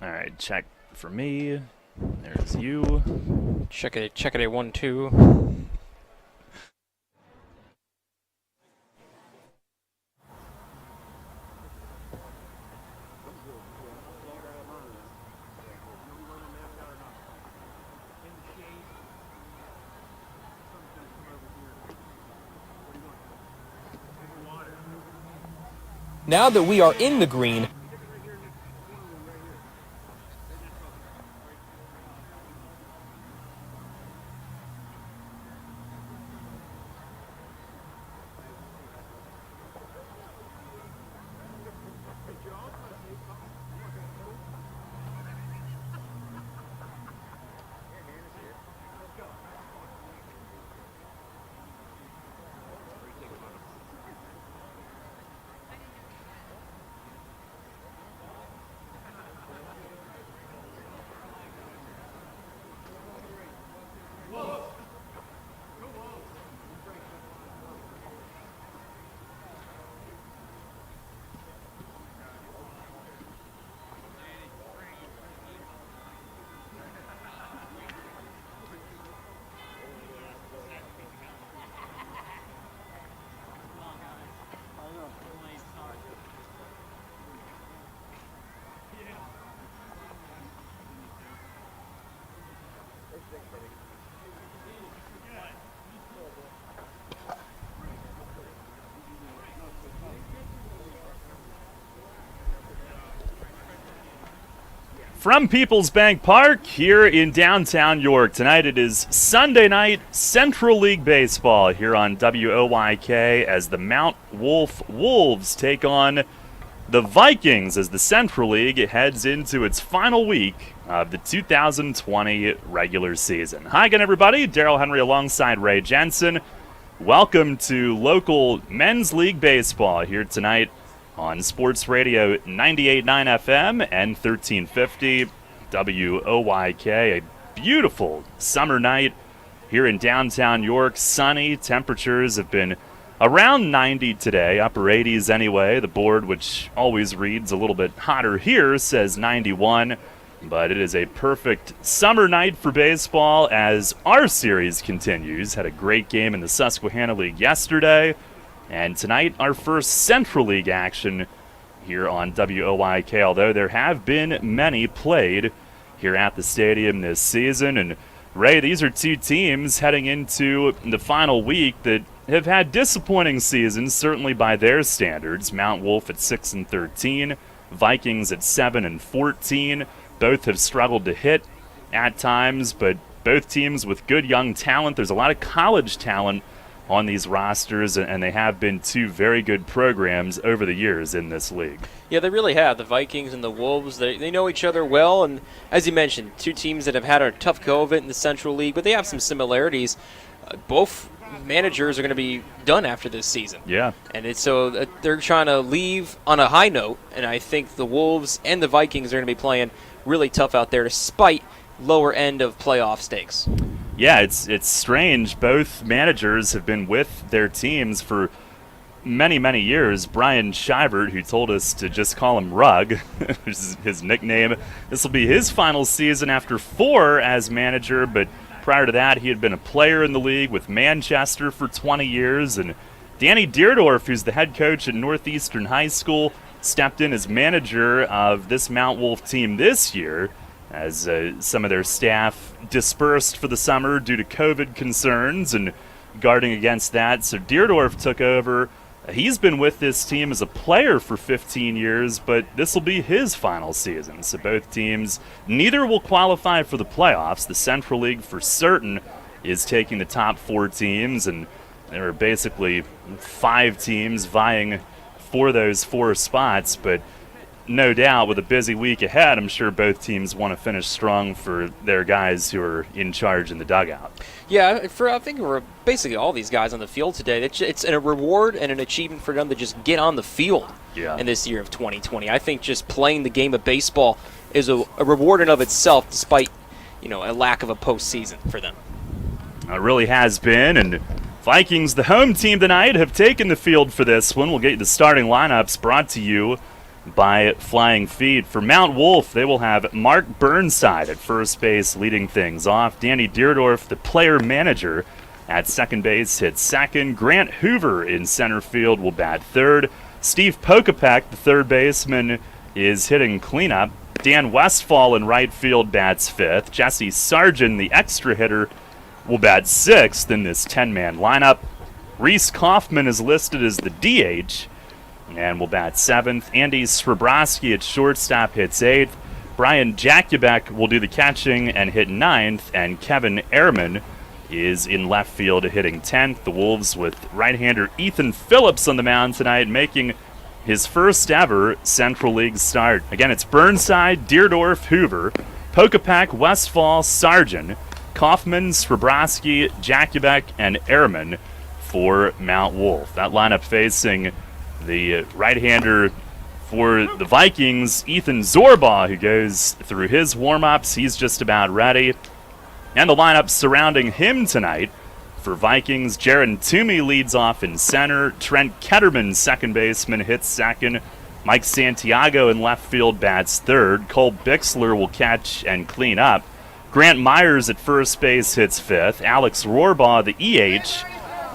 All right, check for me. There's you. Check it, 1-2. Now that we are in the green, From People's Bank Park here in downtown York. Tonight it is Sunday night Central League Baseball here on WOYK as the Mount Wolf Wolves take on the Vikings as the Central League heads into its final week of the 2020 regular season. Hi again, everybody. Daryl Henry alongside Ray Jensen. Welcome to local Men's League Baseball here tonight on Sports Radio 98.9 FM and 1350 WOYK. A beautiful summer night here in downtown York. Sunny. Temperatures have been around 90 today, upper 80s anyway. The board, which always reads a little bit hotter here, says 91. But it is a perfect summer night for baseball as our series continues. Had a great game in the Susquehanna League yesterday. And tonight, our first Central League action here on WOYK, although there have been many played here at the stadium this season. And Ray, these are two teams heading into the final week that have had disappointing seasons, certainly by their standards. Mount Wolf at 6-13, Vikings at 7-14. Both have struggled to hit at times, but both teams with good young talent. There's a lot of college talent on these rosters, and they have been two very good programs over the years in this league. Yeah, they really have. The Vikings and the Wolves, they know each other well, and as you mentioned, two teams that have had a tough go of it in the Central League, but they have some similarities. Both managers are going to be done after this season. Yeah. And they're trying to leave on a high note, and I think the Wolves and the Vikings are going to be playing really tough out there despite lower end of playoff stakes. Yeah, it's strange. Both managers have been with their teams for many, many years. Brian Shivert, who told us to just call him Rug, which is his nickname. This will be his final season after 4 as manager, but prior to that, he had been a player in the league with Manchester for 20 years. And Danny Deerdorf, who's the head coach at Northeastern High School, stepped in as manager of this Mount Wolf team this year, as some of their staff dispersed for the summer due to COVID concerns and guarding against that. So Deerdorf took over. He's been with this team as a player for 15 years, but this will be his final season. So both teams, neither will qualify for the playoffs. The Central League, for certain, is taking the top 4 teams, and there are basically 5 teams vying for those 4 spots, but no doubt, with a busy week ahead, I'm sure both teams want to finish strong for their guys who are in charge in the dugout. Yeah, I think for basically all these guys on the field today, it's a reward and an achievement for them to just get on the field in this year of 2020. I think just playing the game of baseball is a reward in of itself, despite a lack of a postseason for them. It really has been, and Vikings, the home team tonight, have taken the field for this one. We'll get you the starting lineups brought to you by flying feet. For Mount Wolf, they will have Mark Burnside at first base leading things off. Danny Deerdorf, the player manager, at second base hits second. Grant Hoover in center field will bat third. Steve Pokapek, the third baseman, is hitting cleanup. Dan Westfall in right field bats fifth. Jesse Sargent, the extra hitter, will bat sixth in this 10-man lineup. Reese Kaufman is listed as the DH and will bat seventh. Andy Srebrowski at shortstop hits eighth. Brian Jakubek will do the catching and hit ninth. And Kevin Ehrman is in left field hitting 10th. The Wolves with right-hander Ethan Phillips on the mound tonight, making his first ever Central League start. Again, it's Burnside, Deerdorf, Hoover, Pokapek, Westfall, Sargent, Kaufman, Srebrowski, Jakubek, and Ehrman for Mount Wolf. That lineup facing the right-hander for the Vikings, Ethan Zorbaugh, who goes through his warm-ups. He's just about ready. And the lineup surrounding him tonight for Vikings, Jaron Toomey leads off in center. Trent Ketterman, second baseman, hits second. Mike Santiago in left field bats third. Cole Bixler will catch and clean up. Grant Myers at first base hits fifth. Alex Rohrbaugh, the EH,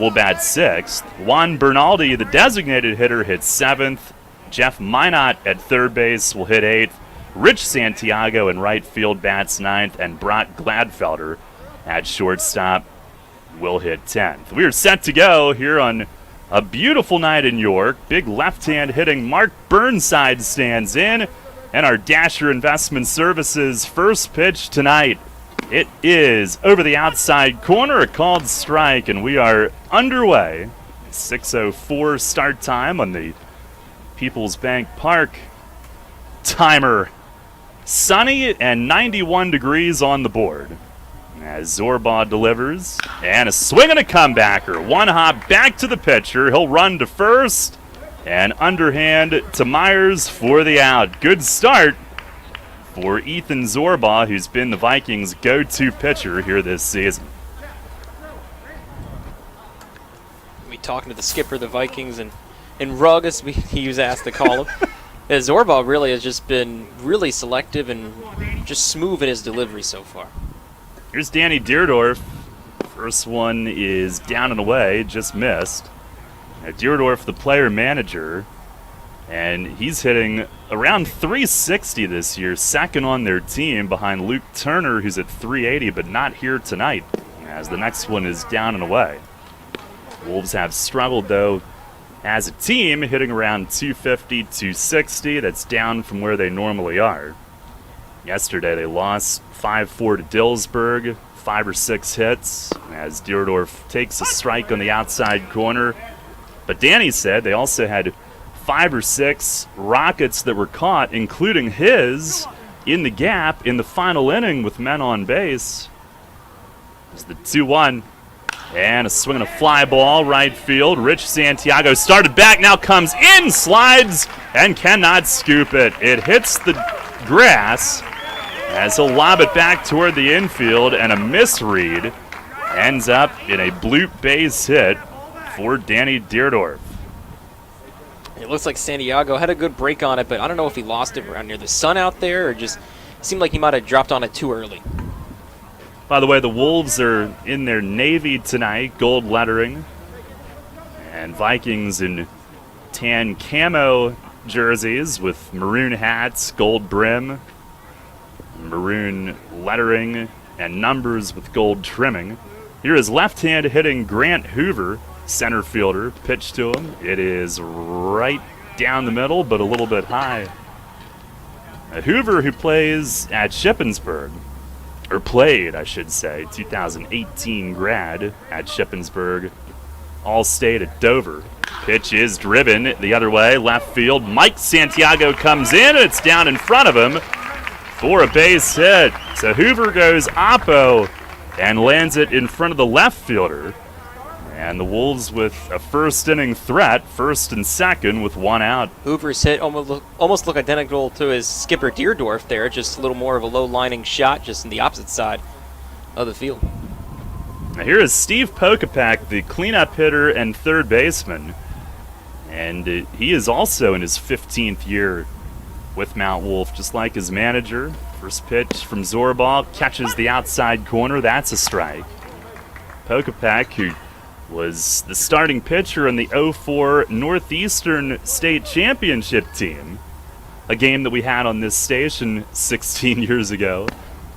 will bat sixth. Juan Bernaldi, the designated hitter, hits seventh. Jeff Minot at third base will hit eighth. Rich Santiago in right field bats ninth. And Brock Gladfelder at shortstop will hit 10th. We are set to go here on a beautiful night in York. Big left-hand hitting Mark Burnside stands in. And our Dasher Investment Services first pitch tonight. It is over the outside corner, a called strike, and we are underway. 6:04 start time on the People's Bank Park timer. Sunny and 91 degrees on the board. As Zorbaugh delivers, and a swing and a comebacker. One hop back to the pitcher. He'll run to first, and underhand to Myers for the out. Good start for Ethan Zorbaugh, who's been the Vikings' go-to pitcher here this season. We talking to the skipper of the Vikings and Rugg, as he was asked to call him. Zorbaugh really has just been really selective and just smooth in his delivery so far. Here's Danny Deerdorf. First one is down and away, just missed. Now Deerdorf, the player manager, and he's hitting around 360 this year, second on their team behind Luke Turner, who's at 380, but not here tonight, as the next one is down and away. Wolves have struggled, though, as a team, hitting around 250, 260. That's down from where they normally are. Yesterday, they lost 5-4 to Dillsburg, 5 or 6 hits, as Deerdorf takes a strike on the outside corner. But Danny said they also had 5 or 6 rockets that were caught, including his, in the gap in the final inning with men on base. It's the 2-1. And a swing and a fly ball, right field. Rich Santiago started back, now comes in, slides, and cannot scoop it. It hits the grass as he'll lob it back toward the infield, and a misread ends up in a bloop base hit for Danny Deerdorf. It looks like Santiago had a good break on it, but I don't know if he lost it around near the sun out there or just seemed like he might have dropped on it too early. By the way, the Wolves are in their navy tonight, gold lettering. And Vikings in tan camo jerseys with maroon hats, gold brim, maroon lettering, and numbers with gold trimming. Here is left-hand hitting Grant Hoover, center fielder. Pitch to him. It is right down the middle, but a little bit high. Hoover, who plays at Shippensburg, or played, I should say, 2018 grad at Shippensburg, All-State at Dover. Pitch is driven the other way, left field. Mike Santiago comes in, and it's down in front of him for a base hit. So Hoover goes oppo and lands it in front of the left fielder. And the Wolves with a first inning threat, first and second with one out. Hoover's hit almost look identical to his skipper Deerdorf there, just a little more of a low-lining shot just in the opposite side of the field. Now here is Steve Pokapek, the cleanup hitter and third baseman. And he is also in his 15th year with Mount Wolf, just like his manager. First pitch from Zorba, catches the outside corner. That's a strike. Pokapek, who was the starting pitcher in the 04 Northeastern State Championship team, a game that we had on this station 16 years ago.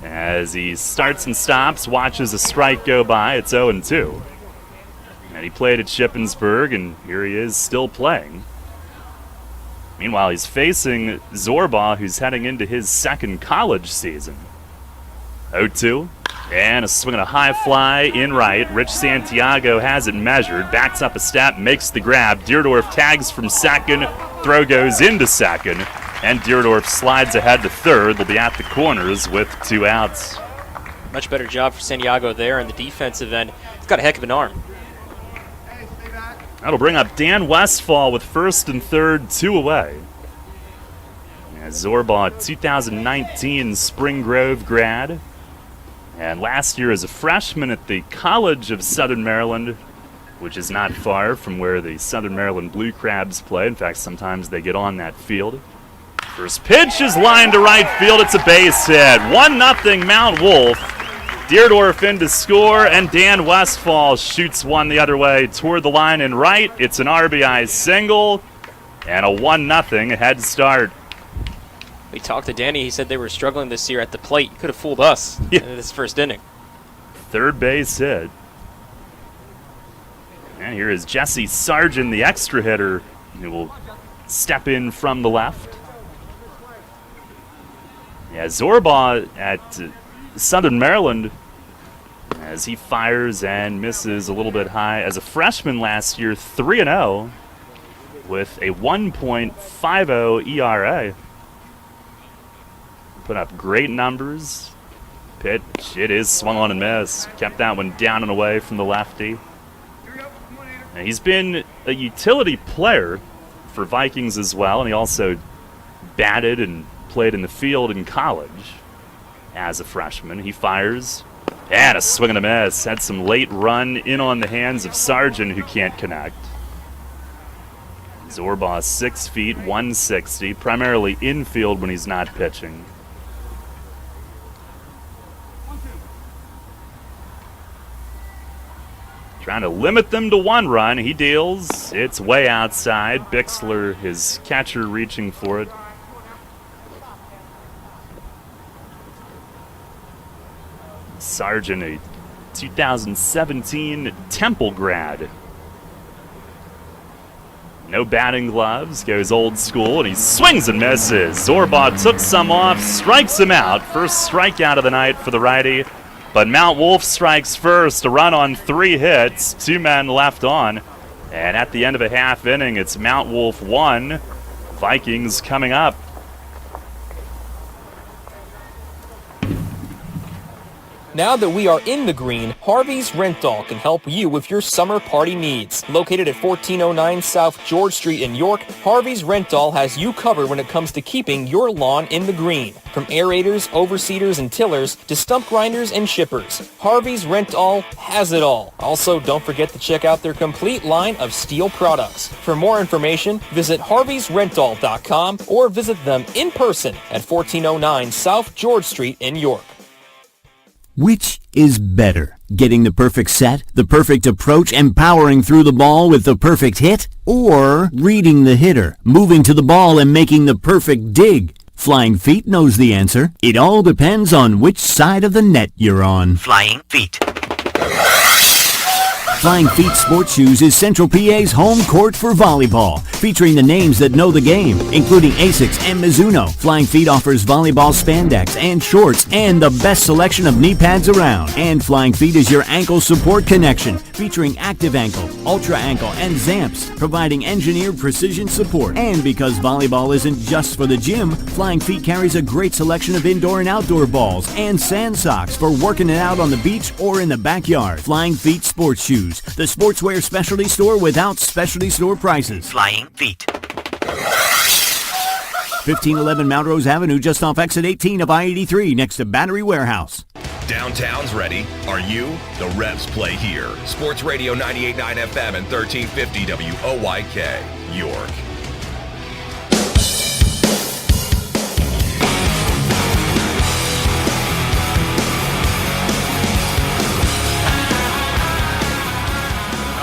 As he starts and stops, watches a strike go by. It's 0-2. And he played at Shippensburg, and here he is still playing. Meanwhile, he's facing Zorba, who's heading into his second college season. 0-2, and a swing and a high fly in right. Rich Santiago has it measured, backs up a step, makes the grab. Deerdorf tags from second, throw goes into second, and Deerdorf slides ahead to third. They'll be at the corners with 2 outs. Much better job for Santiago there in the defensive end. He's got a heck of an arm. That'll bring up Dan Westfall with first and third, 2 away. Zorba, 2019 Spring Grove grad. And last year as a freshman at the College of Southern Maryland, which is not far from where the Southern Maryland Blue Crabs play. In fact, sometimes they get on that field. First pitch is lined to right field. It's a base hit. 1-0 Mount Wolf. Deerdorf in to score, and Dan Westfall shoots one the other way toward the line and right. It's an RBI single, and a 1-0 head start. We talked to Danny. He said they were struggling this year at the plate. Could have fooled us in this first inning. Third base hit. And here is Jesse Sargent, the extra hitter, who will step in from the left. Yeah, Zorba at Southern Maryland, as he fires and misses a little bit high. As a freshman last year, 3-0 with a 1.50 ERA. Put up great numbers. Pitch, it is swung on and missed. Kept that one down and away from the lefty. And he's been a utility player for Vikings as well, and he also batted and played in the field in college as a freshman. He fires, and a swing and a miss. Had some late run in on the hands of Sargent, who can't connect. Zorba, 6 feet, 160, primarily infield when he's not pitching. Trying to limit them to 1 run. He deals. It's way outside. Bixler, his catcher, reaching for it. Sargent, a 2017 Temple grad. No batting gloves, goes old school, and he swings and misses. Zorba took some off, strikes him out. First strikeout of the night for the righty. But Mount Wolf strikes first, a run on 3 hits, 2 men left on. And at the end of a half inning, it's Mount Wolf 1, Vikings coming up. Now that we are in the green, Harvey's Rental can help you with your summer party needs. Located at 1409 South George Street in York, Harvey's Rental has you covered when it comes to keeping your lawn in the green. From aerators, overseeders, and tillers to stump grinders and shippers, Harvey's Rental has it all. Also, don't forget to check out their complete line of steel products. For more information, visit harveysrental.com or visit them in person at 1409 South George Street in York. Which is better? Getting the perfect set, the perfect approach, and powering through the ball with the perfect hit? Or reading the hitter, moving to the ball, and making the perfect dig? Flying Feet knows the answer. It all depends on which side of the net you're on. Flying Feet. Flying Feet Sports Shoes is Central PA's home court for volleyball, featuring the names that know the game, including Asics and Mizuno. Flying Feet offers volleyball spandex and shorts and the best selection of knee pads around. And Flying Feet is your ankle support connection, featuring Active Ankle, Ultra Ankle, and Zamps, providing engineered precision support. And because volleyball isn't just for the gym, Flying Feet carries a great selection of indoor and outdoor balls and sand socks for working it out on the beach or in the backyard. Flying Feet Sports Shoes, the sportswear specialty store without specialty store prices. Flying Feet. 1511 Mount Rose Avenue, just off exit 18 of I-83, next to Battery Warehouse. Downtown's ready. Are you? The Revs play here. Sports Radio 98.9 FM and 1350 WOYK, York.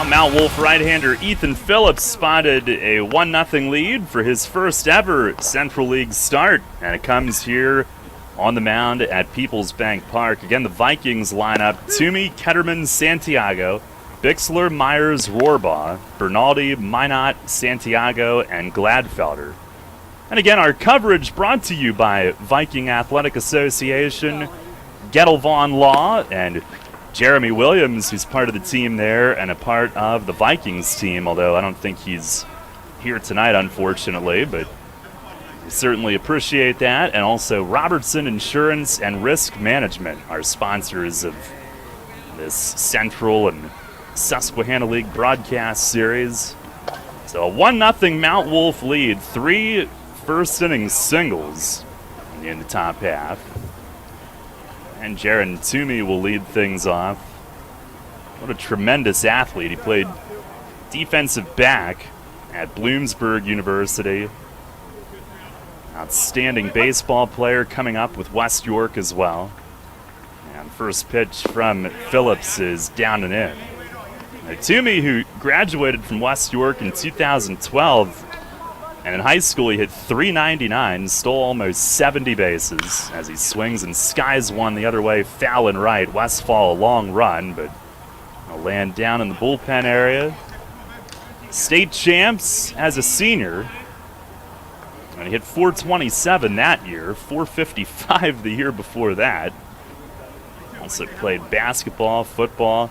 Mount Wolf right-hander Ethan Phillips spotted a 1-0 lead for his first ever Central League start, and it comes here on the mound at Peoples Bank Park. Again, the Vikings lineup: Toomey, Ketterman, Santiago, Bixler, Myers, Rohrbaugh, Bernaldi, Minot, Santiago, and Gladfelder. And again, our coverage brought to you by Viking Athletic Association, Gettelvon Law, and Jeremy Williams, who's part of the team there and a part of the Vikings team, although I don't think he's here tonight, unfortunately, but we certainly appreciate that. And also Robertson Insurance and Risk Management, our sponsors of this Central and Susquehanna League broadcast series. So a 1-0 Mount Wolf lead, 3 first-inning singles in the top half. And Jaron Toomey will lead things off. What a tremendous athlete. He played defensive back at Bloomsburg University. Outstanding baseball player, coming up with West York as well. And first pitch from Phillips is down and in. Now, Toomey, who graduated from West York in 2012, and in high school, he hit .399, stole almost 70 bases as he swings and skies one the other way, foul and right. Westfall, a long run, but will land down in the bullpen area. State champs as a senior. And he hit .427 that year, .455 the year before that. Also played basketball, football.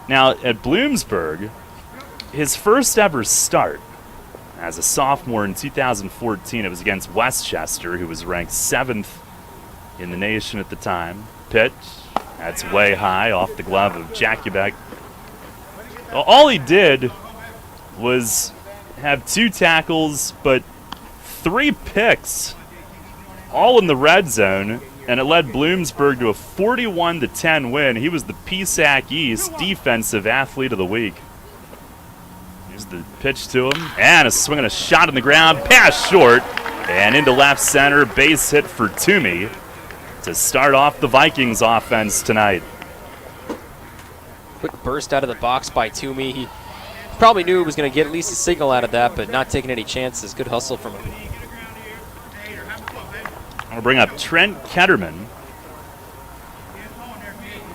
Now, at Bloomsburg, his first ever start as a sophomore in 2014, it was against Westchester, who was ranked 7th in the nation at the time. Pitch, that's way high, off the glove of Jakubek. All he did was have 2 tackles, but 3 picks, all in the red zone, and it led Bloomsburg to a 41-10 win. He was the PSAC East Defensive Athlete of the Week. The pitch to him, and a swing and a shot on the ground, pass short, and into left center, base hit for Toomey to start off the Vikings offense tonight. Quick burst out of the box by Toomey. He probably knew he was going to get at least a signal out of that, but not taking any chances. Good hustle from him. I'll bring up Trent Ketterman.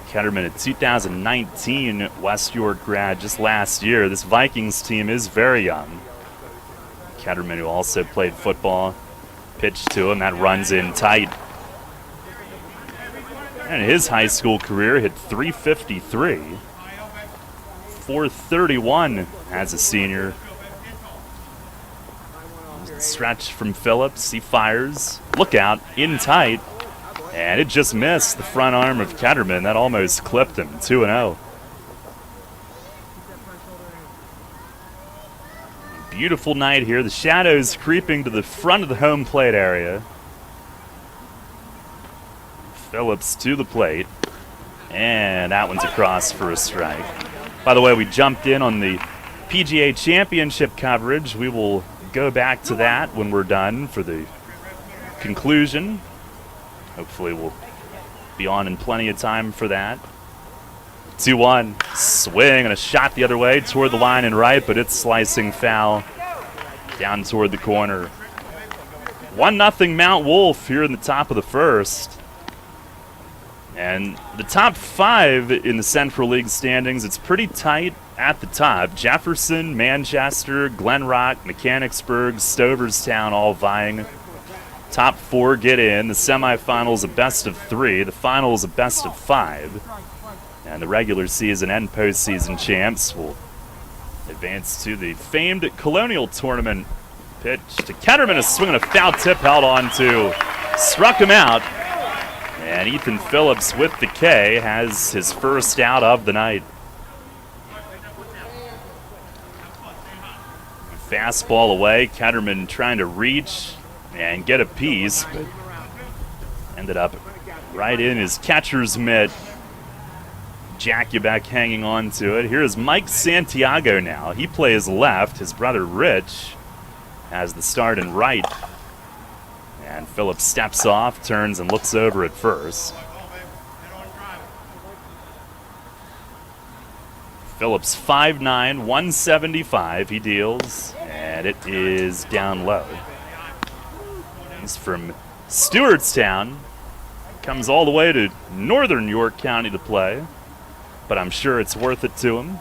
Ketterman, a 2019 West York grad just last year. This Vikings team is very young. Ketterman, who also played football, pitched to him. That runs in tight. And his high school career hit .353. .431 as a senior. Stretch from Phillips. He fires. Look out. In tight. And it just missed the front arm of Ketterman. That almost clipped him. 2-0. Beautiful night here. The shadows creeping to the front of the home plate area. Phillips to the plate. And that one's across for a strike. By the way, we jumped in on the PGA Championship coverage. We will go back to that when we're done for the conclusion. Hopefully we'll be on in plenty of time for that. 2-1. Swing and a shot the other way toward the line and right, but it's slicing foul down toward the corner. 1-0 Mount Wolf here in the top of the first. And the top 5 in the Central League standings, it's pretty tight at the top. Jefferson, Manchester, Glen Rock, Mechanicsburg, Stoverstown all vying. Top 4 get in. The semifinals a best of 3. The finals a best of 5. And the regular season and postseason champs will advance to the famed Colonial Tournament. Pitch to Ketterman, a swing and a foul tip held on to. Struck him out. And Ethan Phillips with the K has his first out of the night. Fastball away. Ketterman trying to reach and get a piece, but ended up right in his catcher's mitt. Jakubek hanging on to it. Here's Mike Santiago now. He plays left. His brother Rich has the start in right. And Phillips steps off, turns, and looks over at first. Phillips 5'9", 175. He deals, and it is down low. He's from Stewartstown. Comes all the way to northern York County to play, but I'm sure it's worth it to him.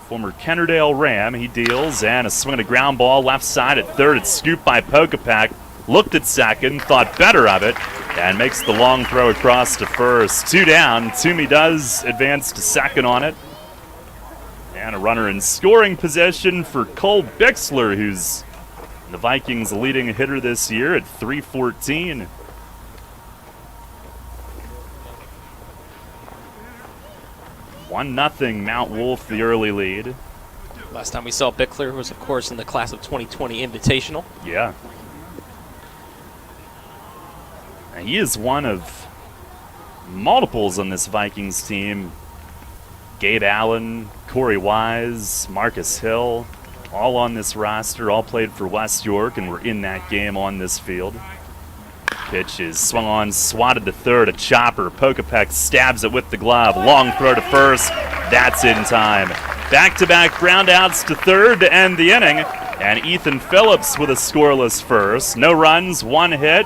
Former Kennerdale Ram, he deals, and a swing and a ground ball left side at third. It's scooped by Pokapak. Looked at second, thought better of it, and makes the long throw across to first. 2 down. Toomey does advance to second on it. And a runner in scoring position for Cole Bixler, who's the Vikings' leading hitter this year at .314. One nothing, Mount Wolf, the early lead. Last time we saw Bickler was, of course, in the class of 2020 Invitational. Yeah. And he is one of multiples on this Vikings team. Gabe Allen, Corey Wise, Marcus Hill, all on this roster, all played for West York and were in that game on this field. Pitch is swung on, swatted to third, a chopper. Pokapek stabs it with the glove. Long throw to first. That's in time. Back-to-back groundouts to third to end the inning. And Ethan Phillips with a scoreless first. No runs, 1 hit,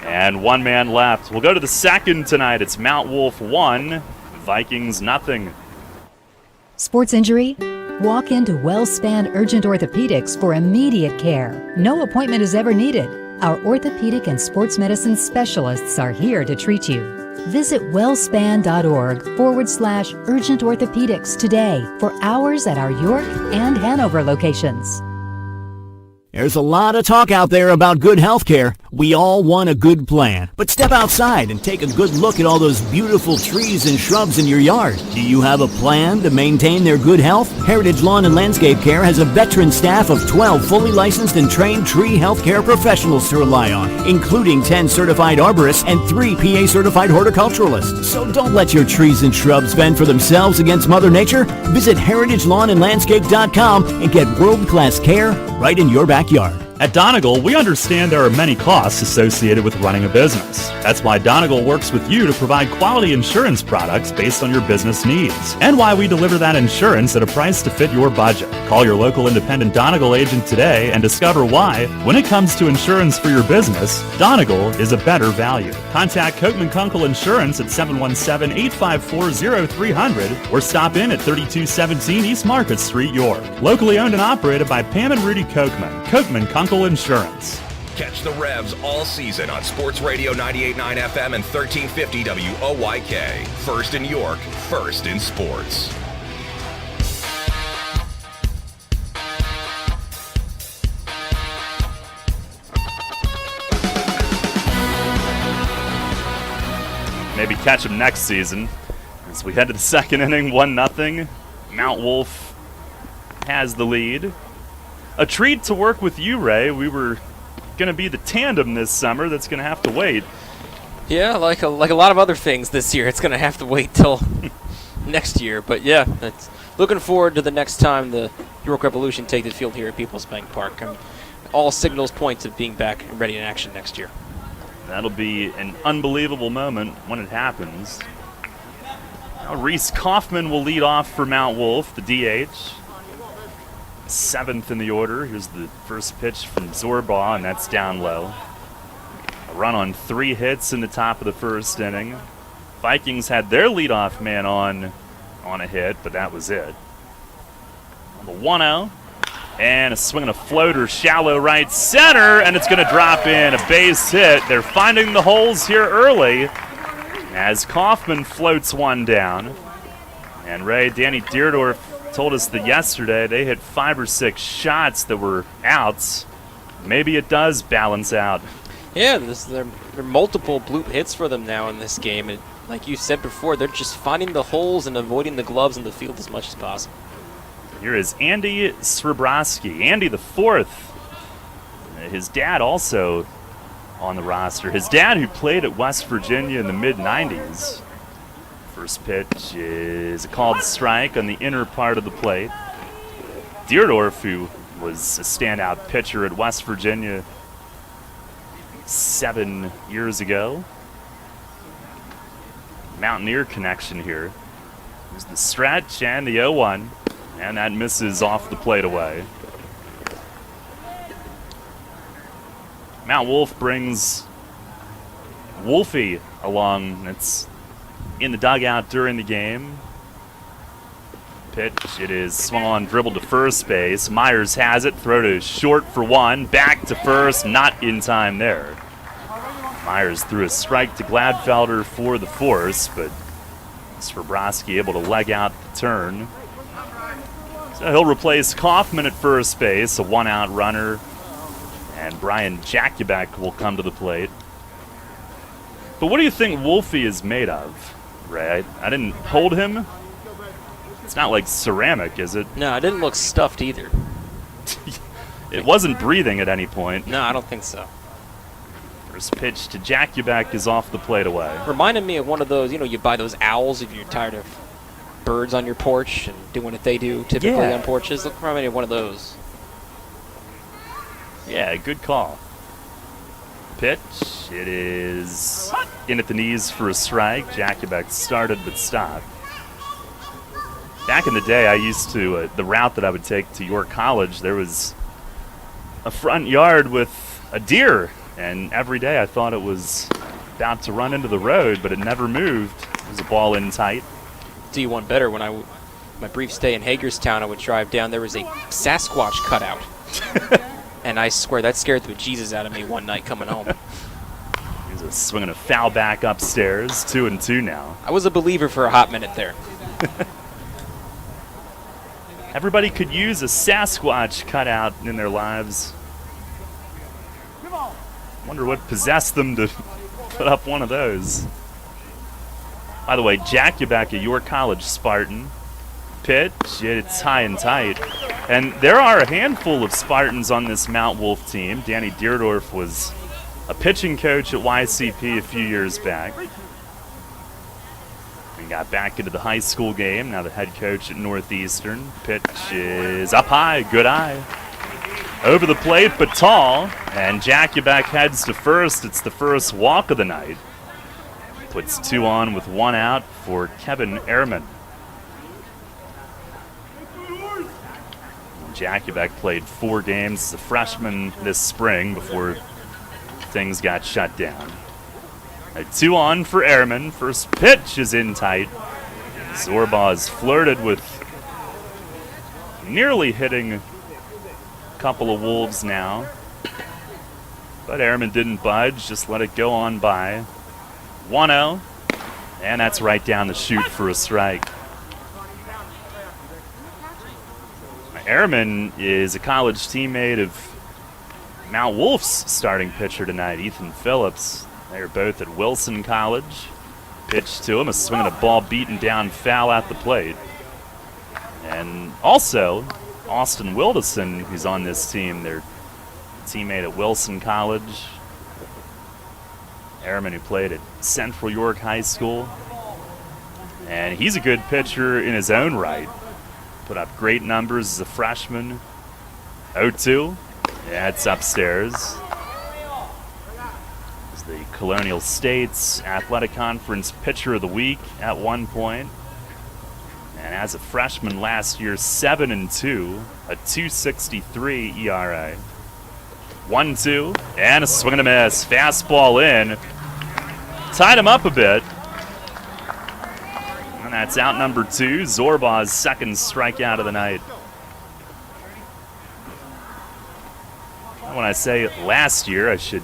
and 1 man left. We'll go to the second tonight. It's Mount Wolf 1, Vikings nothing. Sports injury? Walk into WellSpan Urgent Orthopedics for immediate care. No appointment is ever needed. Our orthopedic and sports medicine specialists are here to treat you. Visit wellspan.org/urgent orthopedics today for hours at our York and Hanover locations. There's a lot of talk out there about good health care. We all want a good plan. But step outside and take a good look at all those beautiful trees and shrubs in your yard. Do you have a plan to maintain their good health? Heritage Lawn and Landscape Care has a veteran staff of 12 fully licensed and trained tree health care professionals to rely on, including 10 certified arborists and 3 PA certified horticulturalists. So don't let your trees and shrubs fend for themselves against Mother Nature. Visit heritagelawnandlandscape.com and get world-class care right in your backyard. At Donegal, we understand there are many costs associated with running a business. That's why Donegal works with you to provide quality insurance products based on your business needs, and why we deliver that insurance at a price to fit your budget. Call your local independent Donegal agent today and discover why, when it comes to insurance for your business, Donegal is a better value. Contact Kochman Kunkel Insurance at 717-854-0300 or stop in at 3217 East Market Street, York. Locally owned and operated by Pam and Rudy Kochman. Kochman Kunkel Insurance. Catch the Revs all season on Sports Radio 98.9 FM and 1350 WOYK. First in York, first in sports. Maybe catch them next season. As we head to the second inning, 1-0. Mount Wolf has the lead. A treat to work with you, Ray. We were going to be the tandem this summer that's going to have to wait. Yeah, like a lot of other things this year, it's going to have to wait till next year. But yeah, looking forward to the next time the York Revolution take the field here at People's Bank Park. I mean, all signals point to being back and ready in action next year. That'll be an unbelievable moment when it happens. Now Reese Kaufman will lead off for Mount Wolf, the DH. 7th in the order. Here's the first pitch from Zorbaugh, and that's down low. A run on 3 hits in the top of the first inning. Vikings had their leadoff man on a hit, but that was it. On the 1-0, and a swing and a floater, shallow right center, and it's going to drop in. A base hit. They're finding the holes here early as Kaufman floats one down. And Ray, Danny Deerdorf told us that yesterday they hit 5 or 6 shots that were outs. Maybe it does balance out. Yeah, there are multiple bloop hits for them now in this game. And like you said before, they're just finding the holes and avoiding the gloves in the field as much as possible. Here is Andy Srebrowski, Andy the 4th. His dad also on the roster. His dad, who played at West Virginia in the mid-90s. First pitch is a called strike on the inner part of the plate. Deerdorf, who was a standout pitcher at West Virginia 7 years ago. Mountaineer connection here. There's the stretch and the 0-1, and that misses off the plate away. Mount Wolf brings Wolfie along. It's in the dugout during the game. Pitch, it is swung on, dribbled to first base. Myers has it, throw to short for one, back to first, not in time there. Myers threw a strike to Gladfelder for the force, but Svrbrowski able to leg out the turn. So he'll replace Kaufman at first base, a one-out runner, and Brian Jakubek will come to the plate. But what do you think Wolfie is made of, Ray? I didn't hold him. It's not like ceramic, is it? No, it didn't look stuffed either. It wasn't breathing at any point. No, I don't think so. First pitch to Jakubek is off the plate away. Reminded me of one of those, you buy those owls if you're tired of birds on your porch and doing what they do typically on porches. Look, remind me of one of those. Yeah, good call. Pitch, it is in at the knees for a strike. Jakubek started but stopped. Back in the day, I used to, the route that I would take to York College, there was a front yard with a deer, and every day I thought it was about to run into the road, but it never moved. It was a ball in tight. Do you one better? When my brief stay in Hagerstown, I would drive down, there was a Sasquatch cutout. And I swear that scared the bejesus out of me one night coming home. He's a swinging a foul back upstairs, 2-2 now. I was a believer for a hot minute there. Everybody could use a Sasquatch cutout in their lives. Wonder what possessed them to put up one of those. By the way, Jakubek, a York College Spartan. Pitch, it's high and tight. And there are a handful of Spartans on this Mount Wolf team. Danny Deerdorf was a pitching coach at YCP a few years back. And got back into the high school game, now the head coach at Northeastern. Pitch is up high, good eye. Over the plate, but tall. And Jakubek heads to first. It's the first walk of the night. Puts 2 on with 1 out for Kevin Ehrman. Jakubek played 4 games as a freshman this spring before things got shut down. A 2 on for Ehrman. First pitch is in tight. Zorbaz flirted with nearly hitting a couple of Wolves now. But Ehrman didn't budge, just let it go on by. 1-0, and that's right down the chute for a strike. Ehrman is a college teammate of Mount Wolf's starting pitcher tonight, Ethan Phillips. They're both at Wilson College. Pitch to him, a swing and a ball beaten down foul at the plate. And also, Austin Wilderson, who's on this team, their teammate at Wilson College. Ehrman, who played at Central York High School. And he's a good pitcher in his own right. Put up great numbers as a freshman. 0-2. Yeah, it's upstairs. He's the Colonial States Athletic Conference Pitcher of the Week at one point. And as a freshman last year, 7-2, a 2.63 ERA. 1-2, and a swing and a miss. Fastball in. Tied him up a bit. And that's out number 2. Zorbaz's second strikeout of the night. When I say last year, I should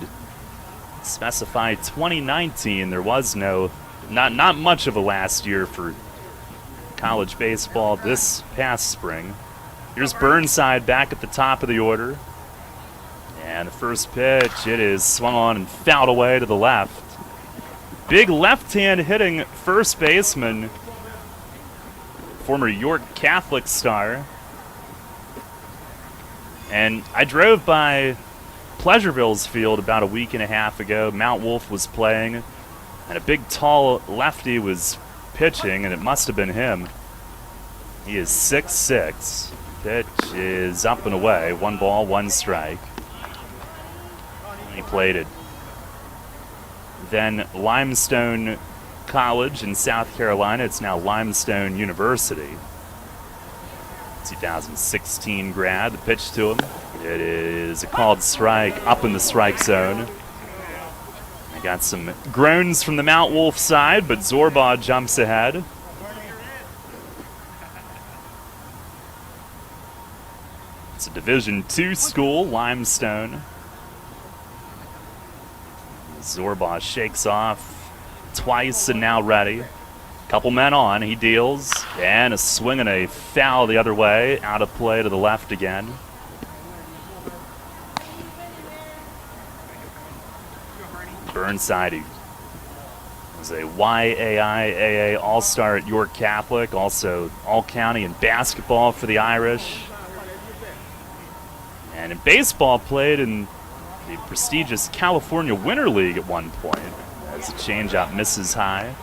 specify 2019. There was not much of a last year for college baseball this past spring. Here's Burnside back at the top of the order. And the first pitch, it is swung on and fouled away to the left. Big left-hand hitting first baseman, former York Catholic star. And I drove by Pleasureville's field about a week and a half ago. Mount Wolf was playing, and a big, tall lefty was pitching, and it must have been him. He is 6'6". Pitch is up and away. 1 ball, 1 strike. He played it. Then Limestone College in South Carolina. It's now Limestone University. 2016 grad. The pitch to him. It is a called strike up in the strike zone. I got some groans from the Mount Wolf side, but Zorbaugh jumps ahead. It's a Division II school, Limestone. Zorbaugh shakes off twice and now ready. Couple men on, he deals, and a swing and a foul the other way, out of play to the left again. Burnside, he was a YAIAA All-Star at York Catholic, also All-County in basketball for the Irish. And in baseball, played in the prestigious California Winter League at one point, as a changeup misses high.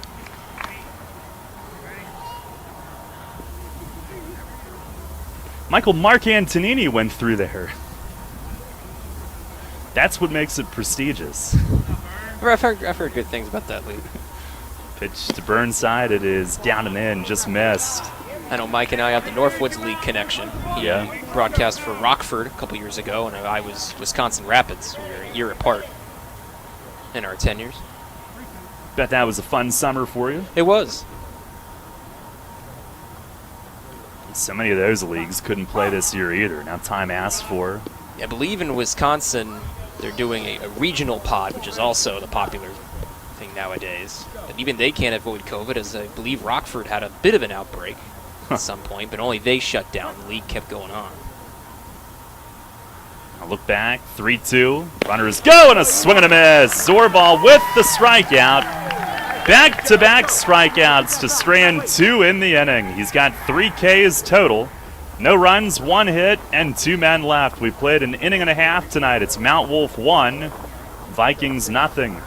Michael Mark Antonini went through there. That's what makes it prestigious. I've heard good things about that league. Pitch to Burnside, it is down and in, just missed. I know Mike and I have the Northwoods League connection. He broadcast for Rockford a couple years ago, and I was Wisconsin Rapids. We were a year apart in our tenures. Bet that was a fun summer for you. It was. So many of those leagues couldn't play this year either. Now time asked for. I believe in Wisconsin they're doing a regional pod, which is also the popular thing nowadays. But even they can't avoid COVID, as I believe Rockford had a bit of an outbreak at some point, but only they shut down. The league kept going on. I'll look back, 3-2. Runners go, and a swing and a miss. Zorbaugh with the strikeout. Back-to-back strikeouts to strand 2 in the inning. He's got 3 Ks total. No runs, 1 hit, and 2 men left. We played an inning and a half tonight. It's Mount Wolf 1, Vikings nothing.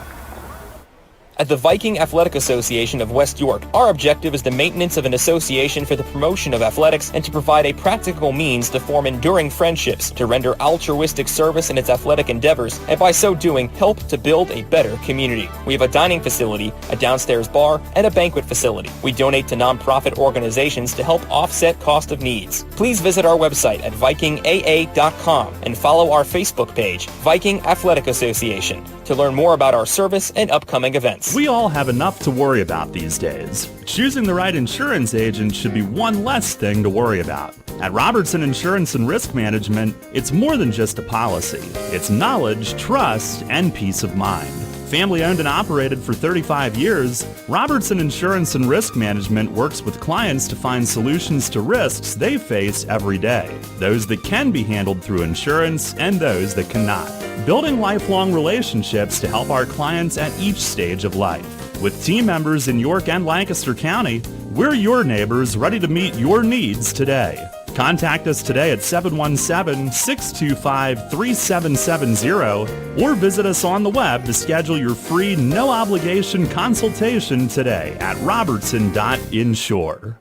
At the Viking Athletic Association of West York, our objective is the maintenance of an association for the promotion of athletics and to provide a practical means to form enduring friendships, to render altruistic service in its athletic endeavors, and by so doing, help to build a better community. We have a dining facility, a downstairs bar, and a banquet facility. We donate to nonprofit organizations to help offset cost of needs. Please visit our website at vikingaa.com and follow our Facebook page, Viking Athletic Association, to learn more about our service and upcoming events. We all have enough to worry about these days. Choosing the right insurance agent should be one less thing to worry about. At Robertson Insurance and Risk Management, it's more than just a policy. It's knowledge, trust, and peace of mind. Family owned and operated for 35 years, Robertson Insurance and Risk Management works with clients to find solutions to risks they face every day. Those that can be handled through insurance and those that cannot. Building lifelong relationships to help our clients at each stage of life. With team members in York and Lancaster County, we're your neighbors ready to meet your needs today. Contact us today at 717-625-3770 or visit us on the web to schedule your free no-obligation consultation today at robertson.insure.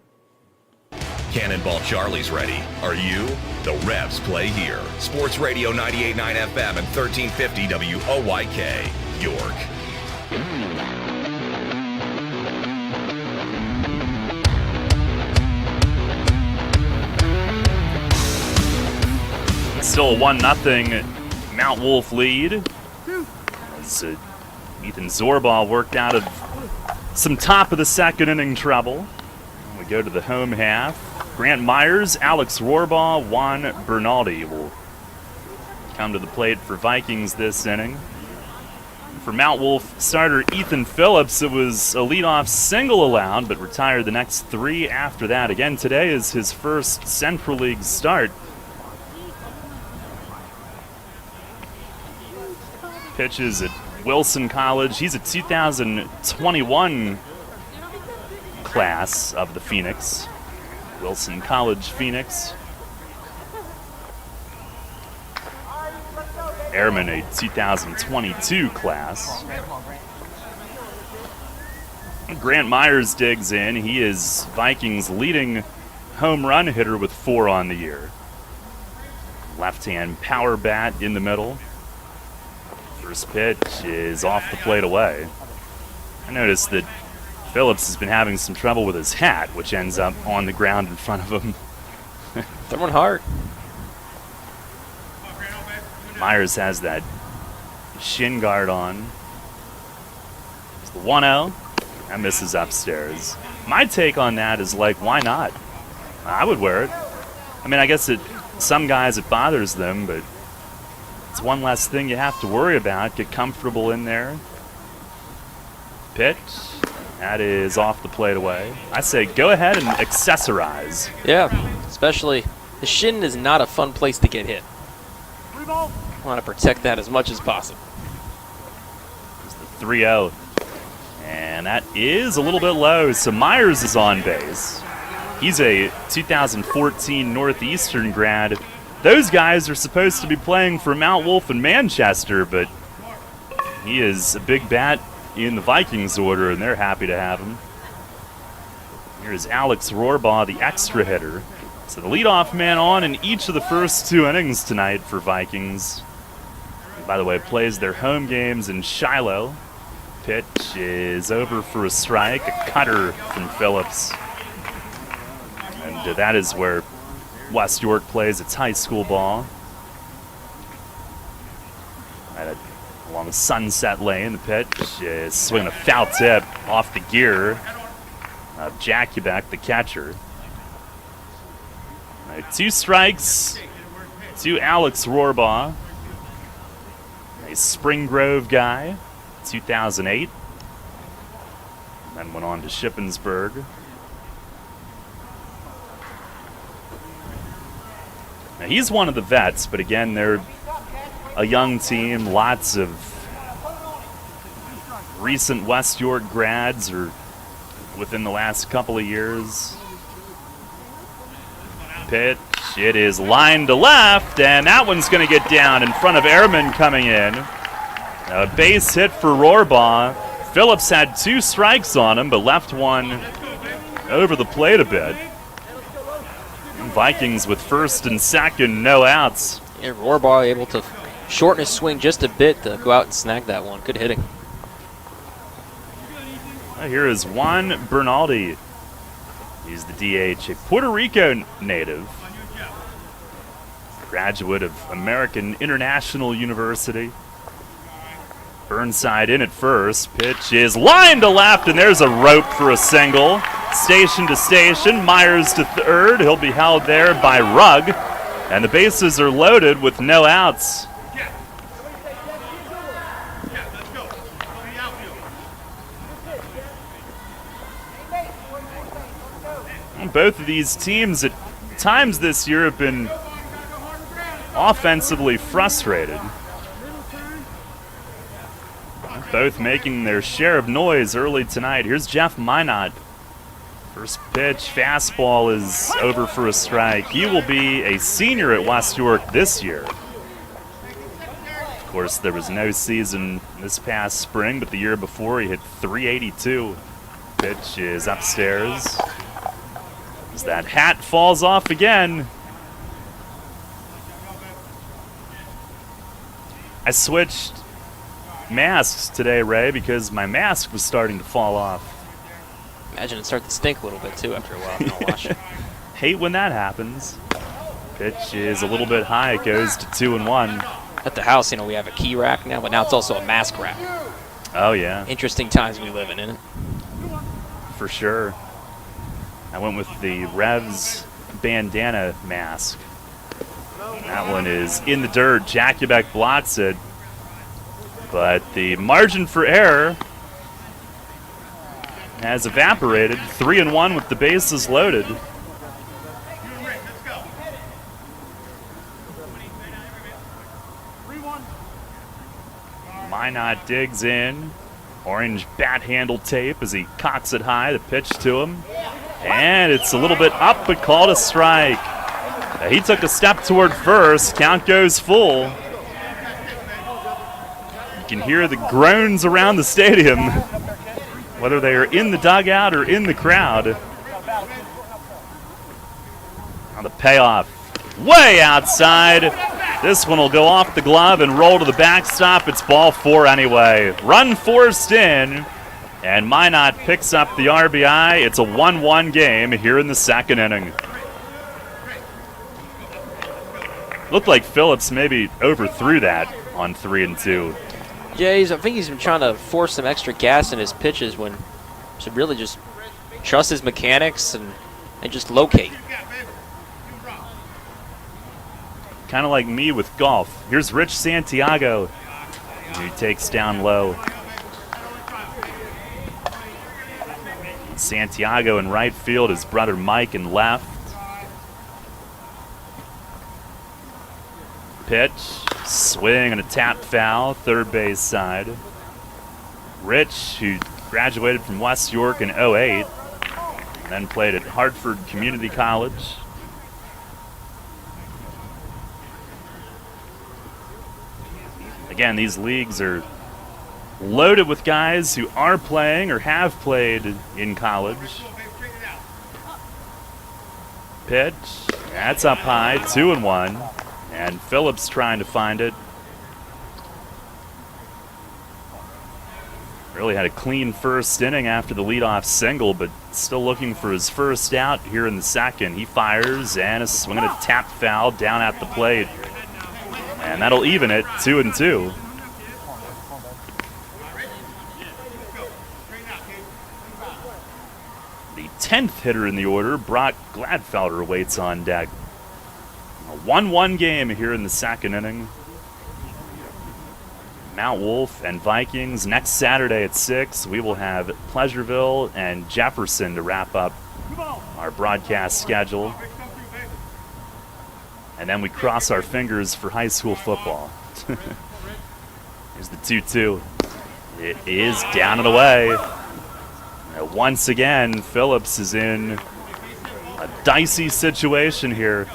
Cannonball Charlie's ready. Are you? The Revs play here. Sports Radio 98.9 FM and 1350 WOYK, York. Still a 1-0 Mount Wolf lead. As Ethan Zorbaugh worked out of some top of the second inning trouble. We go to the home half. Grant Myers, Alex Rohrbaugh, Juan Bernaldi will come to the plate for Vikings this inning. For Mount Wolf starter Ethan Phillips, it was a leadoff single allowed, but retired the next 3 after that. Again, today is his first Central League start. Pitches at Wilson College. He's a 2021 class of the Phoenix. Wilson College Phoenix. Airman, a 2022 class. Grant Myers digs in. He is Vikings' leading home run hitter with 4 on the year. Left-hand power bat in the middle. First pitch is off the plate away. I noticed that Phillips has been having some trouble with his hat, which ends up on the ground in front of him. Throwing hard. Myers has that shin guard on. It's the 1-0. That misses upstairs. My take on that is like, why not? I would wear it. I mean, I guess some guys it bothers them, but it's one less thing you have to worry about. Get comfortable in there. Pitch. That is off the plate away. I say go ahead and accessorize. Yeah, especially the shin is not a fun place to get hit. Want to protect that as much as possible. It's the 3-0. And that is a little bit low, so Myers is on base. He's a 2014 Northeastern grad. Those guys are supposed to be playing for Mount Wolf and Manchester, but he is a big bat in the Vikings order, and they're happy to have him. Here's Alex Rohrbaugh, the extra hitter. So the leadoff man on in each of the first 2 innings tonight for Vikings. He, by the way, plays their home games in Shiloh. Pitch is over for a strike, a cutter from Phillips. And that is where West York plays its high school ball. Along Sunset Lane, the pitch is swinging a foul tip off the gear of Jakubek, the catcher. 2 strikes to Alex Rohrbaugh, a Spring Grove guy, 2008. Then went on to Shippensburg. Now he's one of the vets, but again, they're a young team, lots of recent West York grads or within the last couple of years. Pitch, it is lined to left, and that one's going to get down in front of Ehrman coming in. A base hit for Rohrbaugh. Phillips had 2 strikes on him, but left one over the plate a bit. And Vikings with first and second, no outs. And Rohrbaugh able to shorten his swing just a bit to go out and snag that one. Good hitting. Here is Juan Bernaldi. He's the DH, a Puerto Rico native, graduate of American International University. Burnside in at first. Pitch is lined to left, and there's a rope for a single. Station to station. Myers to third. He'll be held there by Rugg. And the bases are loaded with no outs. Both of these teams at times this year have been offensively frustrated. Both making their share of noise early tonight. Here's Jeff Minot. First pitch, fastball is over for a strike. He will be a senior at West York this year. Of course, there was no season this past spring, but the year before he hit .382. Pitch is upstairs. As that hat falls off again. I switched masks today, Ray, because my mask was starting to fall off. Imagine it start to stink a little bit too after a while. No wash. Hate when that happens. Pitch is a little bit high. It goes to 2-1. At the house, we have a key rack now, but now it's also a mask rack. Oh, yeah. Interesting times we live in, isn't it? For sure. I went with the Revs bandana mask. That one is in the dirt. Jakubek blocks it. But the margin for error has evaporated. 3-1 with the bases loaded. Minot digs in. Orange bat handle tape as he cocks it high. The pitch to him. And it's a little bit up, but called a strike. He took a step toward first. Count goes full. You can hear the groans around the stadium whether they are in the dugout or in the crowd. Now the payoff, way outside. This one will go off the glove and roll to the backstop. It's ball 4 anyway. Run forced in, and Minot picks up the RBI. It's a 1-1 game here in the second inning. Looked like Phillips maybe overthrew that on 3 and 2. Yeah, I think he's been trying to force some extra gas in his pitches when should really just trust his mechanics and just locate. Kind of like me with golf. Here's Rich Santiago. He takes down low. Santiago in right field, his brother Mike in left. Pitch, swing, and a tap foul, third base side. Rich, who graduated from West York in 08, then played at Hartford Community College. Again, these leagues are loaded with guys who are playing or have played in college. Pitch, that's up high, 2-1. And Phillips trying to find it. Really had a clean first inning after the leadoff single, but still looking for his first out here in the second. He fires, and a swing and a tap foul down at the plate. And that'll even it, 2-2. The 10th hitter in the order, Brock Gladfelder, waits on deck. A 1-1 game here in the second inning. Mount Wolf and Vikings next Saturday at 6. We will have Pleasureville and Jefferson to wrap up our broadcast schedule. And then we cross our fingers for high school football. Here's the 2-2. It is down and away. Once again, Phillips is in a dicey situation here.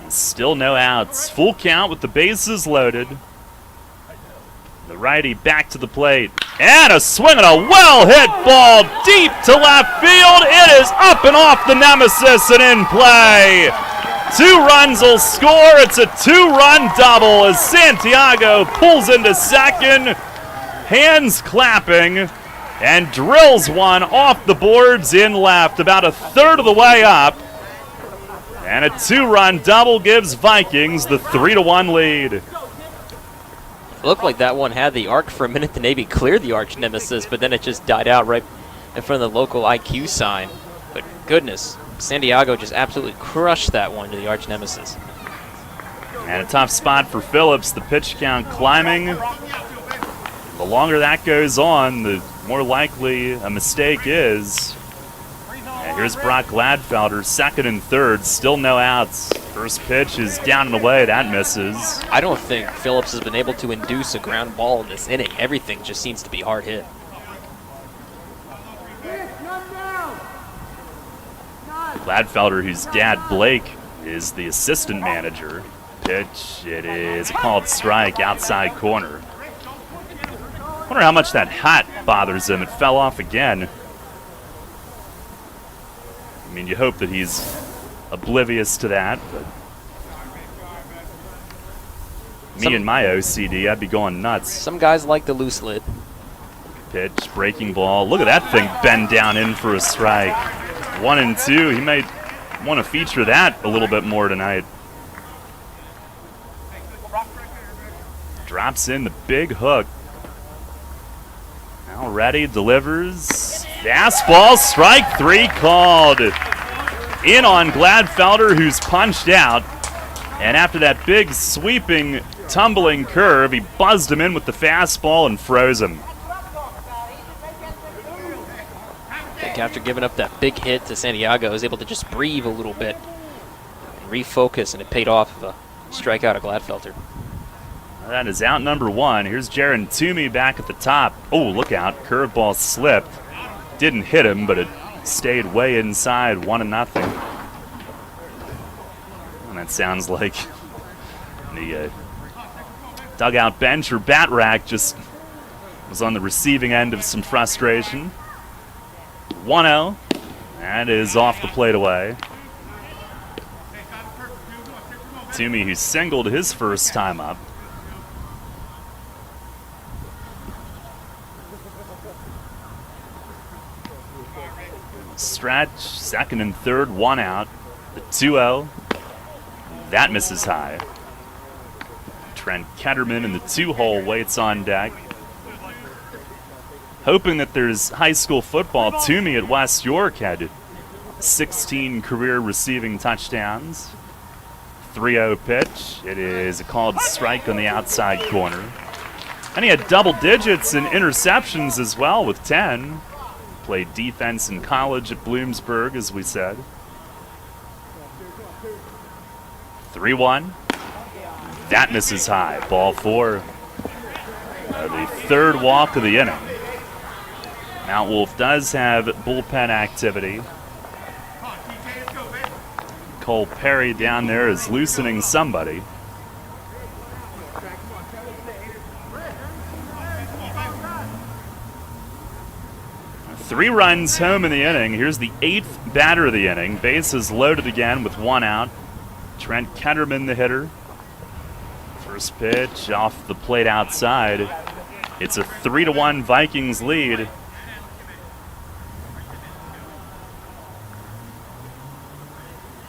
Still no outs. Full count with the bases loaded. The righty back to the plate. And a swing and a well-hit ball deep to left field. It is up and off the nemesis and in play. 2 runs will score. It's a 2-run double as Santiago pulls into second. Hands clapping and drills one off the boards in left, about a third of the way up. And a 2-run double gives Vikings the 3-1 lead. It looked like that one had the arc for a minute. The Navy cleared the arch nemesis, but then it just died out right in front of the local IQ sign. But goodness, Santiago just absolutely crushed that one to the arch nemesis. And a tough spot for Phillips. The pitch count climbing. The longer that goes on, the more likely a mistake is. And here's Brock Gladfelder, second and third, still no outs. First pitch is down and away, that misses. I don't think Phillips has been able to induce a ground ball in this inning. Everything just seems to be hard hit. Gladfelder, whose dad Blake is the assistant manager. Pitch, it is a called strike, outside corner. Wonder how much that hat bothers him. It fell off again. I mean, you hope that he's oblivious to that, but me and my OCD, I'd be going nuts. Some guys like the loose lid. Pitch, breaking ball. Look at that thing bend down in for a strike. 1-2. He might want to feature that a little bit more tonight. Drops in the big hook. Now ready, delivers. Fastball, strike 3 called. In on Gladfelder, who's punched out. And after that big sweeping, tumbling curve, he buzzed him in with the fastball and froze him. I think after giving up that big hit to Santiago, he was able to just breathe a little bit and refocus, and it paid off with a strikeout of Gladfelder. That is out number 1. Here's Jaron Toomey back at the top. Oh, look out. Curveball slipped. Didn't hit him, but it stayed way inside, 1-0. And that sounds like the Dugout bench or bat rack just was on the receiving end of some frustration. 1-0. That is off the plate away. Toomey, who singled his first time up. Stretch, second and third, 1 out. The 2-0. That misses high. Trent Ketterman in the 2-hole waits on deck. Hoping that there's high school football. Toomey at West York had 16 career receiving touchdowns. 3-0 pitch. It is a called strike on the outside corner. And he had double digits in interceptions as well with 10. Played defense in college at Bloomsburg, as we said. 3-1. That misses high. Ball 4. The third walk of the inning. Mount Wolf does have bullpen activity. Cole Perry down there is loosening somebody. Three runs home in the inning. Here's the 8th batter of the inning. Bases loaded again with 1 out. Trent Ketterman, the hitter. First pitch off the plate outside. It's a 3-1 Vikings lead.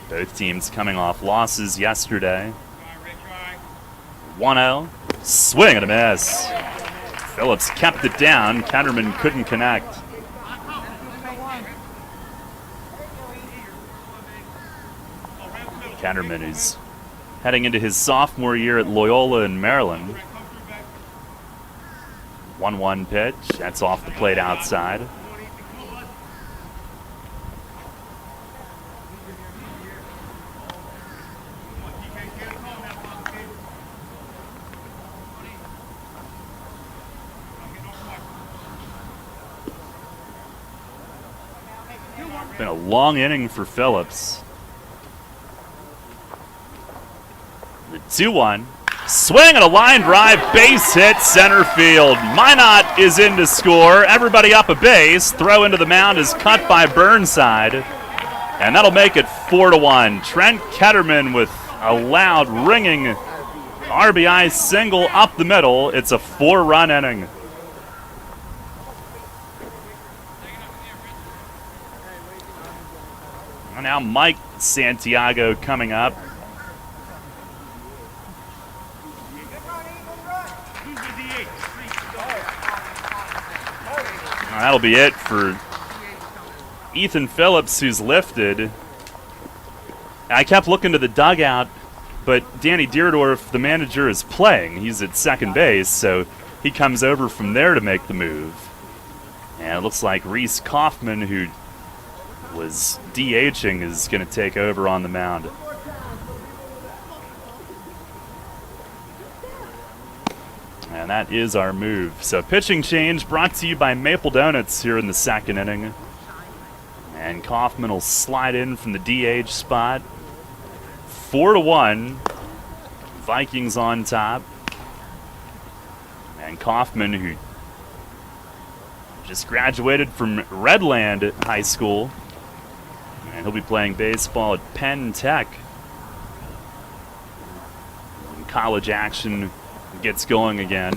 Both teams coming off losses yesterday. 1-0. Swing and a miss. Phillips kept it down. Ketterman couldn't connect. Ketterman is heading into his sophomore year at Loyola in Maryland. 1-1 pitch. That's off the plate outside. Been a long inning for Phillips. The 2-1. Swing and a line drive, base hit, center field. Minot is in to score. Everybody up a base. Throw into the mound is cut by Burnside. And that'll make it 4-1. Trent Ketterman with a loud ringing RBI single up the middle. It's a 4-run inning. And now Mike Santiago coming up. That'll be it for Ethan Phillips, who's lifted. I kept looking to the dugout, but Danny Deerdorf, the manager, is playing. He's at second base, so he comes over from there to make the move. And it looks like Reese Kaufman, who was DHing, is going to take over on the mound. And that is our move. So pitching change brought to you by Maple Donuts here in the second inning. And Kaufman will slide in from the DH spot. 4-1. Vikings on top. And Kaufman, who just graduated from Redland High School. And he'll be playing baseball at Penn Tech. When college action gets going again.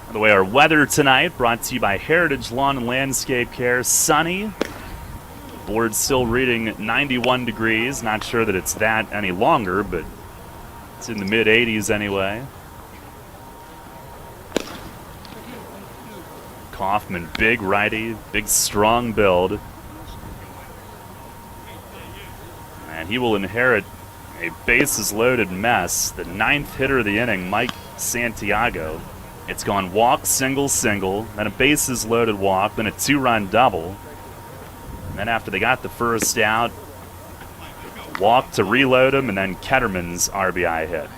By the way, our weather tonight brought to you by Heritage Lawn and Landscape Care. Sunny. Board's still reading 91 degrees. Not sure that it's that any longer, but it's in the mid-80s anyway. Kaufman, big righty, big strong build. And he will inherit a bases-loaded mess. The 9th hitter of the inning, Mike Santiago. It's gone walk, single, single, then a bases-loaded walk, then a 2-run double. And then after they got the first out, walk to reload him, and then Ketterman's RBI hit.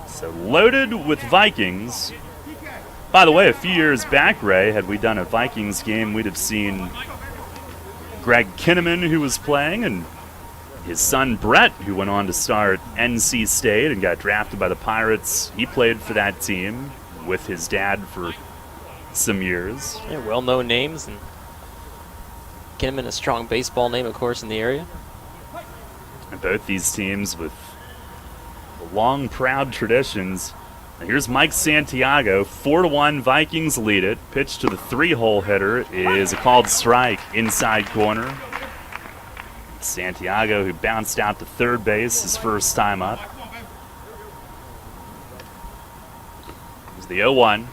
So loaded with Vikings. By the way, a few years back, Ray, had we done a Vikings game, we'd have seen Greg Kinneman, who was playing, and his son Brett, who went on to start NC State and got drafted by the Pirates. He played for that team with his dad for some years. Yeah, well-known names, and Kinnaman, a strong baseball name, of course, in the area. And both these teams with long, proud traditions. And here's Mike Santiago, 4-1, Vikings lead it. Pitch to the 3-hole hitter is a called strike, inside corner. Santiago, who bounced out to third base his first time up. Here's the 0-1.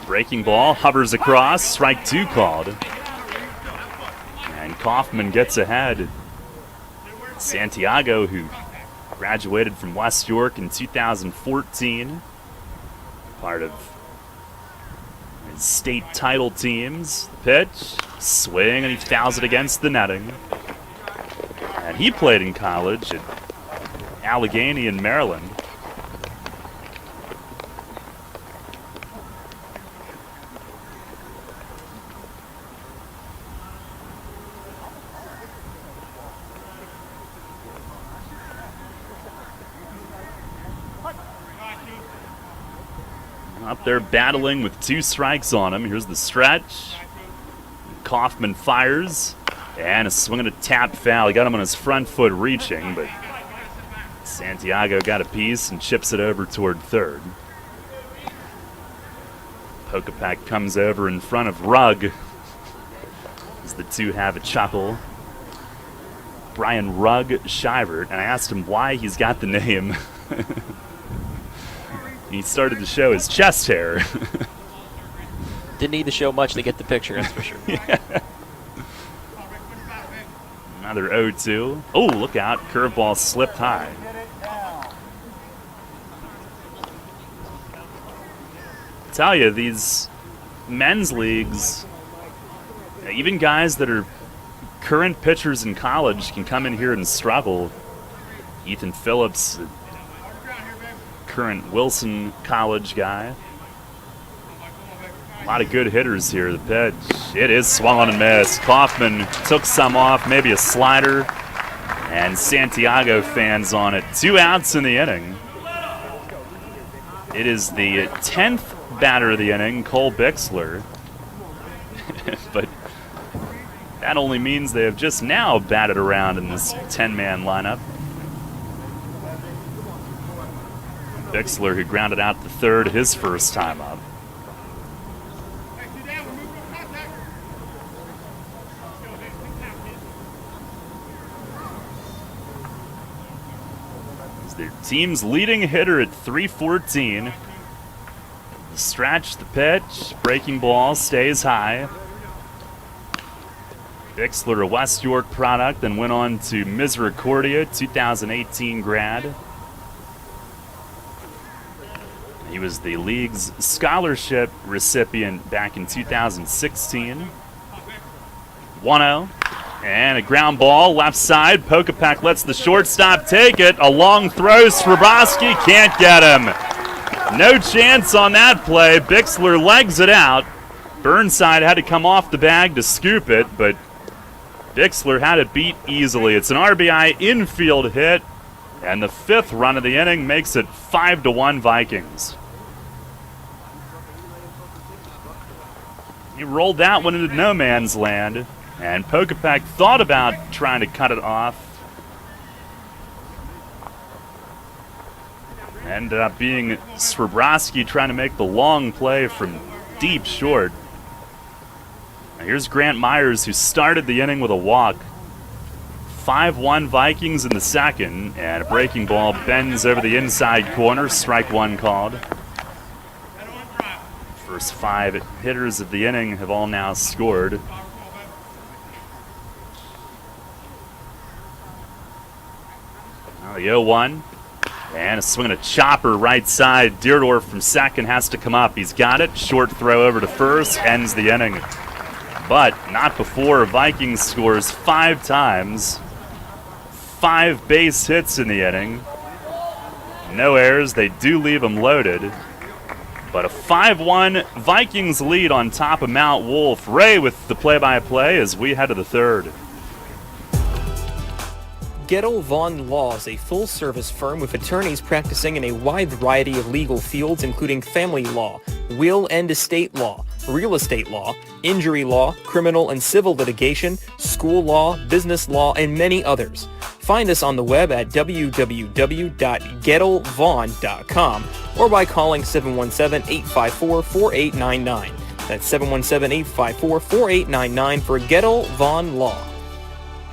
Breaking ball, hovers across, strike 2 called. And Kaufman gets ahead. Santiago, who graduated from West York in 2014, part of his state title teams. The pitch, swing, and he fouls it against the netting. And he played in college at Allegheny in Maryland. Up there battling with 2 strikes on him. Here's the stretch. Kaufman fires. And a swing and a tap foul. He got him on his front foot reaching, but Santiago got a piece and chips it over toward third. Pokapak comes over in front of Rugg as the two have a chuckle. Brian Rugg Shivert, and I asked him why he's got the name. He started to show his chest hair. Didn't need to show much to get the picture, that's for sure. Yeah. Another 0-2. Oh, look out. Curveball slipped high. I tell you, these men's leagues, even guys that are current pitchers in college can come in here and struggle. Ethan Phillips, current Wilson College guy. A lot of good hitters here. The pitch, it is swung on and missed. Kaufman took some off, maybe a slider, and Santiago fans on it. 2 outs in the inning. It is the 10th batter of the inning, Cole Bixler. But that only means they have just now batted around in this 10-man lineup. Bixler, who grounded out to third his first time up. Their team's leading hitter at 314. The stretch, the pitch, breaking ball stays high. Bixler, a West York product, then went on to Misericordia, 2018 grad. He was the league's scholarship recipient back in 2016. 1-0. And a ground ball, left side. Pokapak lets the shortstop take it. A long throw. Swarovski can't get him. No chance on that play. Bixler legs it out. Burnside had to come off the bag to scoop it, but Bixler had it beat easily. It's an RBI infield hit, and the 5th run of the inning makes it 5-1 Vikings. He rolled that one into no man's land. And Pokapak thought about trying to cut it off. Ended up being Swarovski trying to make the long play from deep short. Now here's Grant Myers, who started the inning with a walk. 5-1 Vikings in the second, and a breaking ball bends over the inside corner. Strike 1 called. First 5 hitters of the inning have all now scored. The 0-1, and a swing and a chopper right side. Deerdorf from second has to come up. He's got it. Short throw over to first, ends the inning. But not before Vikings scores 5 times. 5 base hits in the inning. No errors. They do leave them loaded. But a 5-1 Vikings lead on top of Mount Wolf. Ray with the play-by-play as we head to the third. Gettle Vaughn Law is a full-service firm with attorneys practicing in a wide variety of legal fields, including family law, will and estate law, real estate law, injury law, criminal and civil litigation, school law, business law, and many others. Find us on the web at www.gettlevaughn.com or by calling 717-854-4899. That's 717-854-4899 for Gettle Vaughn Law.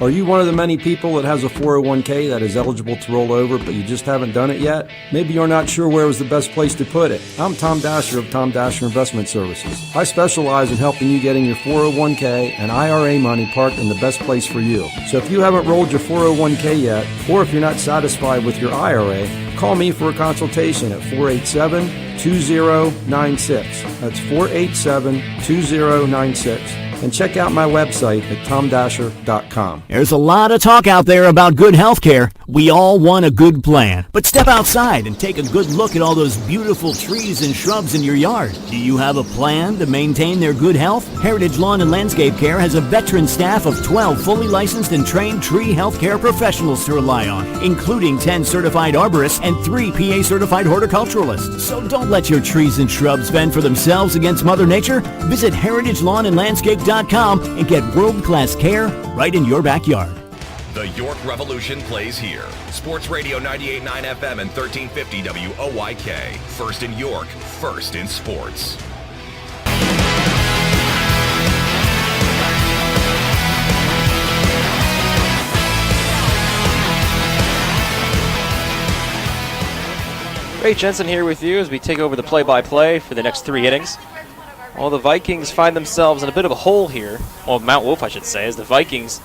Are you one of the many people that has a 401k that is eligible to roll over, but you just haven't done it yet? Maybe you're not sure where was the best place to put it. I'm Tom Dasher of Tom Dasher Investment Services. I specialize in helping you getting your 401k and IRA money parked in the best place for you. So if you haven't rolled your 401k yet, or if you're not satisfied with your IRA, call me for a consultation at 487-2096. That's 487-2096. And check out my website at tomdasher.com. There's a lot of talk out there about good health care. We all want a good plan. But step outside and take a good look at all those beautiful trees and shrubs in your yard. Do you have a plan to maintain their good health? Heritage Lawn and Landscape Care has a veteran staff of 12 fully licensed and trained tree health care professionals to rely on, including 10 certified arborists and 3 PA certified horticulturalists. So don't let your trees and shrubs fend for themselves against Mother Nature. Visit heritagelawnandlandscape.com and get world-class care right in your backyard. The York Revolution plays here. Sports Radio 98.9 FM and 1350 WOYK. First in York, first in sports. Ray Jensen here with you as we take over the play-by-play for the next 3 innings. Well, the Vikings find themselves in a bit of a hole here. Well, Mount Wolf, I should say, as the Vikings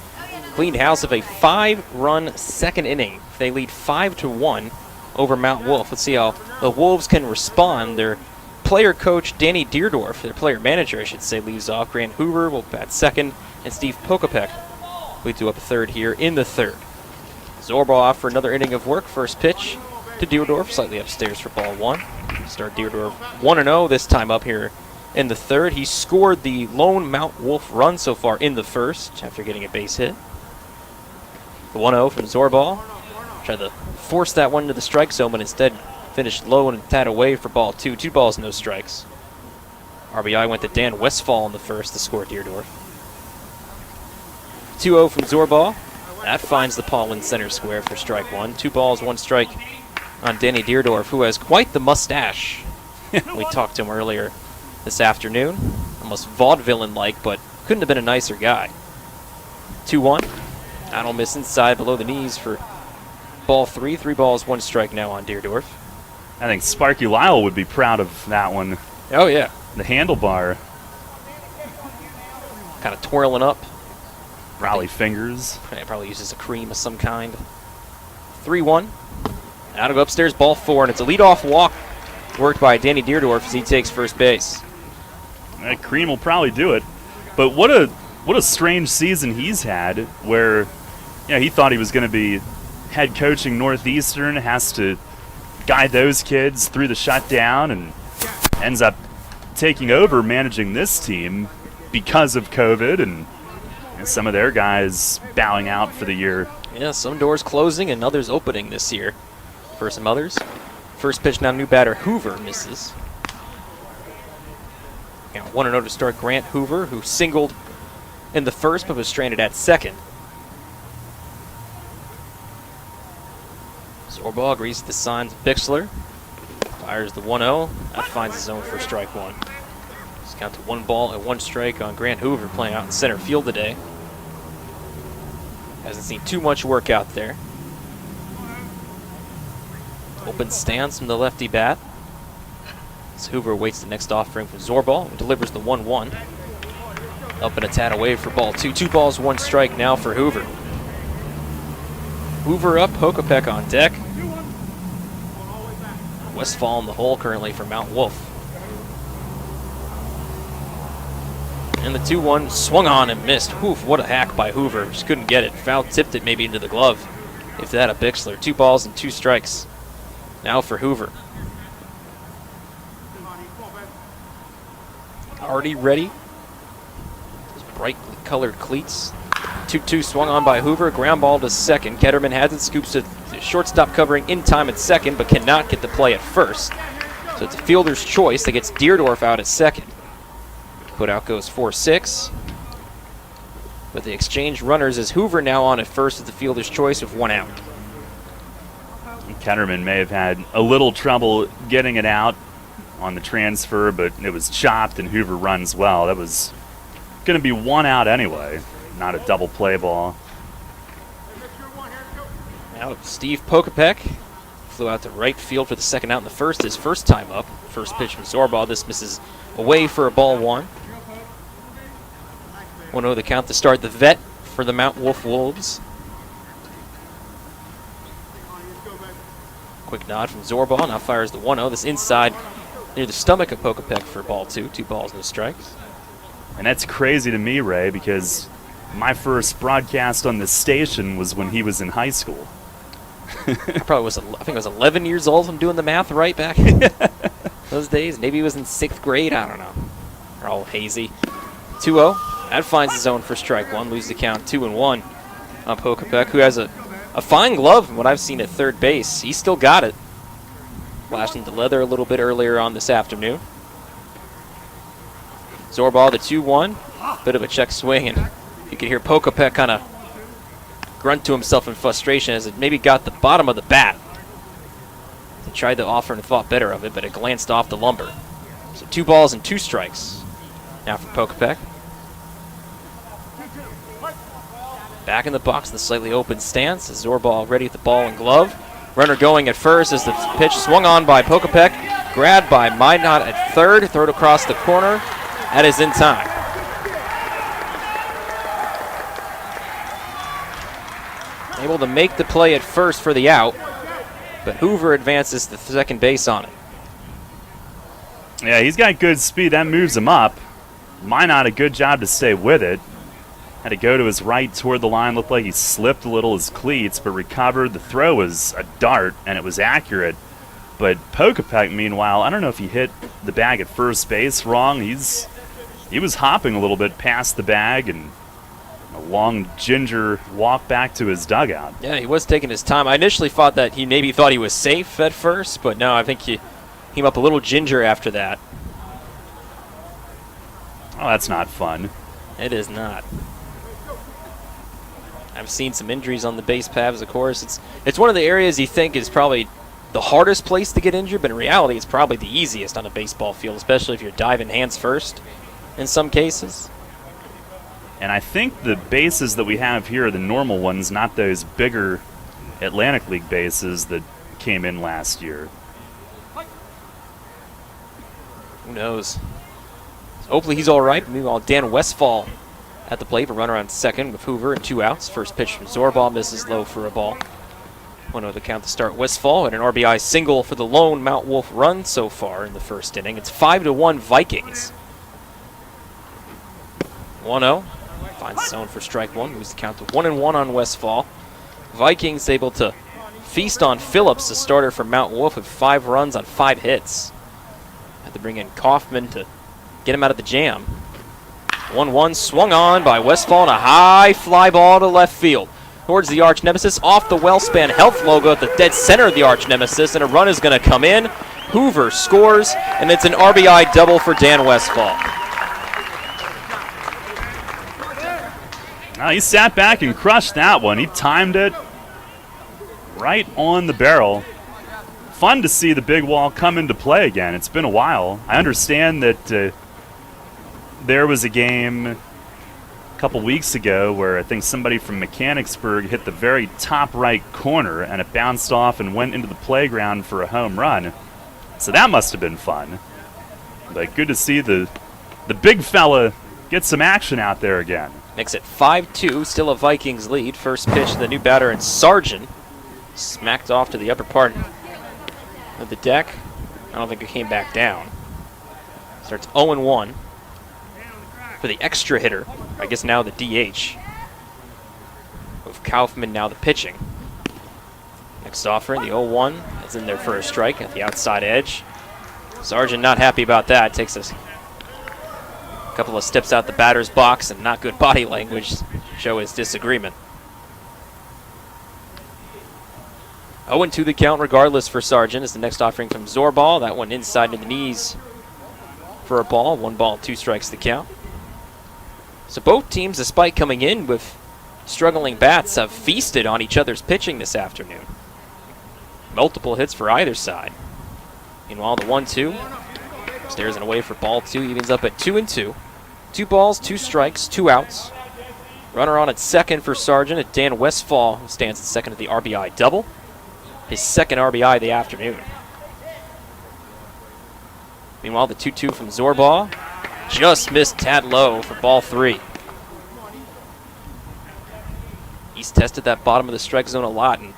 cleaned house of a 5-run second inning. They lead 5-1 over Mount Wolf. Let's see how the Wolves can respond. Their player coach, Danny Deerdorf, their player manager, I should say, leaves off. Grant Hoover will bat second, and Steve Pokopek leads to up a third here in the third. Zorba off for another inning of work. First pitch to Deerdorf, slightly upstairs for ball one. Start Deerdorf 1-0 this time up here in the third. He scored the lone Mount Wolf run so far in the first after getting a base hit. The 1-0 from Zorball. Tried to force that one into the strike zone, but instead finished low and a tad away for ball two. 2 balls, no strikes. RBI went to Dan Westfall in the first to score Deerdorf. 2-0 from Zorball. That finds the Paul in center square for strike one. 2 balls, 1 strike on Danny Deerdorf, who has quite the mustache. We talked to him earlier this afternoon. Almost vaudevillain-like, but couldn't have been a nicer guy. 2-1. I don't miss inside below the knees for ball 3. 3 balls, 1 strike now on Deerdorf. I think Sparky Lyle would be proud of that one. Oh, yeah. The handlebar. Kind of twirling up. Rally fingers. Probably uses a cream of some kind. 3-1. Out of upstairs, ball 4, and it's a leadoff walk worked by Danny Deerdorf as he takes first base. That cream will probably do it. But what a strange season he's had where he thought he was going to be head coaching Northeastern, has to guide those kids through the shutdown, and ends up taking over managing this team because of COVID and some of their guys bowing out for the year. Yeah, some doors closing and others opening this year for some others. First pitch now, new batter Hoover misses. 1-0 to start Grant Hoover, who singled in the first but was stranded at second. Zorball agrees to the signs of Bixler. Fires the 1-0. That finds his zone for strike one. It's count to 1 ball and 1 strike on Grant Hoover, playing out in center field today. Hasn't seen too much work out there. Open stance from the lefty bat. As Hoover waits the next offering from Zorball, who delivers the 1-1. Up and a tad away for ball 2. 2 balls, 1 strike now for Hoover. Hoover up, Pokopek on deck. Westfall in the hole currently for Mount Wolf. And the 2-1 swung on and missed. Oof, what a hack by Hoover. Just couldn't get it. Foul tipped it maybe into the glove. If that, a Bixler. 2 balls and 2 strikes. Now for Hoover. already ready. Those bright colored cleats. 2-2 swung on by Hoover. Ground ball to second. Ketterman has it. Scoops to the shortstop covering in time at second, but cannot get the play at first. So it's a fielder's choice that gets Deerdorf out at second. Put out goes 4-6. But the exchange runners is Hoover now on at first with the fielder's choice with 1 out. Ketterman may have had a little trouble getting it out on the transfer, but it was chopped and Hoover runs well. That was going to be 1 out anyway, not a double play ball. Now Steve Pokopek flew out to right field for the second out in the first, his first time up. First pitch from Zorbaugh. This misses away for a ball 1. 1-0 the count to start the vet for the Mount Wolf Wolves. Quick nod from Zorbaugh. Now fires the 1-0. This inside near the stomach of Pokopek for ball 2. 2 balls, no strikes. And that's crazy to me, Ray, because my first broadcast on this station was when he was in high school. I think I was 11 years old. I'm doing the math right back those days. Maybe he was in 6th grade. I don't know. They're all hazy. 2-0. That finds the zone for strike 1. Loses the count 2-1 on Pokopek, who has a fine glove from what I've seen at third base. He still got it. Flashing the leather a little bit earlier on this afternoon. Zorbaugh the 2-1. Bit of a check swing, and you can hear Pokopek kind of grunt to himself in frustration as it maybe got the bottom of the bat. He tried to offer and thought better of it, but it glanced off the lumber. So 2 balls and 2 strikes now for Pokopek. Back in the box in the slightly open stance. Zorbaugh ready with the ball and glove. Runner going at first as the pitch swung on by Pokopek. Grabbed by Minot at third. Throw it across the corner. That is in time. Able to make the play at first for the out, but Hoover advances to second base on it. Yeah, he's got good speed. That moves him up. Minot a good job to stay with it. Had to go to his right toward the line. Looked like he slipped a little his cleats, but recovered. The throw was a dart, and it was accurate. But Pokopek, meanwhile, I don't know if he hit the bag at first base wrong. He was hopping a little bit past the bag, and a long ginger walk back to his dugout. Yeah, he was taking his time. I initially thought that he maybe thought he was safe at first, but no, I think he came up a little ginger after that. Oh, that's not fun. It is not. I've seen some injuries on the base paths, of course. It's one of the areas you think is probably the hardest place to get injured, but in reality it's probably the easiest on a baseball field, especially if you're diving hands first in some cases. And I think the bases that we have here are the normal ones, not those bigger Atlantic League bases that came in last year. Who knows? So hopefully he's all right. Meanwhile, Dan Westfall at the plate, a runner on second with Hoover and 2 outs. First pitch from Zorbaugh misses low for a ball. 1-0 the count to start Westfall, and an RBI single for the lone Mount Wolf run so far in the first inning. It's 5-1 Vikings. 1-0. Finds the zone for strike 1. Moves the count to 1-1 on Westfall. Vikings able to feast on Phillips, the starter for Mount Wolf, with 5 runs on 5 hits. Had to bring in Kaufman to get him out of the jam. 1-1 swung on by Westfall and a high fly ball to left field. Towards the arch nemesis, off the Wellspan Health logo at the dead center of the arch nemesis, and a run is going to come in. Hoover scores, and it's an RBI double for Dan Westfall. He sat back and crushed that one. He timed it right on the barrel. Fun to see the big wall come into play again. It's been a while. I understand that there was a game a couple weeks ago where I think somebody from Mechanicsburg hit the very top right corner and it bounced off and went into the playground for a home run. So that must have been fun. But good to see the big fella get some action out there again. Makes it 5-2, still a Vikings lead. First pitch to the new batter, and Sargent smacked off to the upper part of the deck. I don't think it came back down. Starts 0-1 for the extra hitter. I guess now the DH. With Kaufman now the pitching. Next offering, the 0-1 is in there for a strike at the outside edge. Sargent not happy about that. Takes a couple of steps out the batter's box and not good body language show his disagreement. 0-2 the count regardless for Sargent as the next offering from Zorbal. That one inside to the knees for a ball. 1 ball, 2 strikes the count. So both teams, despite coming in with struggling bats, have feasted on each other's pitching this afternoon. Multiple hits for either side. Meanwhile, the 1-2 stares and away for ball 2, evens up at 2-2. 2 balls, 2 strikes, 2 outs. Runner on at second for Sargent at Dan Westfall, who stands at second at the RBI double. His second RBI of the afternoon. Meanwhile, the 2-2 from Zorbaugh just missed tad low for ball 3. He's tested that bottom of the strike zone a lot and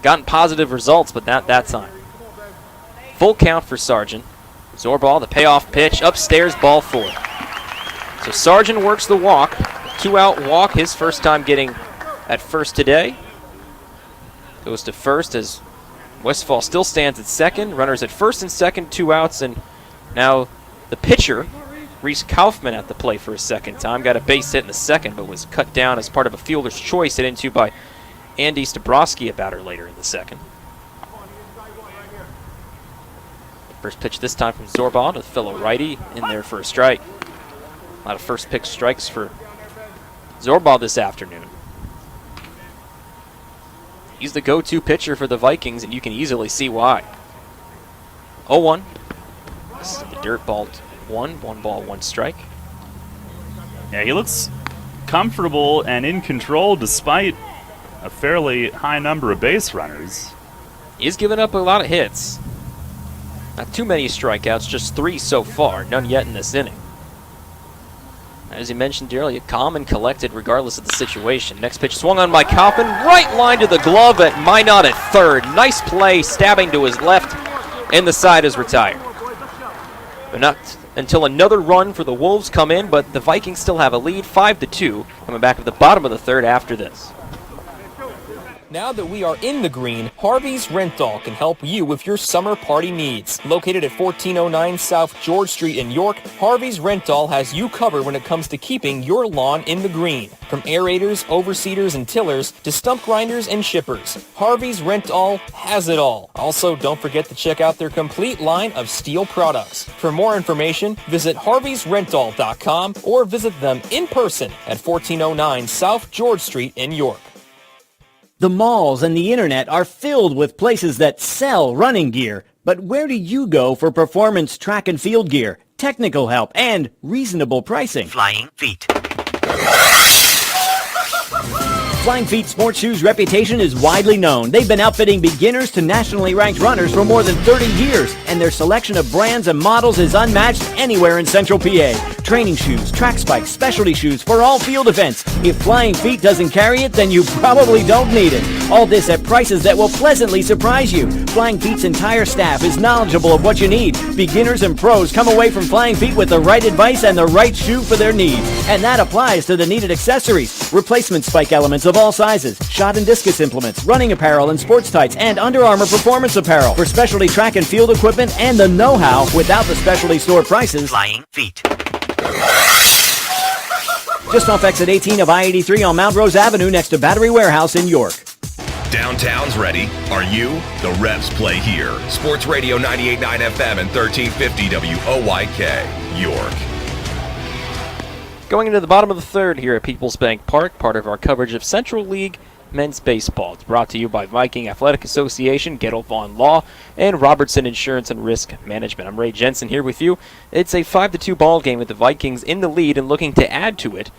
gotten positive results, but not that time. Full count for Sargent. Zorbaugh, the payoff pitch, upstairs, ball 4. So Sargent works the walk. 2-out walk, his first time getting at first today. Goes to first as Westfall still stands at second. Runners at first and second, 2 outs, and now the pitcher, Reese Kaufman, at the plate for a second time. Got a base hit in the second, but was cut down as part of a fielder's choice, hit into by Andy Stabrowski, a batter later in the second. First pitch this time from Zorbaugh to the fellow righty in there for a strike. A lot of first pitch strikes for Zorbaugh this afternoon. He's the go-to pitcher for the Vikings, and you can easily see why. 0-1. This is the dirt ball 1 ball, 1 strike. Yeah, he looks comfortable and in control despite a fairly high number of base runners. He's given up a lot of hits. Not too many strikeouts, just 3 so far, none yet in this inning. As you mentioned earlier, calm and collected regardless of the situation. Next pitch swung on by Kaufman, right line to the glove at Minot at third. Nice play, stabbing to his left, and the side is retired. But not until another run for the Wolves come in, but the Vikings still have a lead, 5-2, coming back at the bottom of the third after this. Now that we are in the green, Harvey's Rental can help you with your summer party needs. Located at 1409 South George Street in York, Harvey's Rental has you covered when it comes to keeping your lawn in the green. From aerators, overseeders, and tillers to stump grinders and shippers, Harvey's Rental has it all. Also, don't forget to check out their complete line of steel products. For more information, visit harveysrental.com or visit them in person at 1409 South George Street in York. The malls and the internet are filled with places that sell running gear. But where do you go for performance track and field gear, technical help, and reasonable pricing? Flying Feet. Flying Feet Sports Shoes' reputation is widely known. They've been outfitting beginners to nationally ranked runners for more than 30 years, and their selection of brands and models is unmatched anywhere in Central PA. Training shoes, track spikes, specialty shoes for all field events. If Flying Feet doesn't carry it, then you probably don't need it. All this at prices that will pleasantly surprise you. Flying Feet's entire staff is knowledgeable of what you need. Beginners and pros come away from Flying Feet with the right advice and the right shoe for their needs. And that applies to the needed accessories. Replacement spike elements of all sizes, shot and discus implements, running apparel and sports tights, and Under Armour performance apparel for specialty track and field equipment and the know-how without the specialty store prices. Flying Feet. Just off exit 18 of I-83 on Mount Rose Avenue next to Battery Warehouse in York. Downtown's ready. Are you? The Revs play here. Sports Radio 98.9 FM and 1350 WOYK, York. Going into the bottom of the third here at Peoples Bank Park, part of our coverage of Central League Men's Baseball. It's brought to you by Viking Athletic Association, Gettle Vaughn Law, and Robertson Insurance and Risk Management. I'm Ray Jensen here with you. It's a 5-2 ball game with the Vikings in the lead and looking to add to it.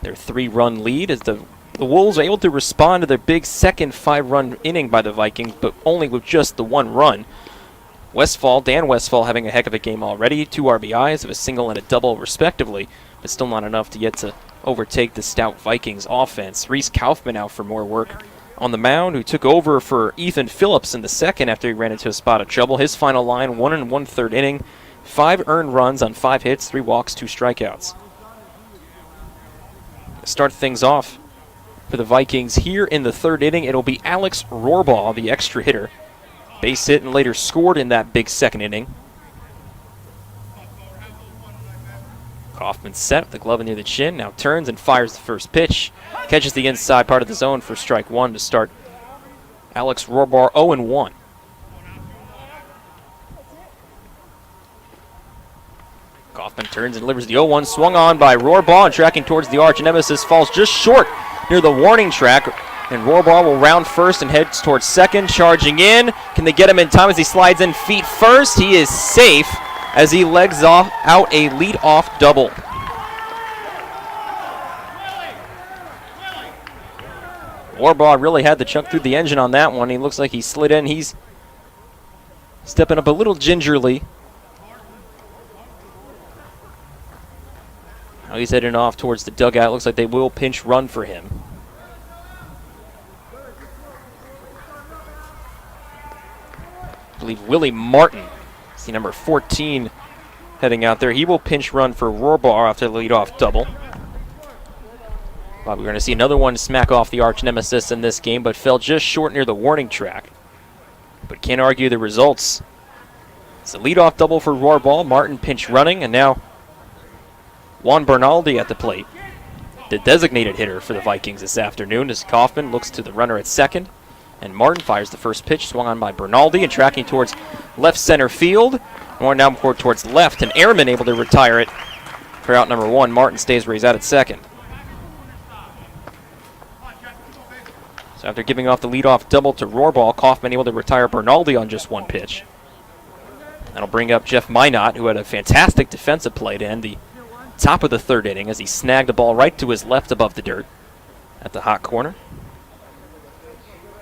Their 3-run lead as the Wolves are able to respond to their big second 5-run inning by the Vikings, but only with just the 1 run. Dan Westfall having a heck of a game already. 2 RBIs of a single and a double respectively, but still not enough to get to overtake the stout Vikings offense. Reese Kaufman out for more work on the mound, who took over for Ethan Phillips in the second after he ran into a spot of trouble. His final line, 1 1/3 inning, 5 earned runs on 5 hits, 3 walks, 2 strikeouts. Start things off for the Vikings here in the third inning. It'll be Alex Rohrbaugh, the extra hitter. Base hit and later scored in that big second inning. Kaufman set, the glove near the chin, now turns and fires the first pitch. Catches the inside part of the zone for strike one to start Alex Rohrbar 0-1. Kaufman turns and delivers the 0-1, swung on by Rohrbar and tracking towards the arch nemesis, falls just short near the warning track. And Rohrbar will round first and heads towards second, charging in. Can they get him in time as he slides in feet first? He is safe as he legs out a lead-off double. Rohrbar really had to chunk through the engine on that one. He looks like he slid in. He's stepping up a little gingerly. Now he's heading off towards the dugout. Looks like they will pinch run for him. I believe Willie Martin, see number 14, heading out there. He will pinch run for Rohrbar after the leadoff double. Well, we're going to see another one smack off the arch nemesis in this game, but fell just short near the warning track. But can't argue the results. It's a leadoff double for Rohrbar. Martin pinch running, and now Juan Bernaldi at the plate, the designated hitter for the Vikings this afternoon, as Kaufman looks to the runner at second. And Martin fires the first pitch, swung on by Bernaldi and tracking towards left center field. More now towards left, and Ehrman able to retire it for out number one. Martin stays where he's at second. So after giving off the leadoff double to Rohrbar, Kaufman able to retire Bernaldi on just one pitch. That'll bring up Jeff Minot, who had a fantastic defensive play to end the top of the third inning as he snagged the ball right to his left above the dirt at the hot corner.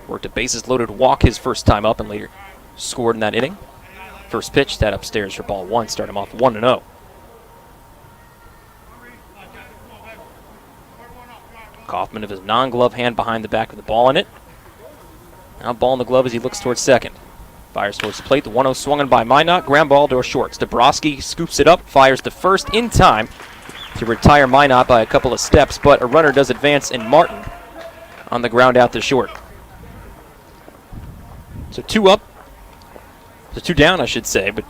Worked a bases-loaded walk his first time up and later scored in that inning. First pitch, that upstairs for ball one. Start him off 1-0. Kaufman of his non-glove hand behind the back of the ball in it. Now ball in the glove as he looks towards second. Fires towards the plate. The 1-0 swung on by Minot. Ground ball to shorts. Dabrowski scoops it up, fires the first in time to retire Minot by a couple of steps, but a runner does advance in Martin on the ground out to short. So two up, so two down, I should say, but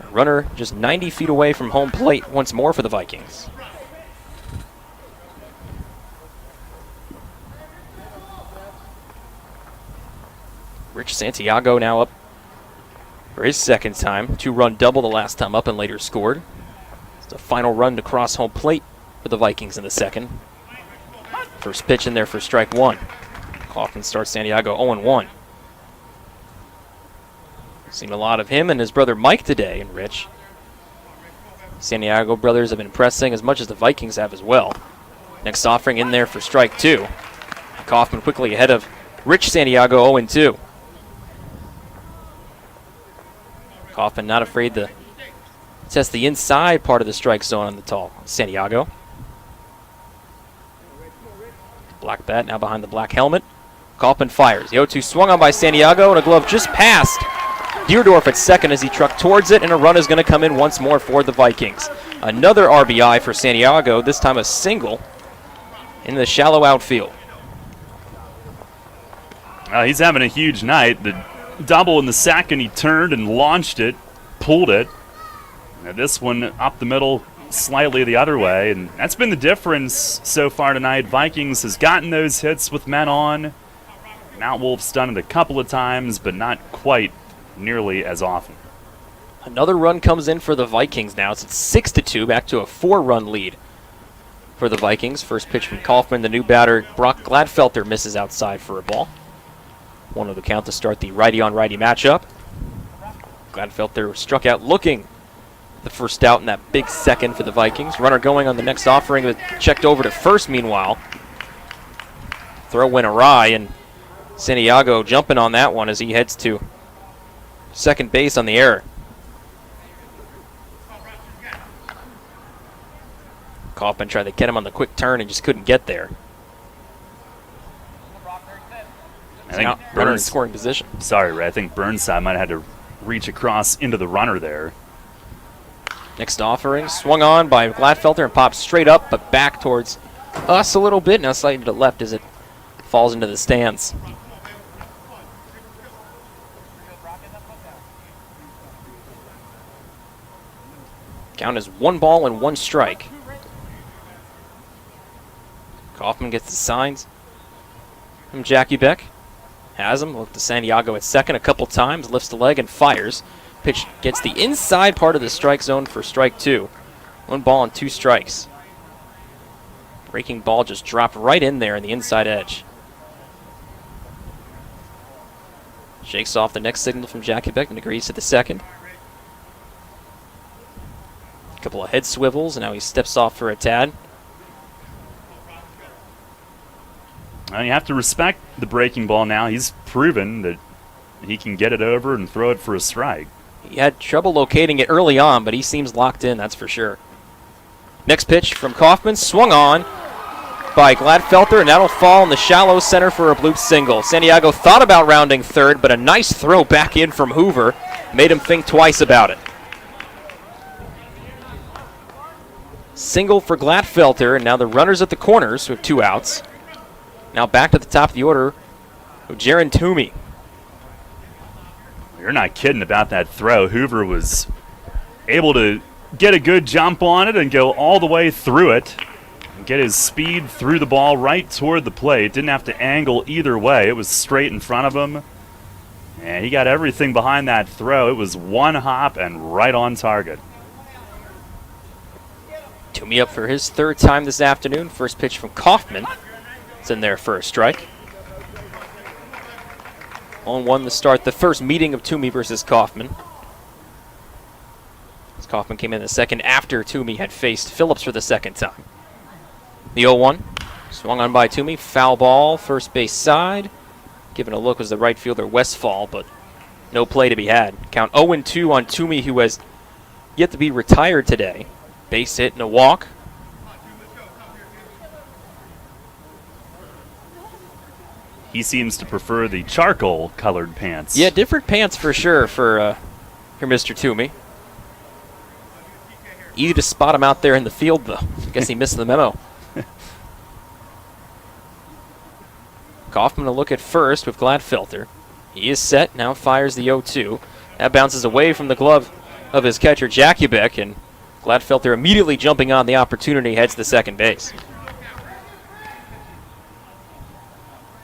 a runner just 90 feet away from home plate once more for the Vikings. Rich Santiago now up for his second time. Two-run double the last time up and later scored. It's the final run to cross home plate for the Vikings in the second. First pitch in there for strike one. Kaufman starts Santiago 0-1. Seen a lot of him and his brother Mike today, and Rich. Santiago brothers have been impressing as much as the Vikings have as well. Next offering in there for strike two. Kaufman quickly ahead of Rich Santiago 0-2. Kaufman not afraid to test the inside part of the strike zone on the tall Santiago. Black bat now behind the black helmet. Kaufman fires. The 0-2 swung on by Santiago, and a glove just passed Deerdorf at second as he trucked towards it, and a run is going to come in once more for the Vikings. Another RBI for Santiago, this time a single in the shallow outfield. He's having a huge night. The double in the second, he turned and launched it, pulled it. Now this one up the middle, slightly the other way, and that's been the difference so far tonight. Vikings has gotten those hits with men on. Mount Wolf's done it a couple of times, but not quite nearly as often. Another run comes in for the Vikings now. It's 6-2, back to a 4-run lead for the Vikings. First pitch from Kaufman, the new batter. Brock Gladfelter misses outside for a ball. 1-0 the count to start the righty-on-righty matchup. Gladfelter struck out looking the first out in that big second for the Vikings. Runner going on the next offering, but checked over to first meanwhile. Throw went awry, and Santiago jumping on that one as he heads to second base on the error. Kaufman tried to get him on the quick turn and just couldn't get there. I think runner in scoring position. Sorry, Ray. I think Burnside might have had to reach across into the runner there. Next offering, swung on by Gladfelter and pops straight up, but back towards us a little bit. Now slightly to the left as it falls into the stands. Count is 1 ball and 1 strike. Kaufman gets the signs from Jackie Beck. Has him. Look to Santiago at second a couple times. Lifts the leg and fires. Pitch gets the inside part of the strike zone for strike 2. 1 ball and 2 strikes. Breaking ball just dropped right in there in the inside edge. Shakes off the next signal from Jackie Beck and agrees to the second. A couple of head swivels, and now he steps off for a tad. Well, you have to respect the breaking ball now. He's proven that he can get it over and throw it for a strike. He had trouble locating it early on, but he seems locked in, that's for sure. Next pitch from Kaufman, swung on by Gladfelter, and that'll fall in the shallow center for a bloop single. Santiago thought about rounding third, but a nice throw back in from Hoover made him think twice about it. Single for Gladfelter, and now the runners at the corners with 2 outs. Now back to the top of the order with Jaron Toomey. You're not kidding about that throw. Hoover was able to get a good jump on it and go all the way through it and get his speed through the ball right toward the plate. Didn't have to angle either way. It was straight in front of him. And he got everything behind that throw. It was 1 hop and right on target. Toomey up for his 3rd time this afternoon. First pitch from Kaufman. It's in there for a strike. 0-1 to start the first meeting of Toomey versus Kaufman. As Kaufman came in the second after Toomey had faced Phillips for the second time. The 0-1. Swung on by Toomey. Foul ball, first base side. Given a look was the right fielder Westfall, but no play to be had. Count 0-2 on Toomey, who has yet to be retired today. Base hit and a walk. He seems to prefer the charcoal-colored pants. Yeah, different pants for sure for Mr. Toomey. Easy to spot him out there in the field, though. I guess he missed the memo. Kaufman a look at first with Gladfelter. He is set, now fires the 0-2. That bounces away from the glove of his catcher, Jackie Beck, and Gladfelter immediately jumping on the opportunity, heads to second base.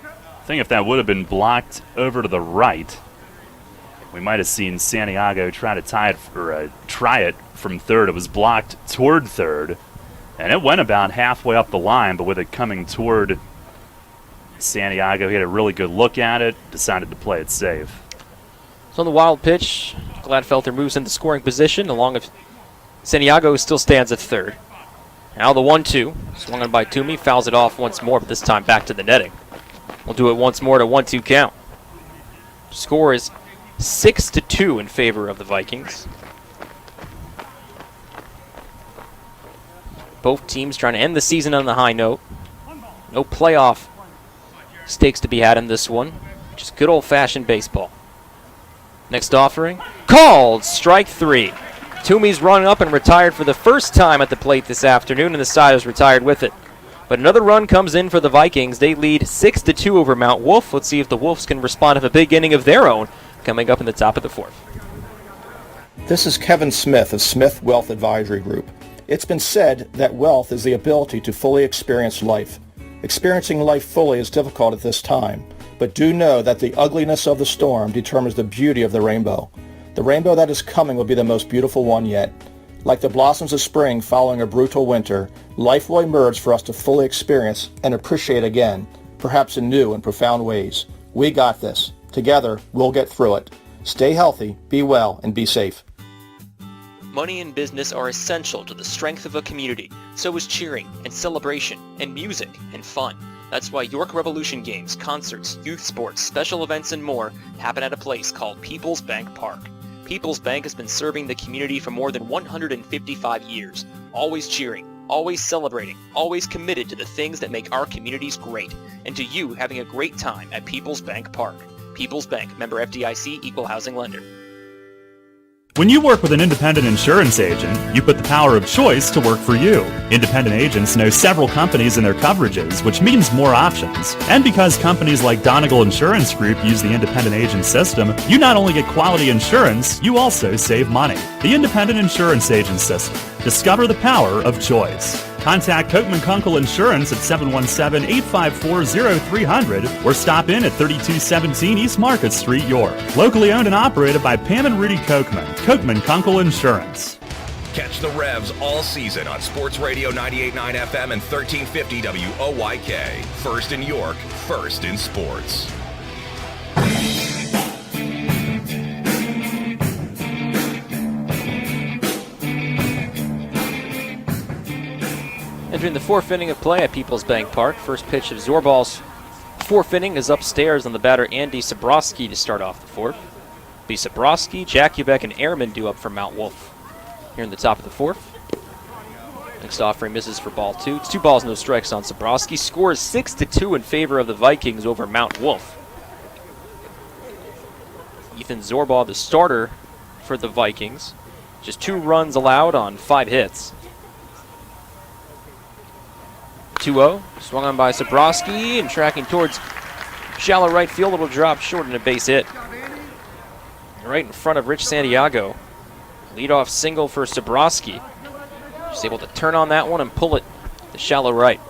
I think if that would have been blocked over to the right, we might have seen Santiago try to try it from third. It was blocked toward third, and it went about halfway up the line, but with it coming toward Santiago, he had a really good look at it, decided to play it safe. So on the wild pitch, Gladfelter moves into scoring position, along with Santiago, who still stands at third. Now the 1-2, swung on by Toomey, fouls it off once more, but this time back to the netting. We'll do it once more to 1-2 count. Score is 6-2 in favor of the Vikings. Both teams trying to end the season on the high note. No playoff stakes to be had in this one. Just good old-fashioned baseball. Next offering, called, strike 3. Toomey's run up and retired for the first time at the plate this afternoon, and the side is retired with it. But another run comes in for the Vikings. They lead 6-2 over Mount Wolf. Let's see if the Wolves can respond with a big inning of their own coming up in the top of the 4th. This is Kevin Smith of Smith Wealth Advisory Group. It's been said that wealth is the ability to fully experience life. Experiencing life fully is difficult at this time, but do know that the ugliness of the storm determines the beauty of the rainbow. The rainbow that is coming will be the most beautiful one yet. Like the blossoms of spring following a brutal winter, life will emerge for us to fully experience and appreciate again, perhaps in new and profound ways. We got this. Together, we'll get through it. Stay healthy, be well, and be safe. Money and business are essential to the strength of a community. So is cheering and celebration and music and fun. That's why York Revolution games, concerts, youth sports, special events, and more happen at a place called People's Bank Park. People's Bank has been serving the community for more than 155 years. Always cheering, always celebrating, always committed to the things that make our communities great, and to you having a great time at People's Bank Park. People's Bank, member FDIC, equal housing lender. When you work with an independent insurance agent, you put the power of choice to work for you. Independent agents know several companies and their coverages, which means more options. And because companies like Donegal Insurance Group use the independent agent system, you not only get quality insurance, you also save money. The independent insurance agent system. Discover the power of choice. Contact Kochman Kunkel Insurance at 717-854-0300 or stop in at 3217 East Market Street, York. Locally owned and operated by Pam and Rudy Kochman. Kochman Kunkel Insurance. Catch the Revs all season on Sports Radio 98.9 FM and 1350 WOYK. First in York, first in sports. Entering the fourth inning of play at Peoples Bank Park. First pitch of Zorball's fourth inning is upstairs on the batter Andy Sabrowski to start off the fourth. Be Sabrowski, Jakubek, and Ehrman due up for Mount Wolf here in the top of the fourth. Next offering misses for ball two. It's 2 balls, no strikes on Sabrowski. Scores 6-2 in favor of the Vikings over Mount Wolf. Ethan Zorball, the starter for the Vikings. Just 2 runs allowed on 5 hits. 2-0, swung on by Sabrowski and tracking towards shallow right field. Little drop short and a base hit. Right in front of Rich Santiago. Leadoff single for Sabrowski. Just able to turn on that one and pull it to shallow right.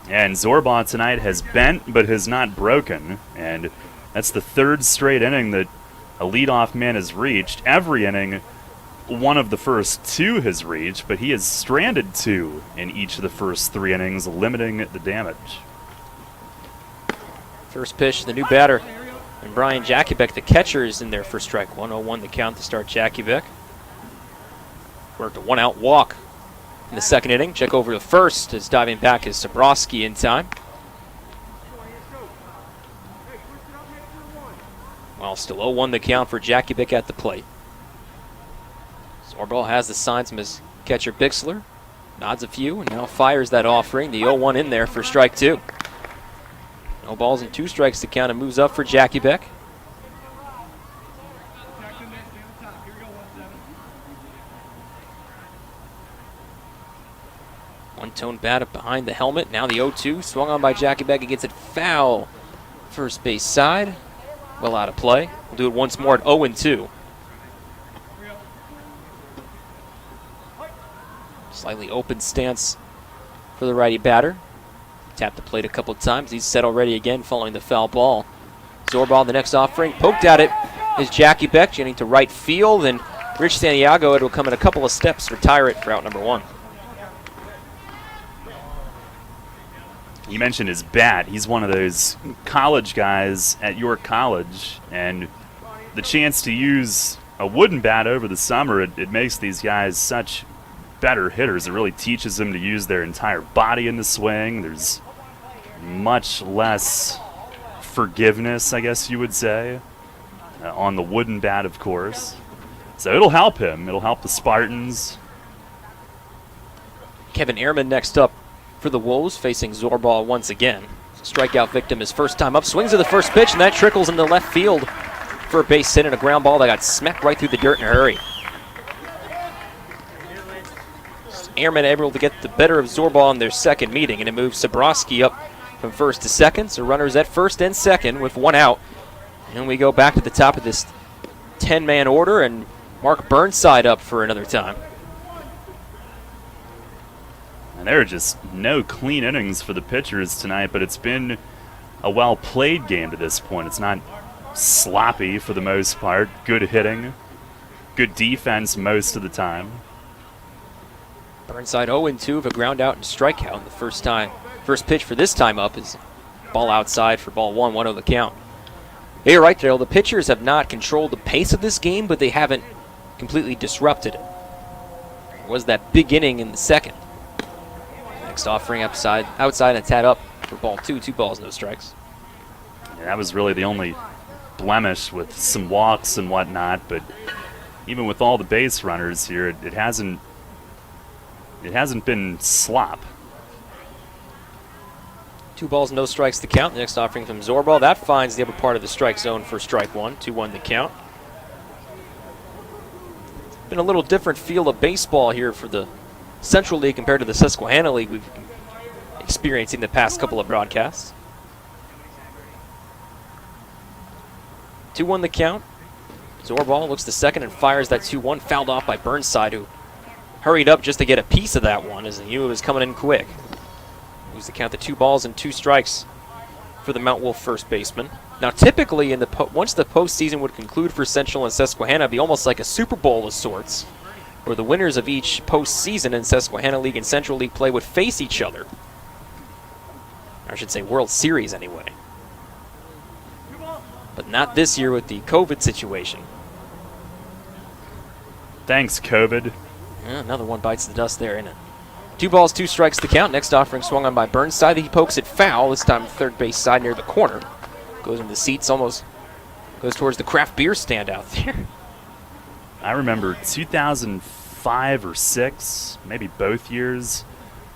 And Zorball tonight has bent but has not broken. And that's the 3rd straight inning that a leadoff man has reached. Every inning, one of the first 2 has reached, but he has stranded 2 in each of the first 3 innings, limiting the damage. First pitch, the new batter, and Brian Jakubek, the catcher, is in there for strike 1-0-1 the count to start Jakubek. Worked a 1-out walk in the second inning. Check over to first as diving back is Sabrowski in time. Well, still 0-1 the count for Jakubek at the plate. Zorball has the signs from his catcher Bixler. Nods a few and now fires that offering. The 0-1 in there for strike 2. No balls and 2 strikes to count and moves up for Jakubek. One-tone bat up behind the helmet. Now the 0-2 swung on by Jakubek. He gets it foul. First base side. Well out of play. We'll do it once more at 0-2. Slightly open stance for the righty batter. Tapped the plate a couple of times. He's set already again following the foul ball. Zorball, the next offering, poked at it is Jakubek, getting to right field, and Rich Santiago, it will come in a couple of steps, retire it for out number 1. You mentioned his bat. He's one of those college guys at York College, and the chance to use a wooden bat over the summer, it makes these guys such better hitters. It really teaches them to use their entire body in the swing. There's much less forgiveness, I guess you would say, on the wooden bat, of course. So it'll help him. It'll help the Spartans. Kevin Ehrman next up for the Wolves, facing Zorball once again. Strikeout victim his first time up. Swings at the first pitch, and that trickles into left field for a base hit and a ground ball that got smacked right through the dirt in a hurry. Ehrman able to get the better of Zorball in their second meeting, and it moves Sabrowski up from first to second. So runners at first and second with 1 out. And we go back to the top of this 10-man order, and Mark Burnside up for another time. And there are just no clean innings for the pitchers tonight, but it's been a well-played game to this point. It's not sloppy for the most part. Good hitting, good defense most of the time. Burnside 0-2 of a ground out and strikeout. The first pitch for this time up is ball outside for ball 1, 1-0 the count. Yeah, you're right, Darryl. The pitchers have not controlled the pace of this game, but they haven't completely disrupted it. It was that big inning in the second. Next offering outside and a tad up for ball 2, 2 balls, no strikes. Yeah, that was really the only blemish with some walks and whatnot, but even with all the base runners here, it hasn't been slop. 2 balls, no strikes to count. The next offering from Zorball. That finds the upper part of the strike zone for strike 1. 2-1 the count. been a little different feel of baseball here for the Central League compared to the Susquehanna League we've been experiencing the past couple of broadcasts. 2-1 the count. Zorball looks to second and fires that 2-1, fouled off by Burnside, who hurried up just to get a piece of that one as he knew it was coming in quick. Moves the count to 2 balls and 2 strikes for the Mount Wolf first baseman. Now, typically, once the postseason would conclude for Central and Susquehanna, it'd be almost like a Super Bowl of sorts, where the winners of each postseason in Susquehanna League and Central League play would face each other. I should say World Series anyway. But not this year with the COVID situation. Thanks, COVID. Yeah, another one bites the dust there, isn't it? 2 balls, 2 strikes to count. Next offering swung on by Burnside. He pokes it foul, this time third base side near the corner. Goes into the seats, almost goes towards the craft beer stand out there. I remember 2005 or 6, maybe both years,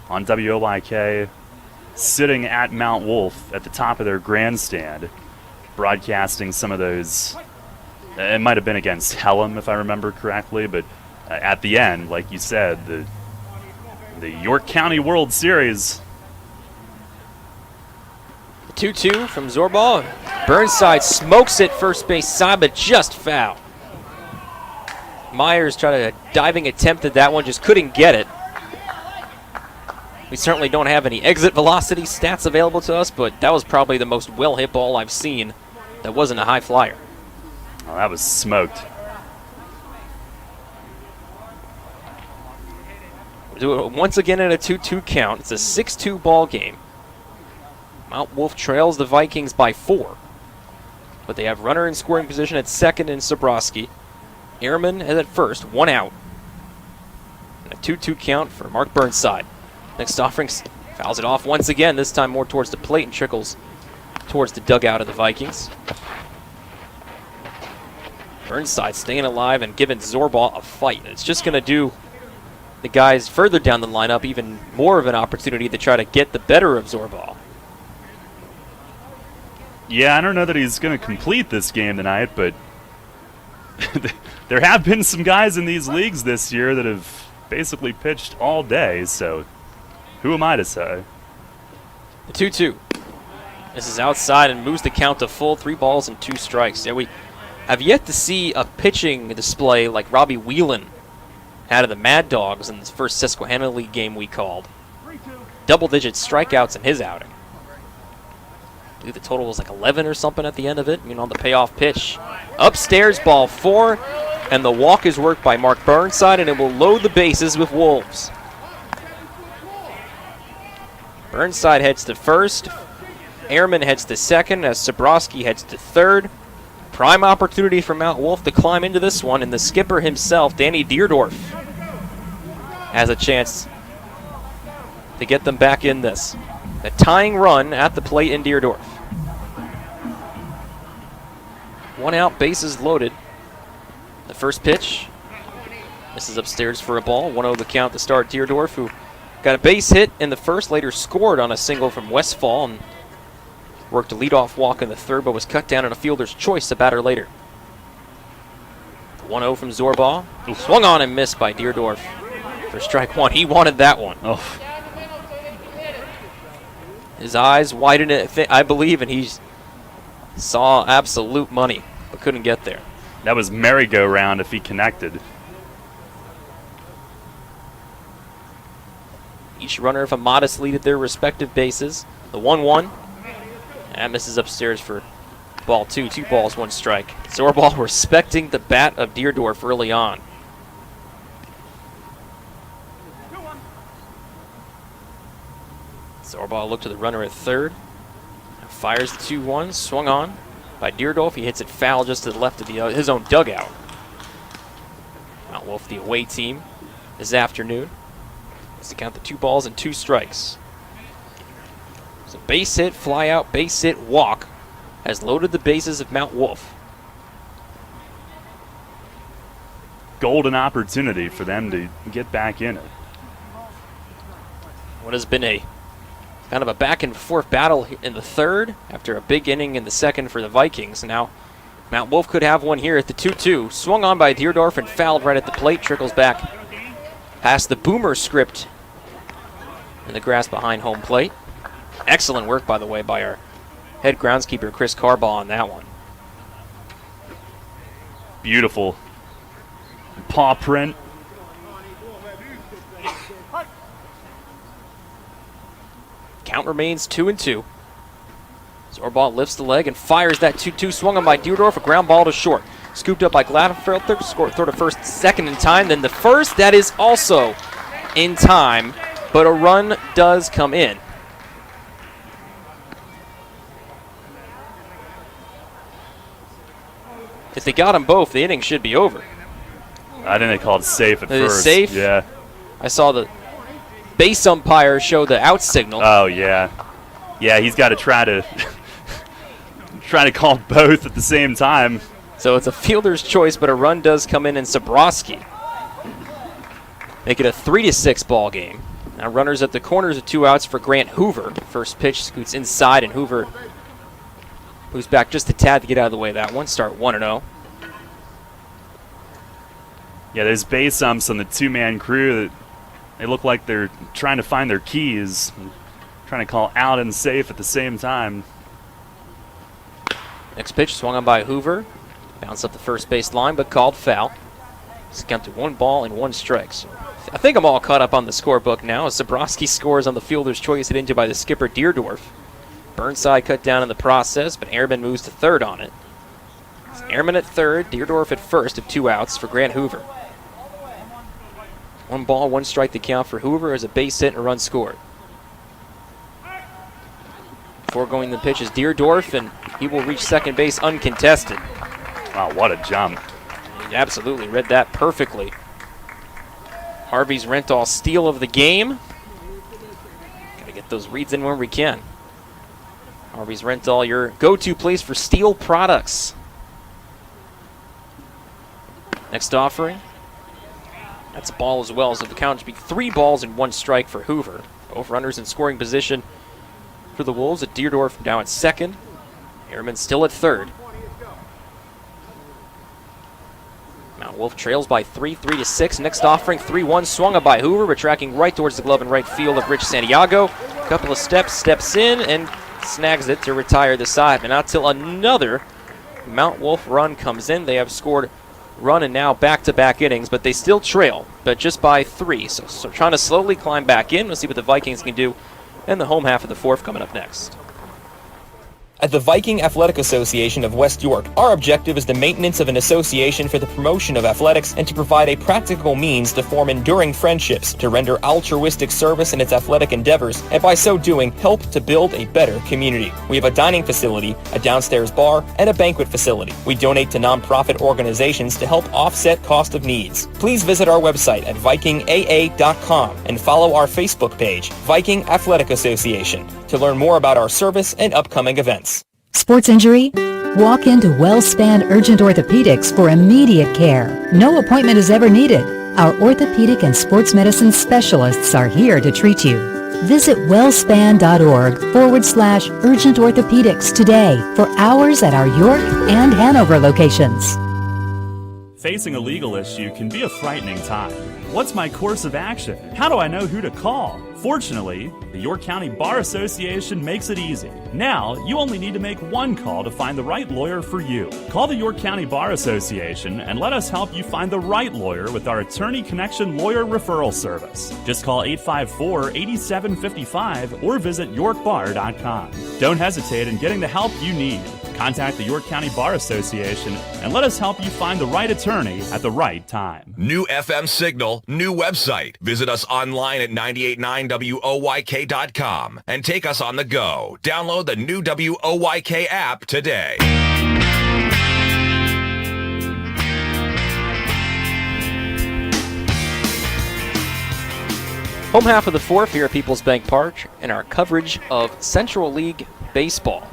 on WOYK, sitting at Mount Wolf at the top of their grandstand, broadcasting some of those. It might have been against Hellam, if I remember correctly, but at the end, like you said, the York County World Series. The 2-2 from Zorball. Burnside smokes it first base side, but just foul. Myers tried a diving attempt at that one, just couldn't get it. We certainly don't have any exit velocity stats available to us, but that was probably the most well-hit ball I've seen that wasn't a high flyer. Oh, that was smoked. We'll do it once again at a 2-2 count. It's a 6-2 ball game. Mount Wolf trails the Vikings by 4. But they have runner in scoring position at second in Sobrowski. Ehrman is at first, 1 out. And a 2-2 count for Mark Burnside. Next offering fouls it off once again, this time more towards the plate and trickles towards the dugout of the Vikings. Burnside staying alive and giving Zorball a fight. It's just going to do the guys further down the lineup even more of an opportunity to try to get the better of Zorball. Yeah, I don't know that he's going to complete this game tonight, but there have been some guys in these leagues this year that have basically pitched all day, so who am I to say? The 2-2. This is outside and moves the count to full, 3 balls and 2 strikes. Yeah, we have yet to see a pitching display like Robbie Whelan had of the Mad Dogs in the first Susquehanna League game we called. Double-digit strikeouts in his outing. I believe the total was like 11 or something at the end of it, on the payoff pitch. Upstairs, ball 4, and the walk is worked by Mark Burnside, and it will load the bases with Wolves. Burnside heads to first. Ehrman heads to second as Sobrowski heads to third. Prime opportunity for Mount Wolf to climb into this one, and the skipper himself, Danny Deerdorf, has a chance to get them back in this. A tying run at the plate in Deerdorf. 1 out, bases loaded. The first pitch. This is upstairs for a ball. 1-0 the count to start Deerdorf, who got a base hit in the first, later scored on a single from Westfall, and worked a leadoff walk in the third, but was cut down on a fielder's choice a batter later. 1-0 from Zorball. Swung on and missed by Deerdorf for strike 1. He wanted that one. Oh. His eyes widened, I believe, and he saw absolute money, but couldn't get there. That was merry-go-round if he connected. Each runner have a modest lead at their respective bases. The 1-1. That misses upstairs for ball 2. 2 balls, 1 strike. Zorball respecting the bat of Deerdorf early on. Zorball looked to the runner at third. Fires the 2-1. Swung on by Deerdorf. He hits it foul just to the left of his own dugout. Mount Wolf, the away team, this afternoon. Has to count the 2 balls and 2 strikes. So base hit, fly out, base hit, walk has loaded the bases of Mount Wolf. Golden opportunity for them to get back in it. What has been a kind of a back and forth battle in the third after a big inning in the second for the Vikings. Now Mount Wolf could have one here at the 2-2. Swung on by Deerdorf and fouled right at the plate. Trickles back past the Boomer script in the grass behind home plate. Excellent work, by the way, by our head groundskeeper, Chris Carbaugh, on that one. Beautiful paw print. Count remains 2-2. Zorbaugh lifts the leg and fires that 2-2. Swung on by Deerdorf, a ground ball to short. Scooped up by Gladfelter, scored throw to first, second in time. Then the first, that is also in time, but a run does come in. If they got them both, the inning should be over. I think they called it safe at It is first. safe? Yeah. I saw the base umpire show the out signal. Oh, yeah. Yeah, he's got to try to call both at the same time. So it's a fielder's choice, but a run does come in Sabrowski. Make it a 3-6 ball game. Now runners at the corners of 2 outs for Grant Hoover. First pitch scoots inside, and Hoover moves back just a tad to get out of the way of that one. Start 1-0. Yeah, there's base umps on the two-man crew that they look like they're trying to find their keys, trying to call out and safe at the same time. Next pitch swung on by Hoover. Bounced up the first base line, but called foul. It's counted 1 ball and 1 strike. So I think I'm all caught up on the scorebook now as Zabrowski scores on the fielder's choice hit into by the skipper Deerdorf. Burnside cut down in the process, but Ehrman moves to third on it. It's Ehrman at third, Deerdorf at first of 2 outs for Grant Hoover. 1 ball, 1 strike to count for Hoover as a base hit and a run scored. Before going to the pitch is Deerdorf, and he will reach second base uncontested. Wow, what a jump. He absolutely read that perfectly. Harvey's Rental steal of the game. Gotta get those reads in when we can. Harvey's Rental, your go-to place for steel products. Next offering. That's a ball as well, so the count should be 3 balls and 1 strike for Hoover. Both runners in scoring position for the Wolves at Deerdorf now at second. Ehrman still at third. Mount Wolf trails by 3-6. Next offering, 3-1, swung up by Hoover, but tracking right towards the glove in right field of Rich Santiago. Couple of steps in, and snags it to retire the side. But not till another Mount Wolf run comes in. They have scored run and now back-to-back innings, but they still trail, but just by 3. So trying to slowly climb back in. We'll see what the Vikings can do in the home half of the 4th coming up next. At the Viking Athletic Association of West York, our objective is the maintenance of an association for the promotion of athletics and to provide a practical means to form enduring friendships, to render altruistic service in its athletic endeavors, and by so doing, help to build a better community. We have a dining facility, a downstairs bar, and a banquet facility. We donate to nonprofit organizations to help offset cost of needs. Please visit our website at vikingaa.com and follow our Facebook page, Viking Athletic Association, to learn more about our service and upcoming events. Sports injury? Walk into WellSpan Urgent Orthopedics for immediate care. No appointment is ever needed. Our orthopedic and sports medicine specialists are here to treat you. Visit wellspan.org/urgent orthopedics today for hours at our York and Hanover locations. Facing a legal issue can be a frightening time. What's my course of action? How do I know who to call? Fortunately, the York County Bar Association makes it easy. Now, you only need to make 1 call to find the right lawyer for you. Call the York County Bar Association and let us help you find the right lawyer with our Attorney Connection Lawyer Referral Service. Just call 854-8755 or visit yorkbar.com. Don't hesitate in getting the help you need. Contact the York County Bar Association and let us help you find the right attorney at the right time. New FM signal, new website. Visit us online at 989WOYK.com and take us on the go. Download the new WOYK app today. Home half of the 4th here at People's Bank Park and our coverage of Central League Baseball.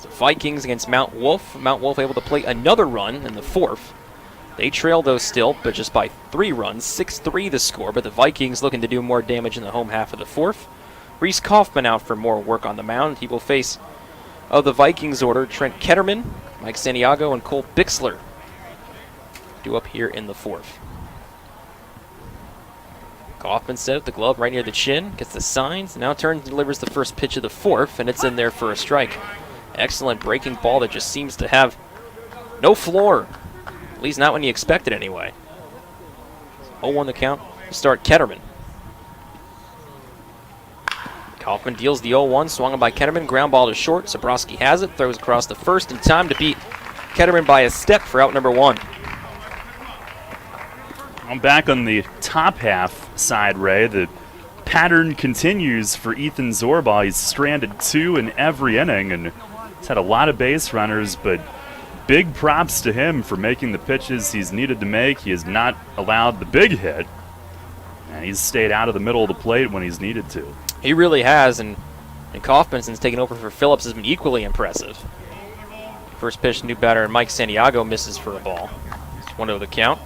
The Vikings against Mount Wolf. Mount Wolf able to play another run in the 4th. They trail those still, but just by 3 runs, 6-3 the score, but the Vikings looking to do more damage in the home half of the 4th. Reese Kaufman out for more work on the mound. He will face, of the Vikings order, Trent Ketterman, Mike Santiago and Cole Bixler due up here in the fourth. Kaufman set up the glove right near the chin, gets the signs, now turns and delivers the first pitch of the fourth, and it's in there for a strike. Excellent breaking ball that just seems to have no floor, at least not when you expect it anyway. 0-1 the count to start Ketterman. Kaufman deals the 0-1, swung on by Ketterman, ground ball to short. Zabrowski has it, throws across the first in time to beat Ketterman by a step for out number 1. I'm back on the top half side, Ray. The pattern continues for Ethan Zorbaugh. He's stranded 2 in every inning, and he's had a lot of base runners, but big props to him for making the pitches he's needed to make. He has not allowed the big hit, and he's stayed out of the middle of the plate when he's needed to. He really has, and Kaufman, since taking over for Phillips, has been equally impressive. First pitch, new batter, and Mike Santiago misses for a ball. It's 1-0 the count.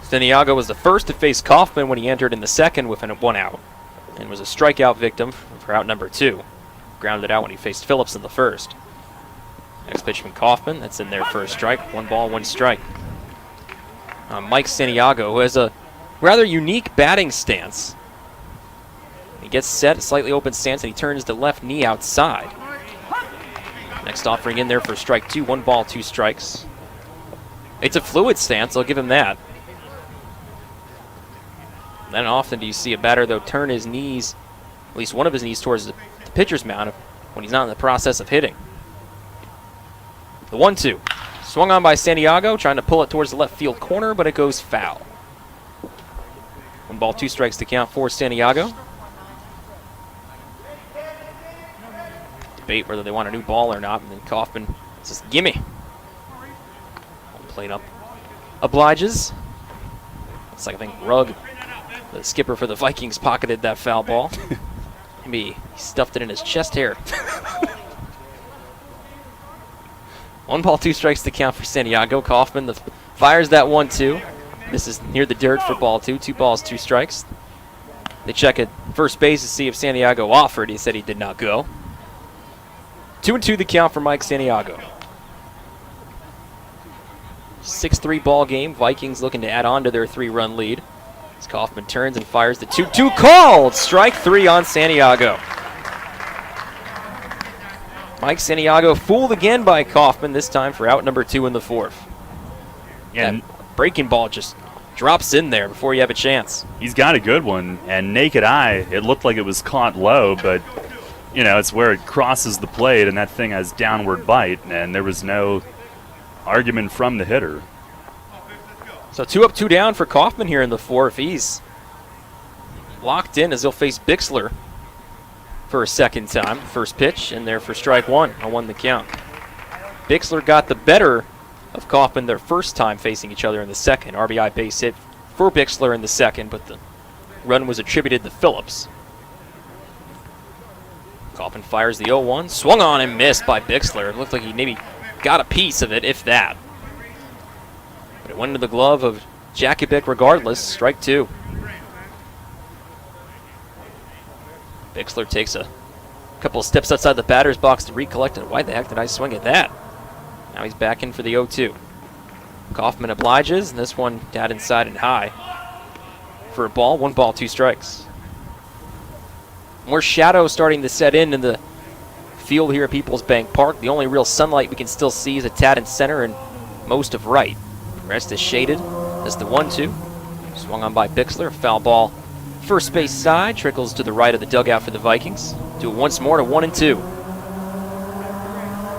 Santiago was the first to face Kaufman when he entered in the second with 1 out, and was a strikeout victim for out number 2. Grounded out when he faced Phillips in the first. Next pitch from Kaufman, that's in there for a strike. 1 ball, 1 strike. Mike Santiago, who has a rather unique batting stance. He gets set, a slightly open stance, and he turns the left knee outside. Next offering in there for strike 2. 1 ball, 2 strikes. It's a fluid stance, I'll give him that. Not often do you see a batter, though, turn his knees, at least one of his knees, towards the pitcher's mound when he's not in the process of hitting. The 1-2. Swung on by Santiago, trying to pull it towards the left field corner, but it goes foul. 1 ball, 2 strikes to count for Santiago. Debate whether they want a new ball or not, and then Kaufman says, gimme. Home plate up. Obliges. It's like, I think Rugg, the skipper for the Vikings, pocketed that foul ball. Maybe he stuffed it in his chest hair. 1 ball, 2 strikes to count for Santiago. Kaufman fires that 1-2. This is near the dirt for ball 2. 2 balls, 2 strikes. They check at first base to see if Santiago offered. He said he did not go. 2-2 the count for Mike Santiago. 6-3 ball game. Vikings looking to add on to their 3-run lead. As Kaufman turns and fires the 2-2 called. Strike 3 on Santiago. Mike Santiago fooled again by Kaufman, this time for out number 2 in the fourth. Yeah, that breaking ball just drops in there before you have a chance. He's got a good one, and naked eye, it looked like it was caught low, but, you know, it's where it crosses the plate, and that thing has downward bite, and there was no argument from the hitter. So 2 up, 2 down for Kaufman here in the fourth. He's locked in as he'll face Bixler for a second time. First pitch in there for strike 1. 0-1 the count. Bixler got the better of Kaufman their first time facing each other in the second. RBI base hit for Bixler in the second, but the run was attributed to Phillips. Kaufman fires the 0-1. Swung on and missed by Bixler. It looked like he maybe got a piece of it, if that. But it went into the glove of Jakubik regardless. Strike 2. Bixler takes a couple of steps outside the batter's box to recollect, and why the heck did I swing at that? Now he's back in for the 0-2. Kaufman obliges, and this one down inside and high for a ball. 1 ball, 2 strikes. More shadow starting to set in the field here at Peoples Bank Park. The only real sunlight we can still see is a tad in center and most of right. The rest is shaded. That's the 1-2. Swung on by Bixler. Foul ball. First base side, trickles to the right of the dugout for the Vikings. Do it once more to 1-2.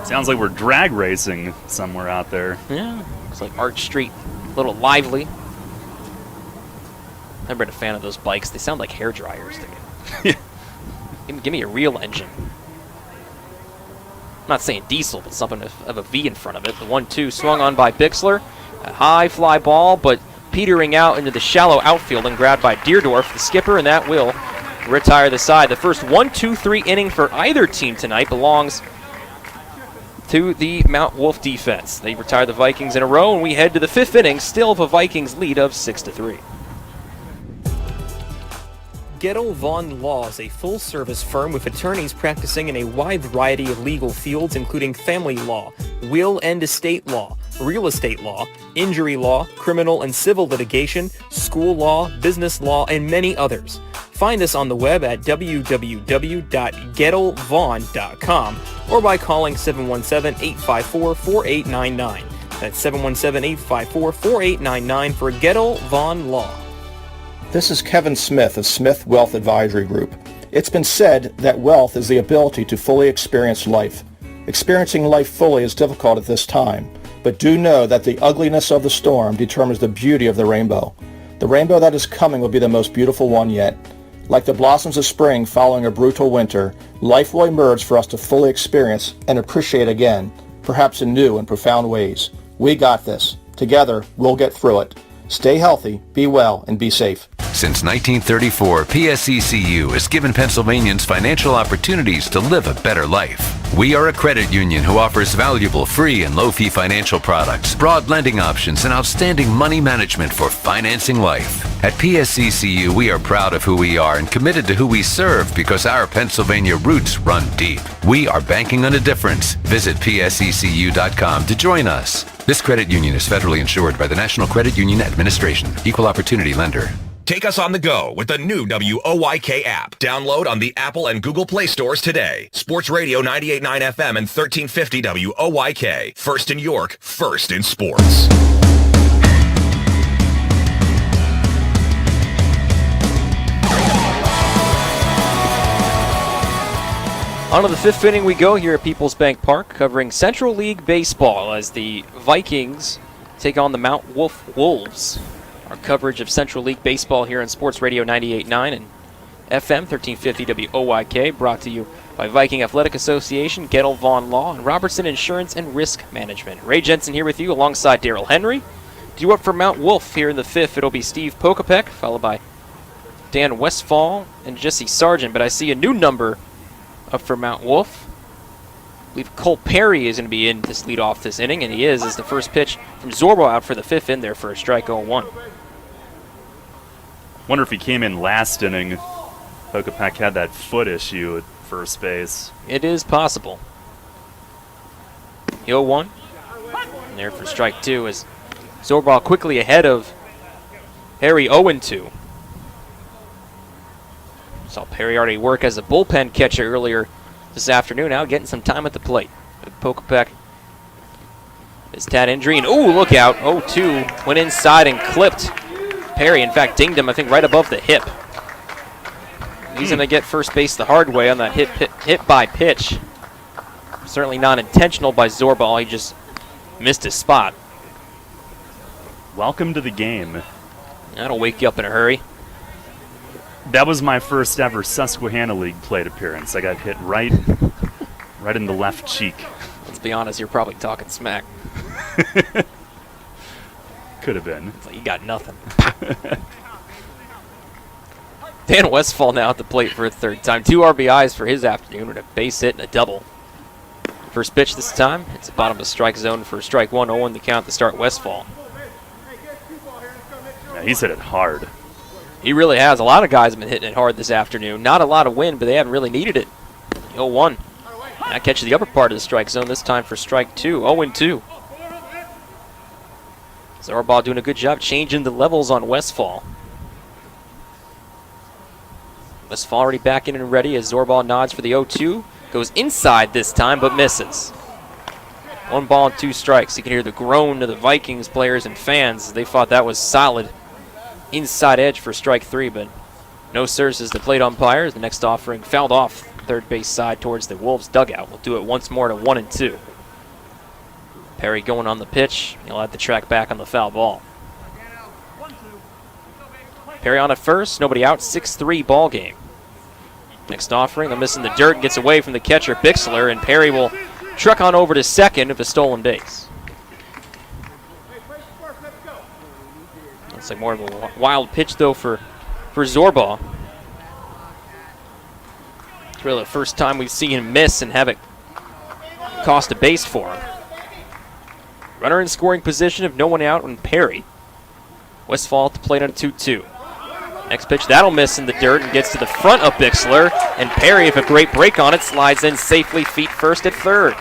Sounds like we're drag racing somewhere out there. Yeah, looks like Arch Street, a little lively. I've never been a fan of those bikes. They sound like hair dryers to me. Give me a real engine. I'm not saying diesel, but something of a V in front of it. The 1-2 swung on by Bixler. A high fly ball, but petering out into the shallow outfield and grabbed by Deerdorf, the skipper, and that will retire the side. The first 1-2-3 inning for either team tonight belongs to the Mount Wolf defense. They retire the Vikings in a row, and we head to the 5th inning, still of a Vikings lead of 6-3. Gettle Vaughn Law is a full-service firm with attorneys practicing in a wide variety of legal fields, including family law, will and estate law, real estate law, injury law, criminal and civil litigation, school law, business law, and many others. Find us on the web at www.gettlevaughn.com or by calling 717-854-4899. That's 717-854-4899 for Gettle Vaughn Law. This is Kevin Smith of Smith Wealth Advisory Group. It's been said that wealth is the ability to fully experience life. Experiencing life fully is difficult at this time, but do know that the ugliness of the storm determines the beauty of the rainbow. The rainbow that is coming will be the most beautiful one yet. Like the blossoms of spring following a brutal winter, life will emerge for us to fully experience and appreciate again, perhaps in new and profound ways. We got this. Together, we'll get through it. Stay healthy, be well, and be safe. Since 1934, PSECU has given Pennsylvanians financial opportunities to live a better life. We are a credit union who offers valuable free and low-fee financial products, broad lending options, and outstanding money management for financing life. At PSECU, we are proud of who we are and committed to who we serve because our Pennsylvania roots run deep. We are banking on a difference. Visit psecu.com to join us. This credit union is federally insured by the National Credit Union Administration. Equal Opportunity Lender. Take us on the go with the new WOYK app. Download on the Apple and Google Play stores today. Sports Radio 98.9 FM and 1350 WOYK. First in York, first in sports. On to the fifth inning we go here at Peoples Bank Park, covering Central League Baseball as the Vikings take on the Mount Wolf Wolves. Our coverage of Central League Baseball here on Sports Radio 98.9 and FM 1350 WOYK, brought to you by Viking Athletic Association, Gettle Vaughn Law, and Robertson Insurance and Risk Management. Ray Jensen here with you alongside Daryl Henry. Due up for Mount Wolf here in the fifth, it'll be Steve Pokopek, followed by Dan Westfall and Jesse Sargent, but I see a new number up for Mount Wolf. I believe Cole Perry is going to be in this lead off this inning, and he is, as the first pitch from Zorbo out for the fifth in there for a strike 0-1. Wonder if he came in last inning. Pokopek had that foot issue at first base. It is possible. 0-1. And there for strike 2 is Zorbo quickly ahead of Perry 0-2. Saw Perry already work as a bullpen catcher earlier this afternoon, now getting some time at the plate. Pokopek, his tad injury, and ooh, look out, 0-2, went inside and clipped Perry. In fact, dinged him, I think, right above the hip. He's going to get first base the hard way on that hit by pitch. Certainly not intentional by Zorbal, he just missed his spot. Welcome to the game. That'll wake you up in a hurry. That was my first ever Susquehanna League plate appearance. I got hit right in the left cheek. Let's be honest, you're probably talking smack. Could have been. It's like you got nothing. Dan Westfall now at the plate for a third time. 2 RBIs for his afternoon with a base hit and a double. First pitch this time. It's the bottom of the strike zone for strike 1, 0-1 the count to start Westfall. Yeah, he's hit it hard. He really has. A lot of guys have been hitting it hard this afternoon. Not a lot of wind, but they haven't really needed it. 0-1. That catches the upper part of the strike zone this time for strike 2. 0-2. Zorbaugh doing a good job changing the levels on Westfall. Westfall already back in and ready as Zorbaugh nods for the 0-2. Goes inside this time, but misses. 1 ball and 2 strikes. You can hear the groan of the Vikings players and fans. They thought that was solid. Inside edge for strike 3, but no services to plate umpires. The next offering fouled off third base side towards the Wolves dugout. We'll do it once more to 1-2. Perry going on the pitch. He'll have the track back on the foul ball. Perry on at first, nobody out, 6-3 ball game. Next offering, they're missing the dirt and gets away from the catcher Bixler, and Perry will truck on over to second of a stolen base. Looks like more of a wild pitch, though, for Zorbaugh. It's really the first time we've seen him miss and have it cost a base for him. Runner in scoring position, if no one out, and Perry. Westfall at the plate on 2-2. Next pitch, that'll miss in the dirt and gets to the front of Bixler. And Perry, with a great break on it, slides in safely, feet first at third.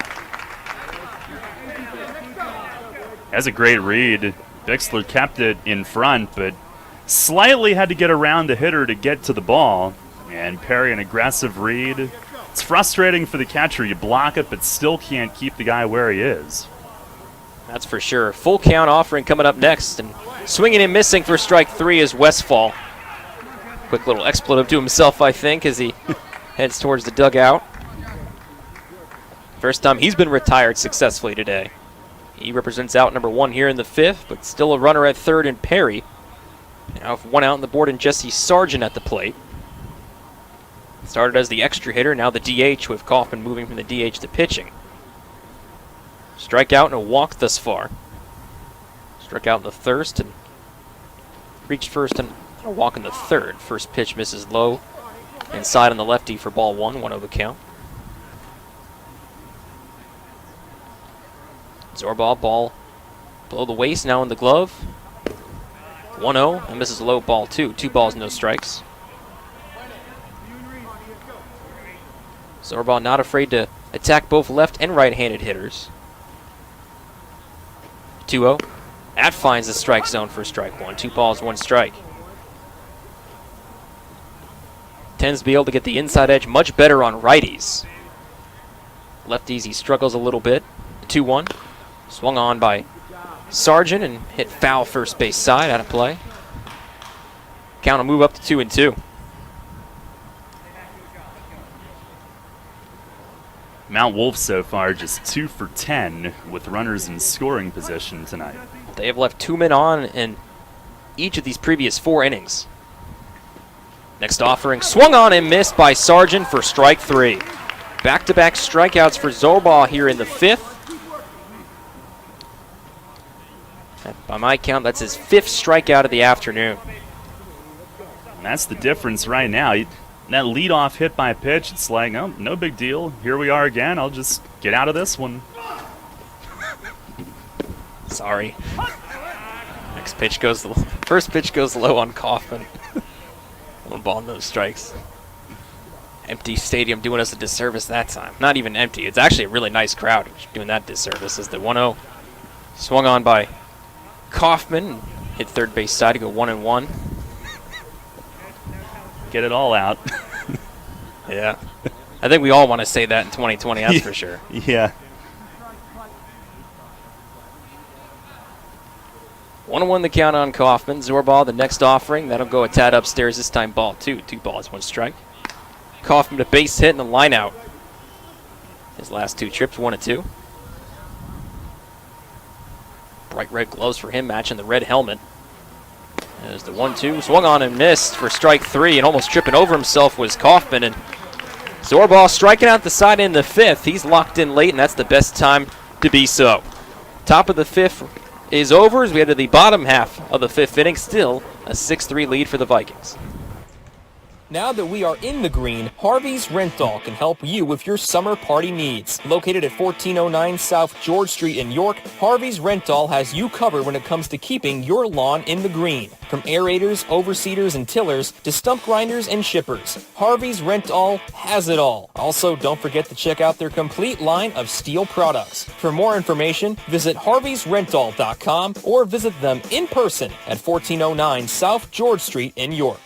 That's a great read. Bixler kept it in front, but slightly had to get around the hitter to get to the ball. And Perry, an aggressive read. It's frustrating for the catcher. You block it, but still can't keep the guy where he is. That's for sure. Full count offering coming up next. And swinging and missing for strike 3 is Westfall. Quick little expletive to himself, I think, as he heads towards the dugout. First time he's been retired successfully today. He represents out number 1 here in the 5th, but still a runner at third in Perry. Now with 1 out on the board and Jesse Sargent at the plate. Started as the extra hitter, now the DH, with Kaufman moving from the DH to pitching. Strikeout and a walk thus far. Struck out in the first and reached first and a walk in the third. First pitch misses low. Inside on the lefty for ball 1, 1-0 count. Zorbaugh, ball below the waist, now in the glove. 1-0, and misses low, ball 2. 2 balls, no strikes. Zorbaugh not afraid to attack both left and right-handed hitters. 2-0. That finds the strike zone for strike 1. 2 balls, 1 strike. Tends to be able to get the inside edge much better on righties. Lefties, he struggles a little bit. 2-1. Swung on by Sargent and hit foul first base side, out of play. Count will move up to 2-2. Mount Wolf so far just 2 for 10 with runners in scoring position tonight. They have left 2 men on in each of these previous 4 innings. Next offering, swung on and missed by Sargent for strike 3. Back-to-back strikeouts for Zorbaugh here in the 5th. By my count, that's his 5th strikeout of the afternoon. And that's the difference right now. That leadoff hit by pitch, it's like, oh, no big deal. Here we are again. I'll just get out of this one. Sorry. First pitch goes low on Kaufman. 1 ball, no strikes. Empty stadium doing us a disservice that time. Not even empty. It's actually a really nice crowd doing that disservice. As the 1-0 swung on by Kaufman, hit third base side to go 1-1. Get it all out. Yeah. I think we all want to say that in 2020, that's for sure. Yeah. 1-1 the count on Kaufman. Zorbaugh, the next offering. That'll go a tad upstairs, this time ball 2. 2 balls, 1 strike. Kaufman a base hit and a line out. His last 2 trips, 1-2. Bright red gloves for him, matching the red helmet. There's the 1-2. Swung on and missed for strike 3, and almost tripping over himself was Kaufman. And Zorbaugh striking out the side in the 5th. He's locked in late, and that's the best time to be so. Top of the 5th is over as we head to the bottom half of the 5th inning. Still a 6-3 lead for the Vikings. Now that we are in the green, Harvey's Rental can help you with your summer party needs. Located at 1409 South George Street in York, Harvey's Rental has you covered when it comes to keeping your lawn in the green. From aerators, overseeders, and tillers to stump grinders and shippers, Harvey's Rental has it all. Also, don't forget to check out their complete line of steel products. For more information, visit harveysrental.com or visit them in person at 1409 South George Street in York.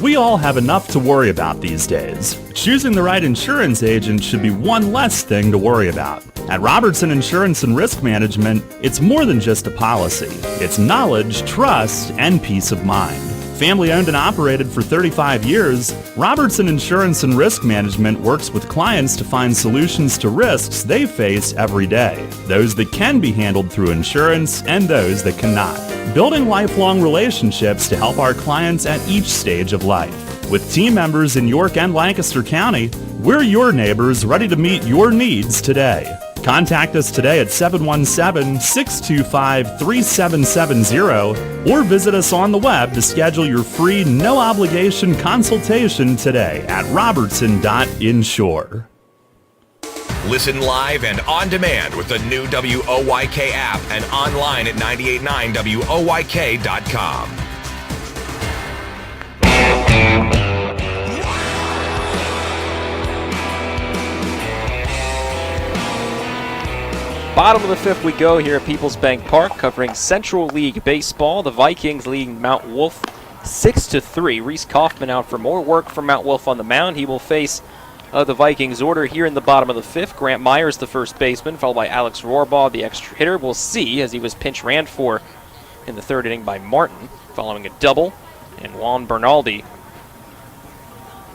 We all have enough to worry about these days. Choosing the right insurance agent should be one less thing to worry about. At Robertson Insurance and Risk Management, it's more than just a policy. It's knowledge, trust, and peace of mind. Family owned and operated for 35 years, Robertson Insurance and Risk Management works with clients to find solutions to risks they face every day. Those that can be handled through insurance and those that cannot. Building lifelong relationships to help our clients at each stage of life. With team members in York and Lancaster County, we're your neighbors ready to meet your needs today. Contact us today at 717-625-3770 or visit us on the web to schedule your free no-obligation consultation today at robertson.insure. Listen live and on demand with the new WOYK app and online at 989WOYK.com. Bottom of the fifth we go here at Peoples Bank Park, covering Central League Baseball. The Vikings leading Mount Wolf 6-3. Reese Kaufman out for more work for Mount Wolf on the mound. He will face the Vikings order here in the bottom of the fifth. Grant Myers, the first baseman, followed by Alex Rohrbaugh, the extra hitter. We'll see, as he was pinch ran for in the third inning by Martin, following a double. And Juan Bernaldi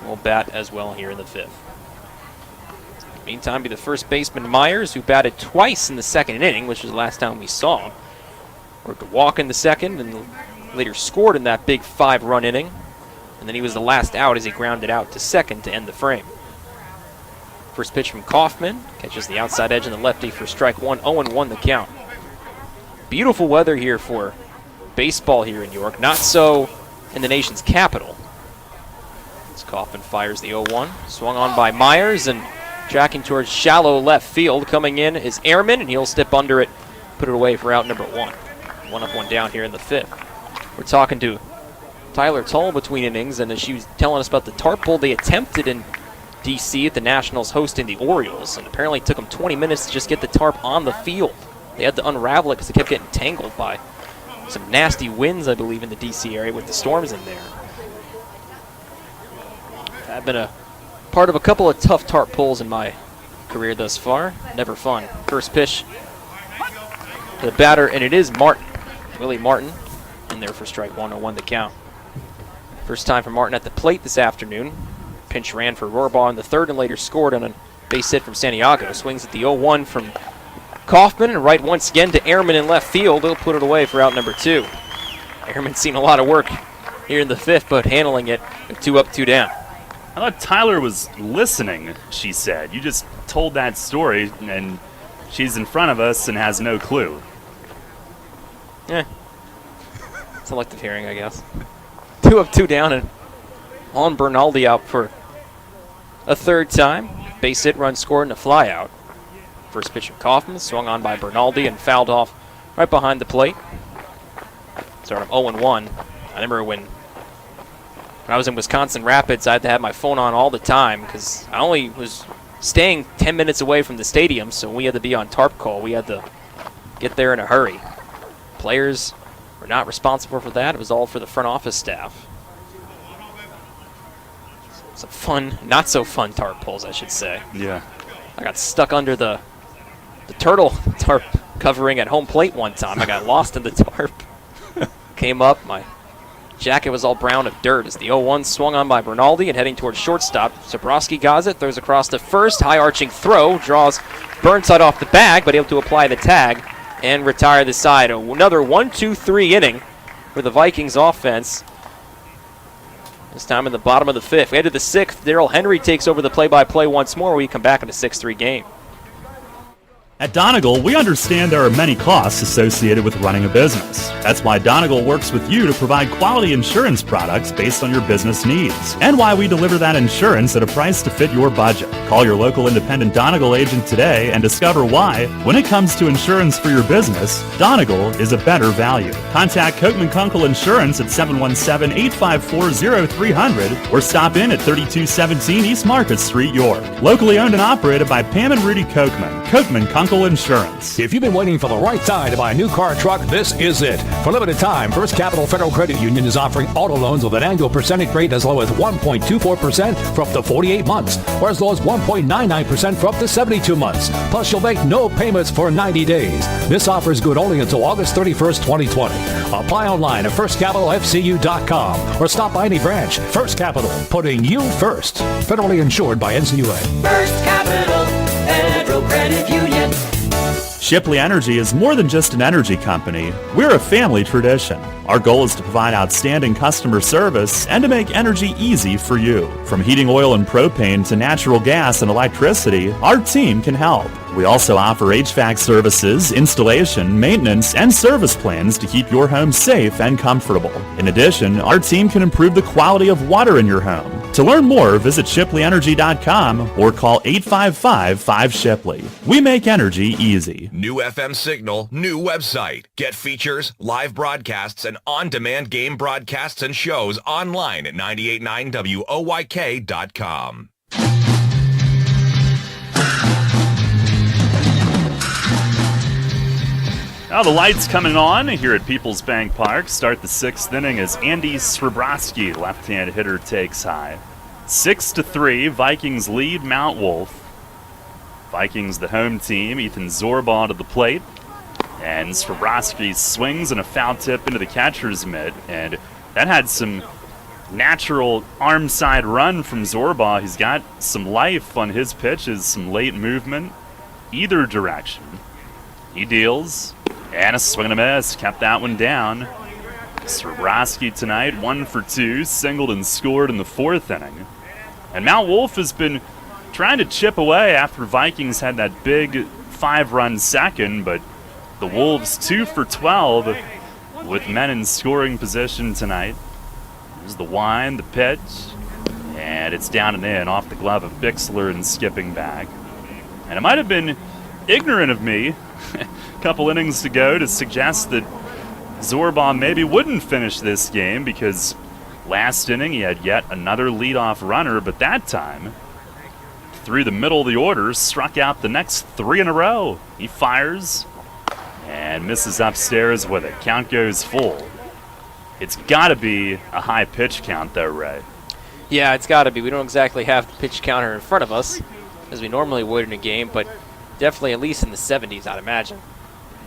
will bat as well here in the fifth. Meantime, be the first baseman Myers, who batted twice in the second inning, which was the last time we saw him. Worked a walk in the second and later scored in that big 5-run inning. And then he was the last out as he grounded out to second to end the frame. First pitch from Kaufman, catches the outside edge and the lefty for strike one, 0-1 the count. Beautiful weather here for baseball here in York, not so in the nation's capital. As Kaufman fires the 0-1, swung on by Myers, and tracking towards shallow left field. Coming in is Ehrman, and he'll step under it, put it away for out number 1. 1 up, 1 down here in the fifth. We're talking to Tyler Tull between innings, and as she was telling us about the tarp pull they attempted in D.C. at the Nationals hosting the Orioles, and apparently it took them 20 minutes to just get the tarp on the field. They had to unravel it because they kept getting tangled by some nasty winds, I believe, in the D.C. area with the storms in there. I've been a part of a couple of tough tarp pulls in my career thus far. Never fun. First pitch to the batter, and it is Martin. Willie Martin in there for strike 1-0 the count. First time for Martin at the plate this afternoon. Pinch ran for Rohrbaugh in the third and later scored on a base hit from Santiago. Swings at the 0-1 from Kaufman, and right once again to Ehrman in left field. He'll put it away for out number 2. Ehrman's seen a lot of work here in the fifth, but handling it 2 up, 2 down. I thought Tyler was listening, she said. You just told that story, and she's in front of us and has no clue. Yeah. Selective hearing, I guess. 2 up, 2 down, and on Bernaldi out for a third time. Base hit, run scored, and a fly out. First pitch of Kaufman, swung on by Bernaldi and fouled off right behind the plate. Start of 0-1. I remember when I was in Wisconsin Rapids, I had to have my phone on all the time because I only was staying 10 minutes away from the stadium, so we had to be on tarp call. We had to get there in a hurry. Players were not responsible for that. It was all for the front office staff. Some fun, not so fun tarp pulls, I should say. Yeah. I got stuck under the turtle tarp covering at home plate one time. I got lost in the tarp. Came up, my jacket was all brown of dirt as the 0-1 swung on by Bernaldi and heading towards shortstop. Zabrowski got it, throws across the first, high arching throw, draws Burnside off the bag, but able to apply the tag and retire the side. Another 1-2-3 inning for the Vikings offense. This time in the bottom of the fifth. We head to the sixth. Darrell Henry takes over the play-by-play once more. We come back in a 6-3 game. At Donegal, we understand there are many costs associated with running a business. That's why Donegal works with you to provide quality insurance products based on your business needs, and why we deliver that insurance at a price to fit your budget. Call your local independent Donegal agent today and discover why, when it comes to insurance for your business, Donegal is a better value. Contact Kochman Kunkel Insurance at 717-854-0300 or stop in at 3217 East Market Street, York. Locally owned and operated by Pam and Rudy Kochman. Kochman Kunkel Insurance. If you've been waiting for the right time to buy a new car or truck, this is it. For limited time, First Capital Federal Credit Union is offering auto loans with an annual percentage rate as low as 1.24% for up to 48 months, or as low as 1.99% for up to 72 months. Plus, you'll make no payments for 90 days. This offer is good only until August 31st, 2020. Apply online at firstcapitalfcu.com or stop by any branch. First Capital, putting you first. Federally insured by NCUA. First Capital Federal Credit Union. Shipley Energy is more than just an energy company. We're a family tradition. Our goal is to provide outstanding customer service and to make energy easy for you. From heating oil and propane to natural gas and electricity, our team can help. We also offer HVAC services, installation, maintenance, and service plans to keep your home safe and comfortable. In addition, our team can improve the quality of water in your home. To learn more, visit ShipleyEnergy.com or call 855-5-SHIPLEY. We make energy easy. New FM signal, new website. Get features, live broadcasts, and on-demand game broadcasts and shows online at 989WOYK.com. Now the lights coming on here at Peoples Bank Park. Start the 6th inning as Andy Srebroski, left-hand hitter, takes high. 6-3, Vikings lead Mount Wolf. Vikings the home team. Ethan Zorbaugh to the plate. And Srebroski swings and a foul tip into the catcher's mitt. And that had some natural arm side run from Zorbaugh. He's got some life on his pitches, some late movement, either direction. He deals. And a swing and a miss, kept that one down. Srebroski tonight, 1 for 2, singled and scored in the 4th inning. And Mount Wolf has been trying to chip away after Vikings had that big 5-run second, but the Wolves 2 for 12 with men in scoring position tonight. There's the wind, the pitch, and it's down and in off the glove of Bixler and skipping back. And it might have been ignorant of me a couple innings to go to suggest that Zorbaugh maybe wouldn't finish this game, because last inning he had yet another leadoff runner, but that time, through the middle of the order, struck out the next 3 in a row. He fires and misses upstairs with it. Count goes full. It's got to be a high pitch count, though, Ray. Yeah, it's got to be. We don't exactly have the pitch counter in front of us, as we normally would in a game, but definitely at least in the 70s, I'd imagine.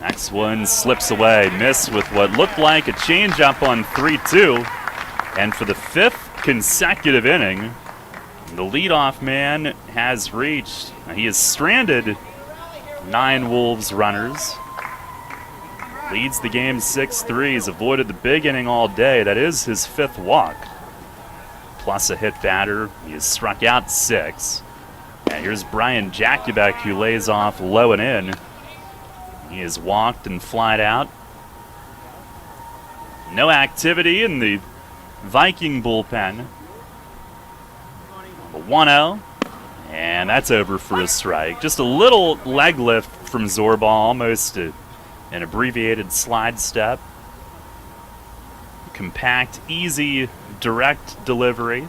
Next one slips away. Missed with what looked like a changeup on 3-2. And for the 5th consecutive inning, the leadoff man has reached. He has stranded 9 Wolves runners. Leads the game 6-3. He's avoided the big inning all day. That is his 5th walk. Plus a hit batter. He has struck out 6. And here's Brian Jakubek, who lays off low and in. He has walked and flied out. No activity in the Viking bullpen. A 1-0, and that's over for a strike. Just a little leg lift from Zorbaugh, almost an abbreviated slide step. Compact, easy, direct delivery.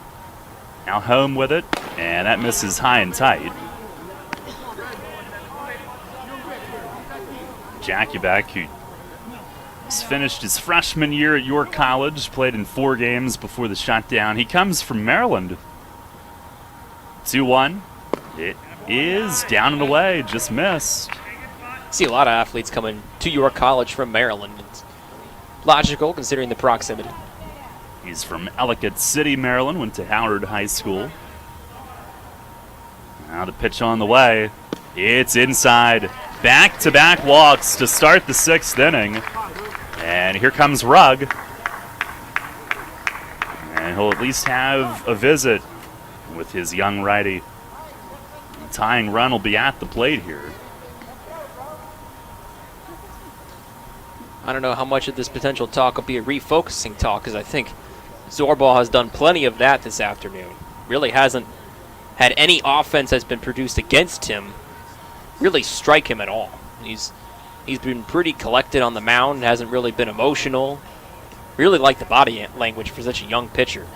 Now home with it, and that misses high and tight. Jakubek, who has finished his freshman year at York College, played in 4 games before the shutdown. He comes from Maryland. 2-1. It is down and away, just missed. See a lot of athletes coming to York College from Maryland. It's logical considering the proximity. He's from Ellicott City, Maryland, went to Howard High School. Now the pitch on the way. It's inside. Back-to-back walks to start the 6th inning. And here comes Rugg. And he'll at least have a visit with his young righty. The tying run will be at the plate here. I don't know how much of this potential talk will be a refocusing talk, because I think Zorbaugh has done plenty of that this afternoon. Really hasn't had any offense that's been produced against him really strike him at all. He's been pretty collected on the mound, hasn't really been emotional. Really like the body language for such a young pitcher.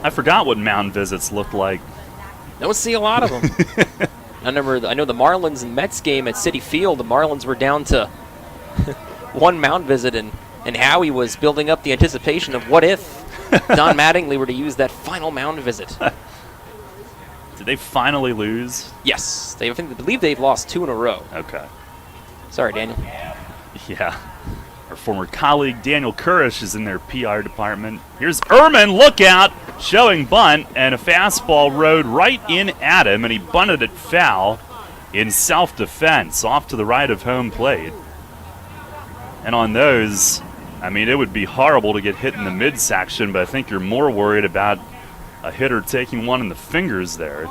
I forgot what mound visits look like. Don't see a lot of them. I know the Marlins and Mets game at Citi Field, the Marlins were down to one mound visit, and Howie was building up the anticipation of what if Don Mattingly were to use that final mound visit. Did they finally lose? Yes. I believe they've lost 2 in a row. Okay. Sorry, Daniel. Yeah. Our former colleague Daniel Kurish is in their PR department. Here's Ehrman, look out, showing bunt, and a fastball rode right in at him, and he bunted it foul in self-defense off to the right of home plate. And on those, I mean, it would be horrible to get hit in the midsection, but I think you're more worried about a hitter taking one in the fingers there.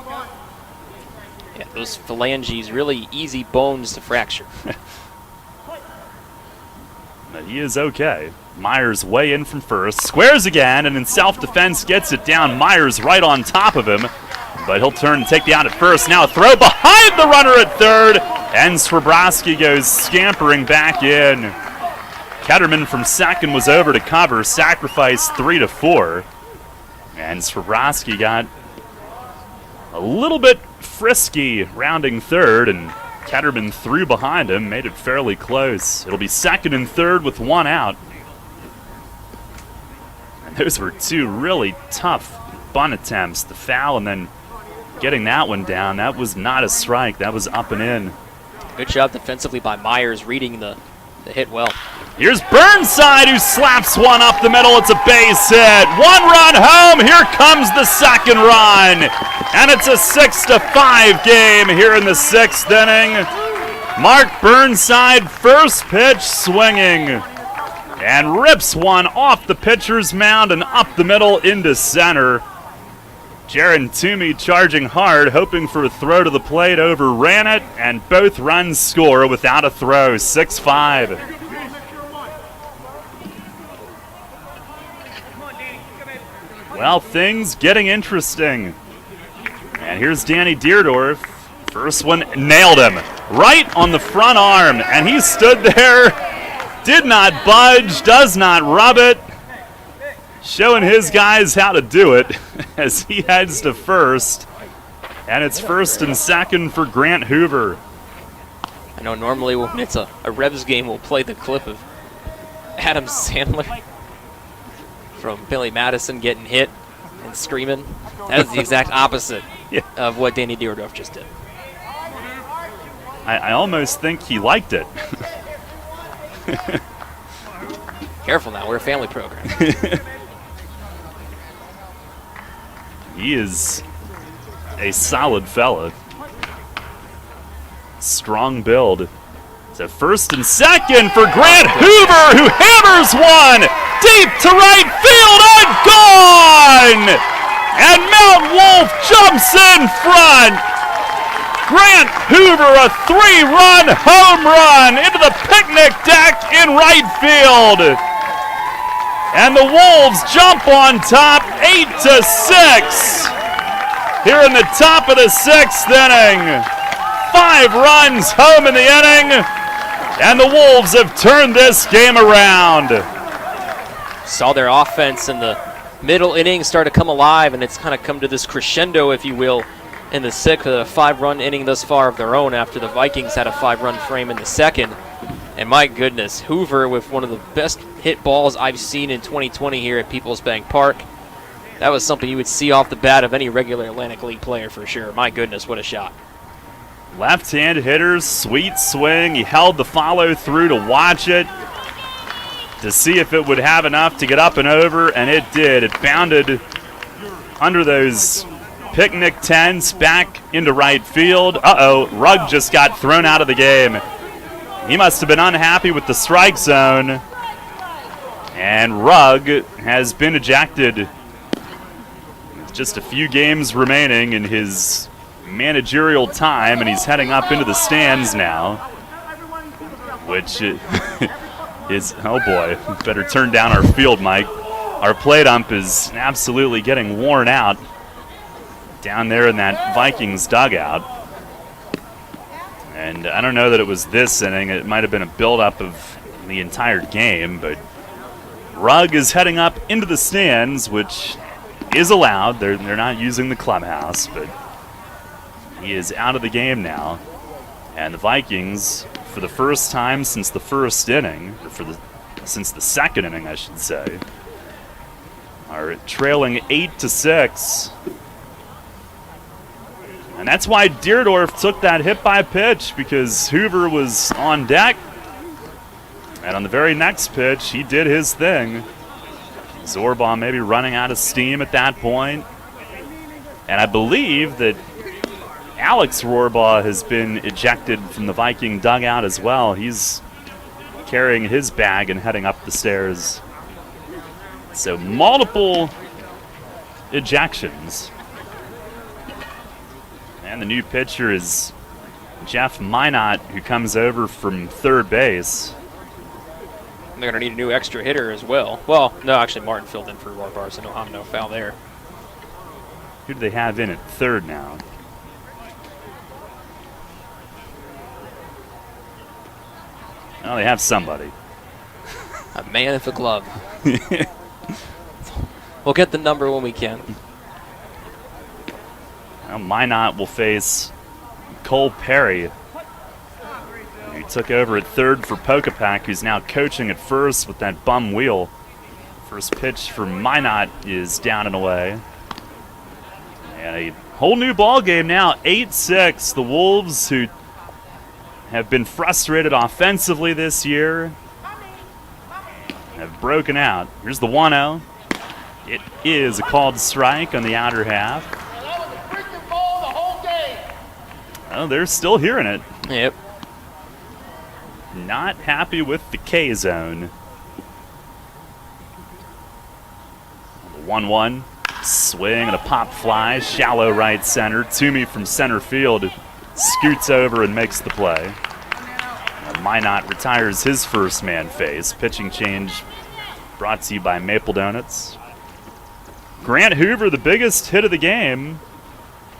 Yeah, those phalanges, really easy bones to fracture. But he is okay. Myers way in from first, squares again, and in self-defense gets it down. Myers right on top of him, but he'll turn and take the out at first. Now a throw behind the runner at third, and Swabrowski goes scampering back in. Ketterman from second was over to cover, sacrifice 3-4, and Swabrowski got a little bit frisky rounding third, and Ketterman threw behind him, made it fairly close. It'll be second and third with one out. And those were two really tough bunt attempts. The foul and then getting that one down. That was not a strike. That was up and in. Good job defensively by Myers, reading the hit well. Here's Burnside, who slaps one up the middle. It's a base hit. One run home. Here comes the second run. And it's a 6-5 game here in the sixth inning. Mark Burnside, first pitch swinging. And rips one off the pitcher's mound and up the middle into center. Jaron Toomey charging hard, hoping for a throw to the plate, overran it, and both runs score without a throw, 6-5. Well, things getting interesting. And here's Danny Deerdorf. First one, nailed him right on the front arm, and he stood there, did not budge, does not rub it, showing his guys how to do it as he heads to first. And it's first and second for Grant Hoover. I know normally when it's a Revs game, we'll play the clip of Adam Sandler from Billy Madison getting hit and screaming. That is the exact opposite of what Danny Deerdorf just did. I almost think he liked it. Careful now, we're a family program. He is a solid fella. Strong build. So first and second for Grant Hoover, who hammers one deep to right field and gone! And Mount Wolf jumps in front. Grant Hoover, a 3-run home run into the picnic deck in right field. And the Wolves jump on top, 8-6. Here in the top of the sixth inning. 5 runs home in the inning, and the Wolves have turned this game around. Saw their offense in the middle inning start to come alive, and it's kind of come to this crescendo, if you will, in the sixth, a 5-run inning thus far of their own after the Vikings had a 5-run frame in the second. And my goodness, Hoover with one of the best hit balls I've seen in 2020 here at Peoples Bank Park. That was something you would see off the bat of any regular Atlantic League player for sure. My goodness, what a shot. Left-hand hitters, sweet swing. He held the follow-through to watch it, to see if it would have enough to get up and over, and it did. It bounded under those picnic tents back into right field. Uh-oh, Rugg just got thrown out of the game. He must have been unhappy with the strike zone, and Rugg has been ejected. With just a few games remaining in his managerial time, and he's heading up into the stands now, which is, oh boy, better turn down our field mic. Our plate ump is absolutely getting worn out down there in that Vikings dugout. And I don't know that it was this inning. It might have been a buildup of the entire game, but Rugg is heading up into the stands, which is allowed. They're not using the clubhouse, but he is out of the game now. And the Vikings, for the first time since the first inning, or since the second inning, I should say, are trailing 8-6. And that's why Deerdorf took that hit by pitch, because Hoover was on deck. And on the very next pitch, he did his thing. Zorbaugh maybe running out of steam at that point. And I believe that Alex Rohrbaugh has been ejected from the Viking dugout as well. He's carrying his bag and heading up the stairs. So multiple ejections. And the new pitcher is Jeff Minot, who comes over from third base. They're going to need a new extra hitter as well. Well, no, actually, Martin filled in for Warbar, so no foul there. Who do they have in at third now? Oh, they have somebody. A man with a glove. We'll get the number when we can. Well, Minot will face Cole Perry, who took over at third for Pokapak, who's now coaching at first with that bum wheel. First pitch for Minot is down and away. And a whole new ball game now, 8-6. The Wolves, who have been frustrated offensively this year, have broken out. Here's the 1-0. It is a called strike on the outer half. Oh, they're still hearing it. Yep. Not happy with the K zone. The 1-1. Swing and a pop fly. Shallow right center. Toomey from center field scoots over and makes the play. Minot retires his first man face. Pitching change brought to you by Maple Donuts. Grant Hoover, the biggest hit of the game.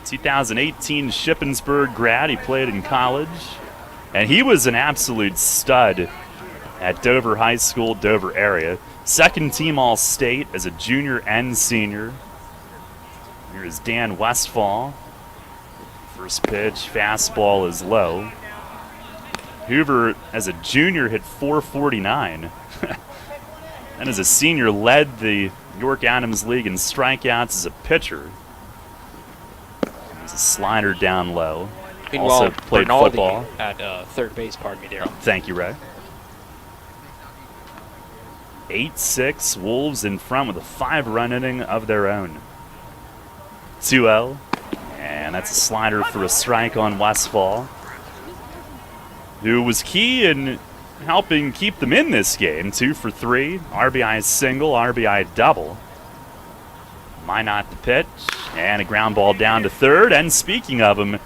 2018 Shippensburg grad. He played in college. And he was an absolute stud at Dover High School, Dover area. Second team All-State as a junior and senior. Here is Dan Westfall. First pitch, fastball is low. Hoover, as a junior, hit .449. And as a senior, led the York Adams League in strikeouts as a pitcher. There's a slider down low. Meanwhile, also played Bernaldi football. At third base, pardon me, Daryl. Thank you, Ray. 8-6, Wolves in front with a 5-run inning of their own. 2-0, and that's a slider for a strike on Westfall, who was key in helping keep them in this game. 2 for 3, RBI single, RBI double. Minot the pitch, and a ground ball down to third, and speaking of him,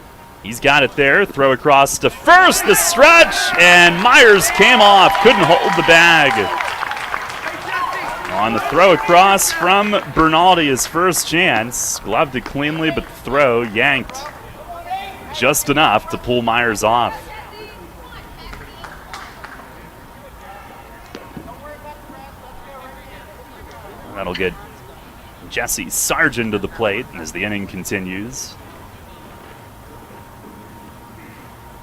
he's got it there, throw across to first, the stretch, and Myers came off, couldn't hold the bag. On the throw across from Bernaldi, his first chance, gloved it cleanly, but the throw yanked just enough to pull Myers off. That'll get Jesse Sargent to the plate as the inning continues.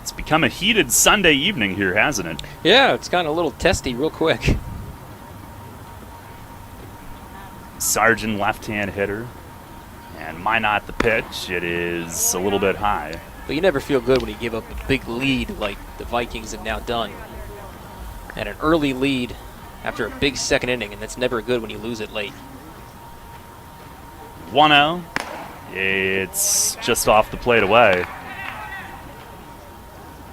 It's become a heated Sunday evening here, hasn't it? Yeah, it's gotten a little testy real quick. Sargent, left-hand hitter. And Minot the pitch. It is a little bit high. But you never feel good when you give up a big lead like the Vikings have now done. And an early lead after a big second inning, and that's never good when you lose it late. 1-0. It's just off the plate away.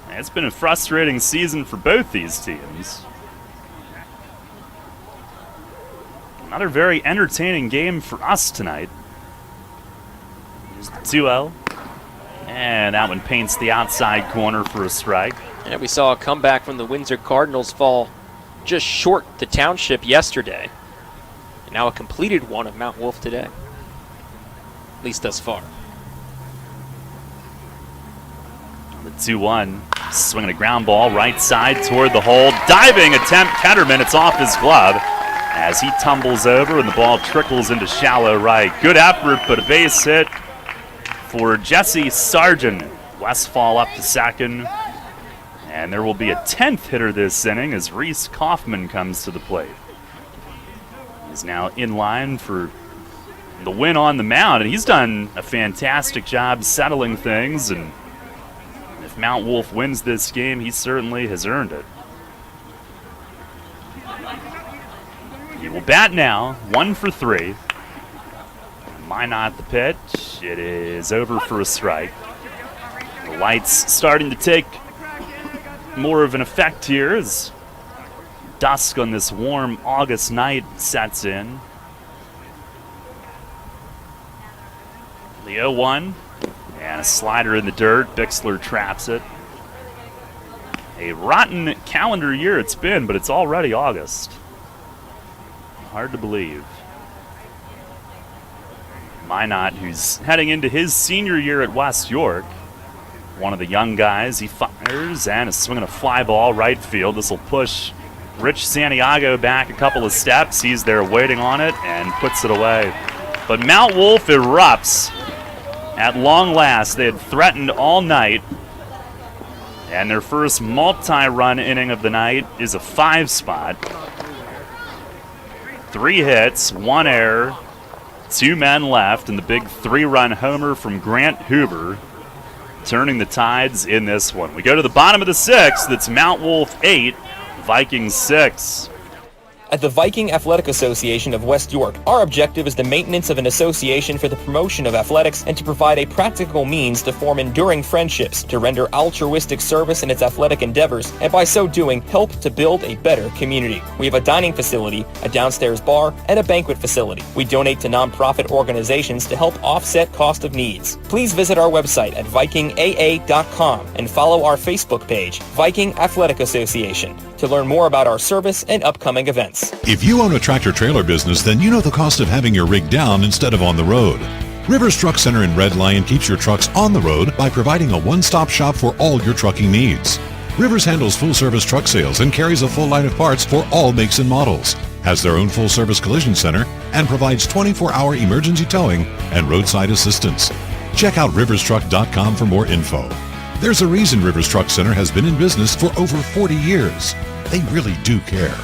It's been a frustrating season for both these teams. Another very entertaining game for us tonight. Here's the 2-0. And that one paints the outside corner for a strike. And we saw a comeback from the Windsor Cardinals fall just short the Township yesterday. And now a completed one of Mount Wolf today. At least thus far. The 2-1. Swinging a ground ball right side toward the hole. Diving attempt, Ketterman. It's off his glove as he tumbles over and the ball trickles into shallow right. Good effort, but a base hit for Jesse Sargent. Westfall up to second. And there will be a 10th hitter this inning as Reese Kaufman comes to the plate. He's now in line for the win on the mound, and he's done a fantastic job settling things, and if Mount Wolf wins this game, he certainly has earned it. He will bat now, 1 for 3. Minot the pitch. It is over for a strike. The lights starting to take more of an effect here as dusk on this warm August night sets in. The 0-1, and a slider in the dirt. Bixler traps it. A rotten calendar year it's been, but it's already August. Hard to believe. Minot, who's heading into his senior year at West York. One of the young guys, he fires and is swinging a fly ball right field. This will push Rich Santiago back a couple of steps. He's there waiting on it and puts it away. But Mount Wolf erupts at long last. They had threatened all night. And their first multi-run inning of the night is a 5 spot. 3 hits, 1 error, 2 men left, and the big 3-run homer from Grant Huber, turning the tides in this one. We go to the bottom of the 6th. It's Mount Wolf 8, Vikings 6. At the Viking Athletic Association of West York, our objective is the maintenance of an association for the promotion of athletics and to provide a practical means to form enduring friendships, to render altruistic service in its athletic endeavors, and by so doing, help to build a better community. We have a dining facility, a downstairs bar, and a banquet facility. We donate to nonprofit organizations to help offset cost of needs. Please visit our website at vikingaa.com and follow our Facebook page, Viking Athletic Association, to learn more about our service and upcoming events. If you own a tractor-trailer business, then you know the cost of having your rig down instead of on the road. Rivers Truck Center in Red Lion keeps your trucks on the road by providing a one-stop shop for all your trucking needs. Rivers handles full-service truck sales and carries a full line of parts for all makes and models, has their own full-service collision center, and provides 24-hour emergency towing and roadside assistance. Check out riverstruck.com for more info. There's a reason Rivers Truck Center has been in business for over 40 years. They really do care.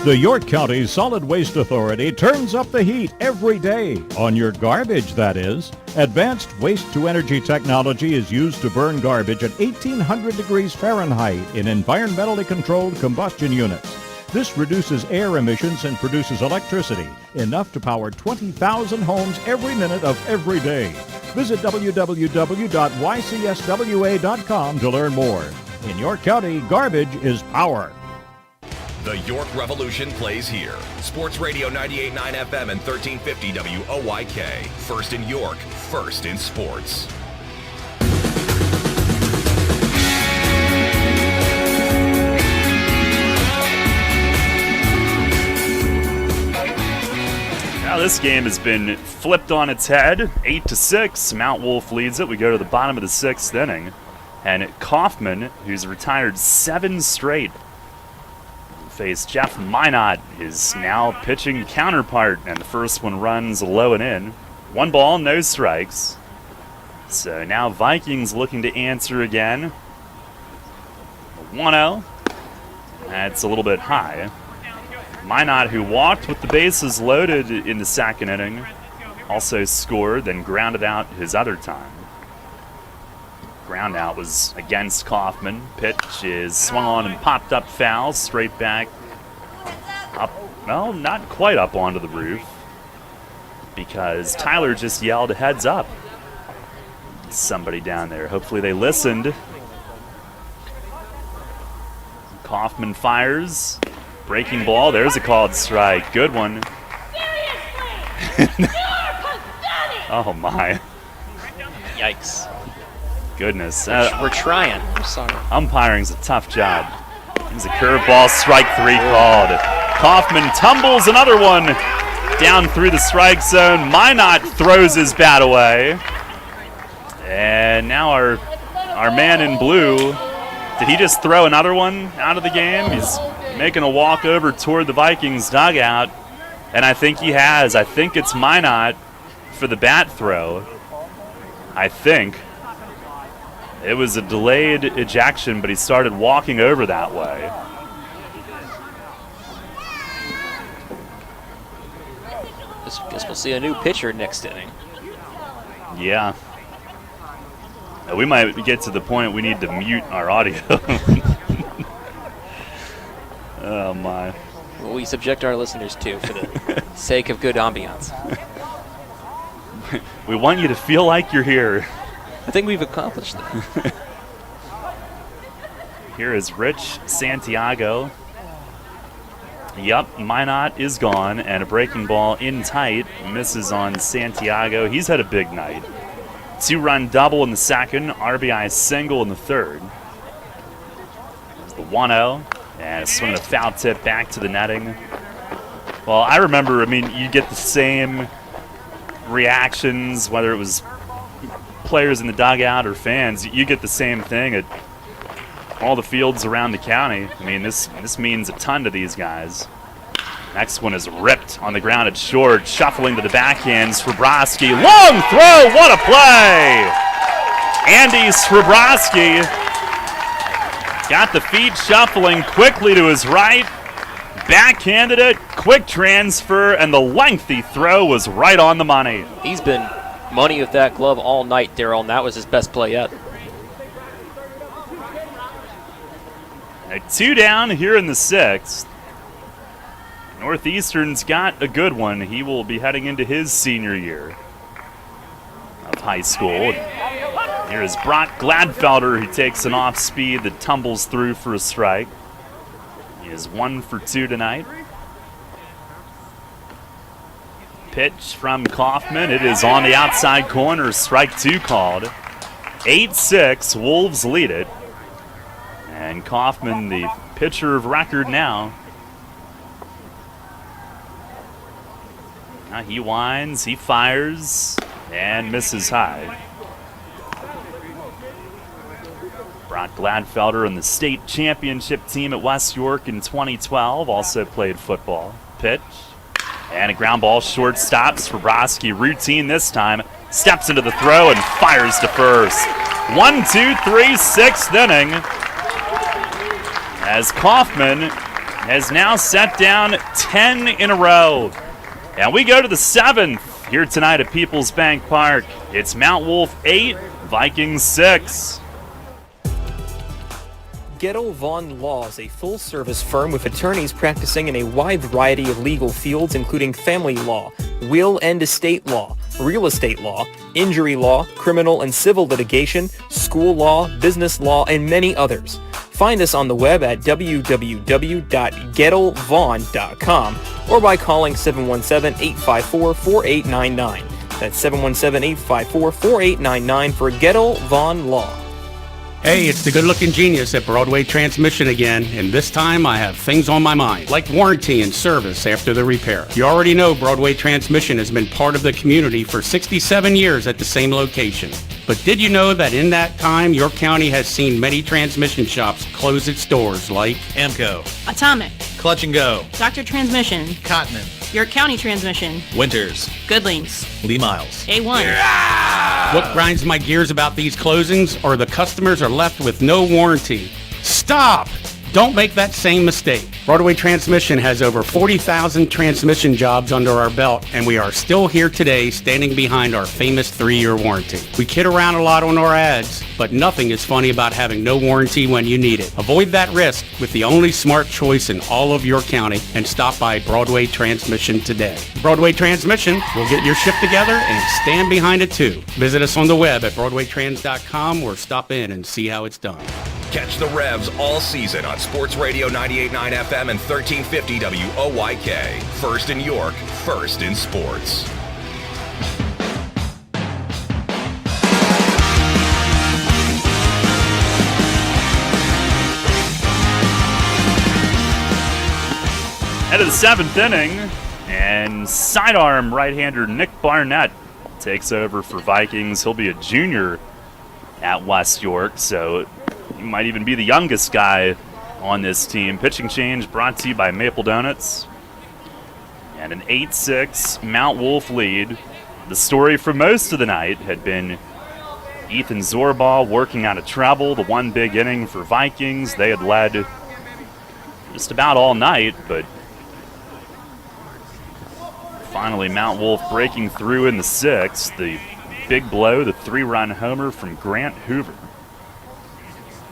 The York County Solid Waste Authority turns up the heat every day, on your garbage, that is. Advanced waste-to-energy technology is used to burn garbage at 1,800 degrees Fahrenheit in environmentally controlled combustion units. This reduces air emissions and produces electricity, enough to power 20,000 homes every minute of every day. Visit www.ycswa.com to learn more. In York County, garbage is power. The York Revolution plays here. Sports Radio 98.9 FM and 1350 WOYK. First in York, first in sports. Now this game has been flipped on its head. 8-6. Mount Wolf leads it. We go to the bottom of the 6th inning. And Kaufman, who's retired 7 straight, face Jeff Minot, his now pitching counterpart, and the first one runs low and in. 1 ball, no strikes. So now Vikings looking to answer again. 1-0. That's a little bit high. Minot, who walked with the bases loaded in the 2nd inning, also scored, then grounded out his other time. Ground out was against Kaufman. Pitch is swung on and popped up foul, straight back up, well, not quite up onto the roof, because Tyler just yelled heads up. Somebody down there. Hopefully they listened. Kaufman fires. Breaking ball. There's a called strike. Good one. Oh my. Yikes. Goodness. We're trying. I'm sorry. Umpiring's a tough job. There's a curveball, strike 3 called. Kaufman tumbles another one down through the strike zone. Minot throws his bat away. And now our man in blue, did he just throw another one out of the game? He's making a walk over toward the Vikings dugout. And I think he has. I think it's Minot for the bat throw. I think. It was a delayed ejection, but he started walking over that way. Guess we'll see a new pitcher next inning. Yeah. We might get to the point we need to mute our audio. Oh, my. Well, we subject our listeners to for the sake of good ambiance. We want you to feel like you're here. I think we've accomplished that. Here is Rich Santiago. Yup, Minot is gone, and a breaking ball in tight misses on Santiago. He's had a big night. 2-run double in the 2nd, RBI single in the 3rd. There's the 1-0. And a swing and a foul tip back to the netting. Well, I remember, you get the same reactions, whether it was players in the dugout or fans. You get the same thing at all the fields around the county. This means a ton to these guys. Next one is ripped on the ground at short, shuffling to the backhands. Swabrowski, long throw, what a play! Andy Swabrowski got the feet shuffling quickly to his right, backhanded it, quick transfer, and the lengthy throw was right on the money. He's been money with that glove all night, Darryl, and that was his best play yet. At 2 down here in the 6th. Northeastern's got a good one. He will be heading into his senior year of high school. Here is Brock Gladfelder, who takes an off speed that tumbles through for a strike. He is 1 for 2 tonight. Pitch from Kaufman. It is on the outside corner. Strike 2 called. 8-6. Wolves lead it. And Kaufman, the pitcher of record now. Now he winds, he fires, and misses high. Brock Gladfelder on the state championship team at West York in 2012, also played football. Pitch, and a ground ball shortstop. Swabrowski, routine this time, steps into the throw and fires to first. 1, 2, 3, 6th inning. As Kaufman has now set down 10 in a row. And we go to the 7th here tonight at Peoples Bank Park. It's Mount Wolf 8, Vikings 6. Gettle Vaughn Law is a full-service firm with attorneys practicing in a wide variety of legal fields, including family law, will and estate law, real estate law, injury law, criminal and civil litigation, school law, business law, and many others. Find us on the web at www.gettlevaughn.com or by calling 717-854-4899. That's 717-854-4899 for Gettle Vaughn Law. Hey, it's the good-looking genius at Broadway Transmission again, and this time I have things on my mind, like warranty and service after the repair. You already know Broadway Transmission has been part of the community for 67 years at the same location. But did you know that in that time, your county has seen many transmission shops close its doors, like Amco, Atomic, Clutch and Go, Dr. Transmission, Cotman, York County Transmission, Winters, Goodlings, Lee Miles, A1. Yeah! What grinds my gears about these closings are the customers are left with no warranty. Stop! Don't make that same mistake. Broadway Transmission has over 40,000 transmission jobs under our belt, and we are still here today standing behind our famous 3-year warranty. We kid around a lot on our ads, but nothing is funny about having no warranty when you need it. Avoid that risk with the only smart choice in all of your county and stop by Broadway Transmission today. Broadway Transmission will get your ship together and stand behind it too. Visit us on the web at BroadwayTrans.com or stop in and see how it's done. Catch the Revs all season on Sports Radio 98.9 FM and 1350 WOYK. First in York, first in sports. Head of the 7th inning, and sidearm right-hander Nick Barnett takes over for Vikings. He'll be a junior at West York, so he might even be the youngest guy on this team. Pitching change brought to you by Maple Donuts. And an 8-6 Mount Wolf lead. The story for most of the night had been Ethan Zorbaugh working out of trouble. The one big inning for Vikings. They had led just about all night, but finally Mount Wolf breaking through in the 6th. The big blow, the 3-run homer from Grant Hoover.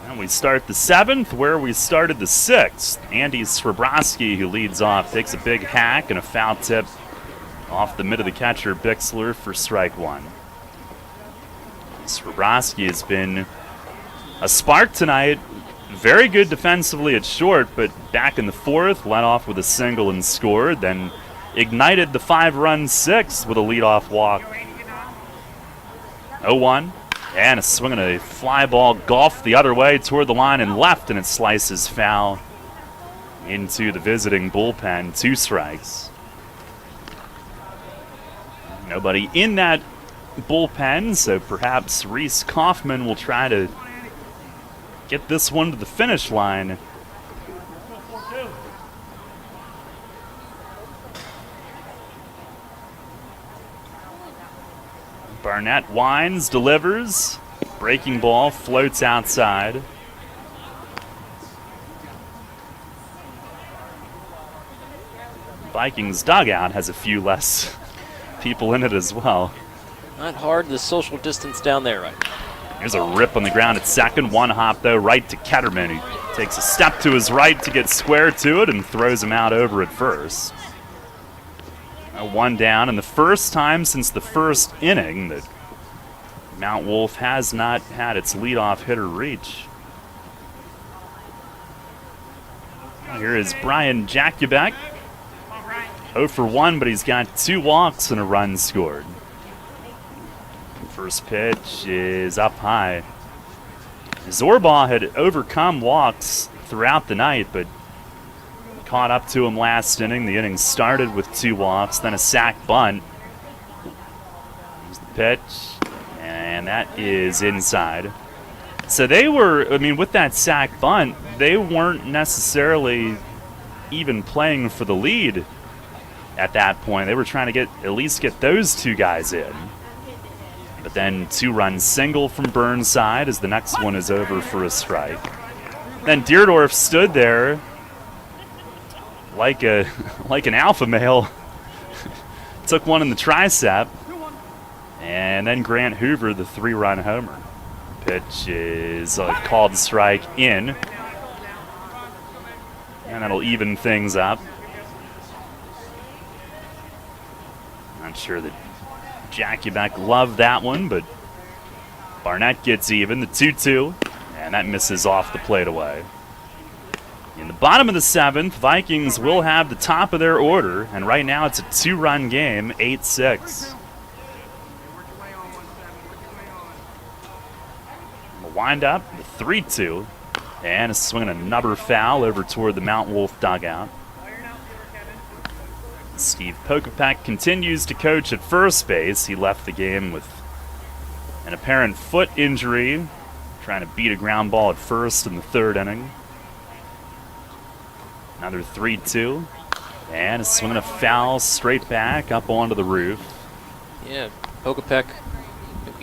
And we start the 7th where we started the 6th. Andy Swabrowski, who leads off, takes a big hack and a foul tip off the mid of the catcher Bixler for strike 1. Swabrowski has been a spark tonight. Very good defensively at short, but back in the 4th, led off with a single and scored, then ignited the 5-run 6th with a leadoff walk. 0-1. And a swing and a fly ball golfed the other way toward the line and left, and it slices foul into the visiting bullpen. 2 strikes. Nobody in that bullpen, so perhaps Reese Kaufman will try to get this one to the finish line. Barnett winds, delivers. Breaking ball floats outside. Vikings dugout has a few less people in it as well. Not hard to social distance down there right now. Here's a rip on the ground at second. One hop, though, right to Ketterman. He takes a step to his right to get square to it and throws him out over at first. One down, and the first time since the first inning that Mount Wolf has not had its leadoff hitter reach. Here is Brian Jakubek. 0 for 1, but he's got 2 walks and a run scored. First pitch is up high. Zorbaugh had overcome walks throughout the night, but caught up to him last inning. The inning started with 2 walks, then a sac bunt. Here's the pitch, and that is inside. So they were, with that sac bunt, they weren't necessarily even playing for the lead at that point. They were trying to at least get those 2 guys in. But then 2-run single from Burnside as the next one is over for a strike. Then Deerdorf stood there like an alpha male, took one in the tricep, and then Grant Hoover, the 3-run homer. Pitch is a called strike in, and that'll even things up. Not sure that Jakubek loved that one, but Barnett gets even, the 2-2, and that misses off the plate away. In the bottom of the 7th, Vikings will have the top of their order, and right now it's a 2-run game, 8-6. The wind-up, the 3-2, and a swing and another foul over toward the Mount Wolf dugout. Steve Pokopek continues to coach at first base. He left the game with an apparent foot injury, trying to beat a ground ball at first in the 3rd inning. Another 3-2, and a swing and a foul straight back up onto the roof. Yeah, Pokopek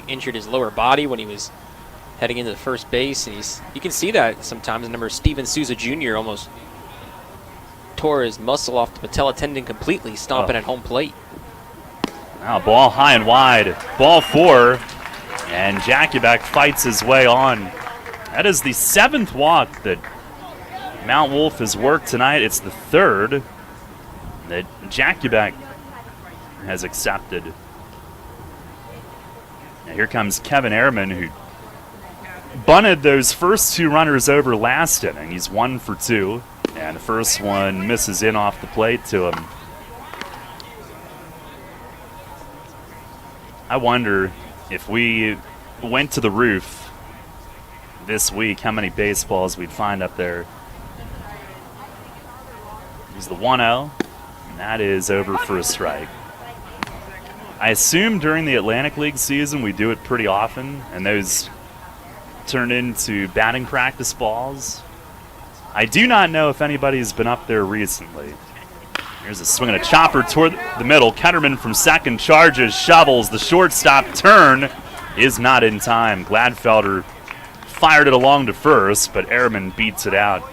injured his lower body when he was heading into the first base, and you can see that sometimes. Remember, Steven Souza Jr. almost tore his muscle off the patella tendon completely, stomping at home plate. Now ball high and wide, ball 4, and Jakubek fights his way on. That is the 7th walk that Mount Wolf has worked tonight. It's the 3rd that Jakubek has accepted. Now here comes Kevin Ehrman, who bunted those first 2 runners over last inning. He's 1 for 2, and the first one misses in off the plate to him. I wonder if we went to the roof this week, how many baseballs we'd find up there. Here's the 1-0, and that is over for a strike. I assume during the Atlantic League season we do it pretty often, and those turn into batting practice balls. I do not know if anybody's been up there recently. Here's a swing and a chopper toward the middle. Ketterman from second charges, shovels. The shortstop turn is not in time. Gladfelder fired it along to first, but Ehrman beats it out.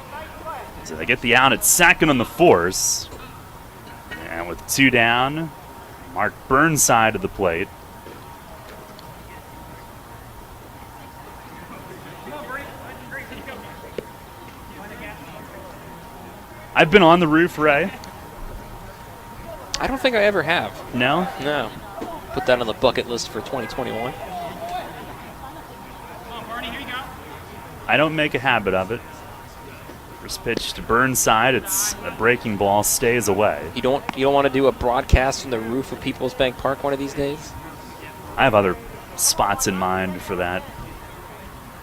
So they get the out at second on the force. And with 2 down, Mark Burnside to the plate. I've been on the roof, Ray. I don't think I ever have. No? No. Put that on the bucket list for 2021. I don't make a habit of it. First pitch to Burnside. It's a breaking ball, stays away. You don't want to do a broadcast from the roof of People's Bank Park one of these days? I have other spots in mind for that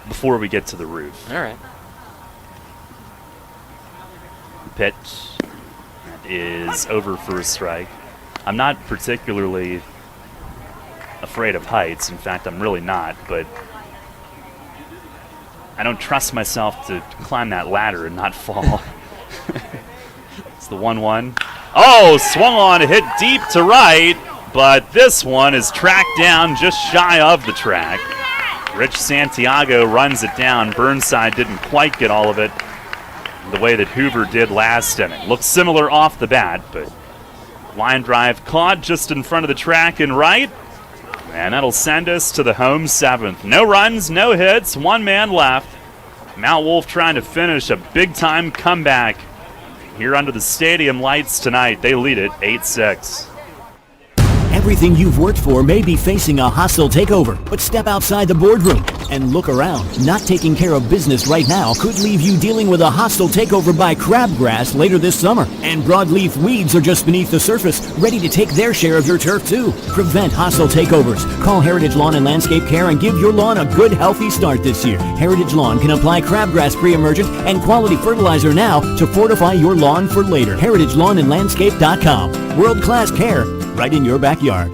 before we get to the roof. All right. Pitch is over for a strike. I'm not particularly afraid of heights. In fact, I'm really not, but I don't trust myself to climb that ladder and not fall. It's the 1-1. Oh, swung on, hit deep to right, but this one is tracked down just shy of the track. Rich Santiago runs it down. Burnside didn't quite get all of it the way that Hoover did last inning. Looks similar off the bat, but line drive caught just in front of the track and right, and that'll send us to the home 7th. No runs, no hits, one man left. Mount Wolf trying to finish a big-time comeback here under the stadium lights tonight. They lead it 8-6. Everything you've worked for may be facing a hostile takeover, but step outside the boardroom and look around. Not taking care of business right now could leave you dealing with a hostile takeover by crabgrass later this summer. And broadleaf weeds are just beneath the surface, ready to take their share of your turf too. Prevent hostile takeovers. Call Heritage Lawn and Landscape Care and give your lawn a good, healthy start this year. Heritage Lawn can apply crabgrass pre-emergent and quality fertilizer now to fortify your lawn for later. HeritageLawnandLandscape.com. World-class care right in your backyard.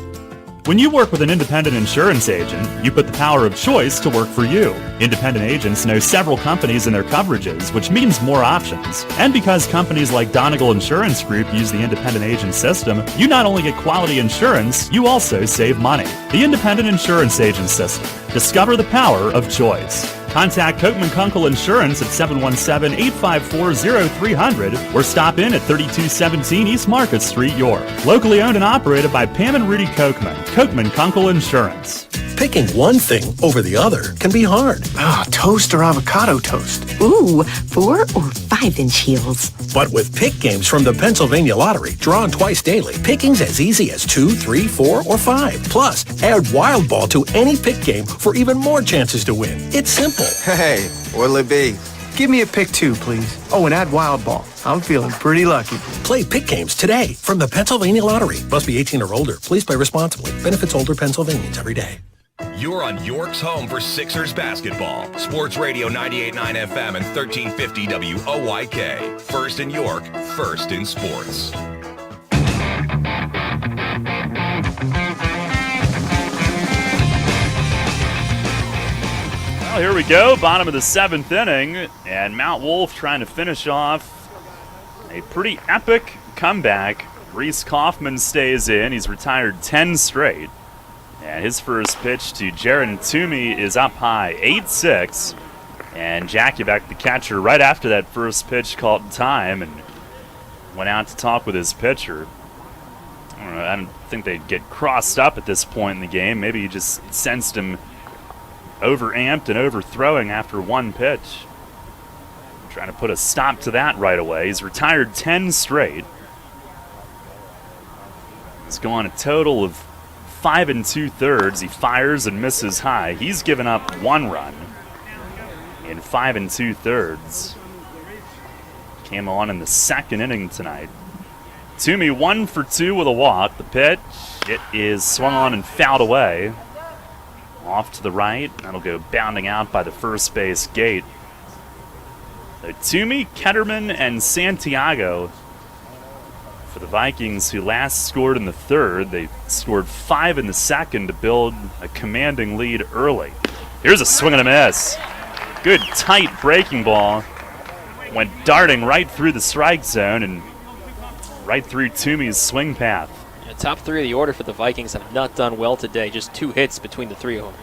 When you work with an independent insurance agent, you put the power of choice to work for you. Independent agents know several companies and their coverages, which means more options. And because companies like Donegal Insurance Group use the independent agent system, you not only get quality insurance, you also save money. The independent insurance agent system. Discover the power of choice. Contact Kochman Kunkel Insurance at 717-854-0300 or stop in at 3217 East Market Street, York. Locally owned and operated by Pam and Rudy Kochman. Kochman Kunkel Insurance. Picking one thing over the other can be hard. Toast or avocado toast? Ooh, 4 or 5-inch heels. But with Pick Games from the Pennsylvania Lottery, drawn twice daily, picking's as easy as 2, 3, 4, or 5. Plus, add Wild Ball to any Pick Game for even more chances to win. It's simple. Hey, what'll it be? Give me a pick 2, please. Oh, and add Wild Ball. I'm feeling pretty lucky. Play Pick Games today from the Pennsylvania Lottery. Must be 18 or older. Please play responsibly. Benefits older Pennsylvanians every day. You're on York's home for Sixers basketball. Sports Radio 98.9 FM and 1350 WOYK. First in York, first in sports. Well, here we go. Bottom of the 7th inning. And Mount Wolf trying to finish off a pretty epic comeback. Reese Kaufman stays in. He's retired 10 straight. And his first pitch to Jaron Toomey is up high, 8-6. And Jakubec, the catcher, right after that first pitch, called time and went out to talk with his pitcher. I don't think they'd get crossed up at this point in the game. Maybe he just sensed him overamped and overthrowing after one pitch. Trying to put a stop to that right away. He's retired 10 straight. He's gone a total of 5 2/3. He fires and misses high. He's given up 1 run in 5 2/3. Came on in the 2nd inning tonight. Toomey 1 for 2 with a walk. The pitch, it is swung on and fouled away. Off to the right. That'll go bounding out by the first base gate. So Toomey, Ketterman, and Santiago for the Vikings, who last scored in the 3rd. They scored 5 in the 2nd to build a commanding lead early. Here's a swing and a miss. Good tight breaking ball. Went darting right through the strike zone and right through Toomey's swing path. Yeah, top 3 of the order for the Vikings have not done well today. Just 2 hits between the 3 of them.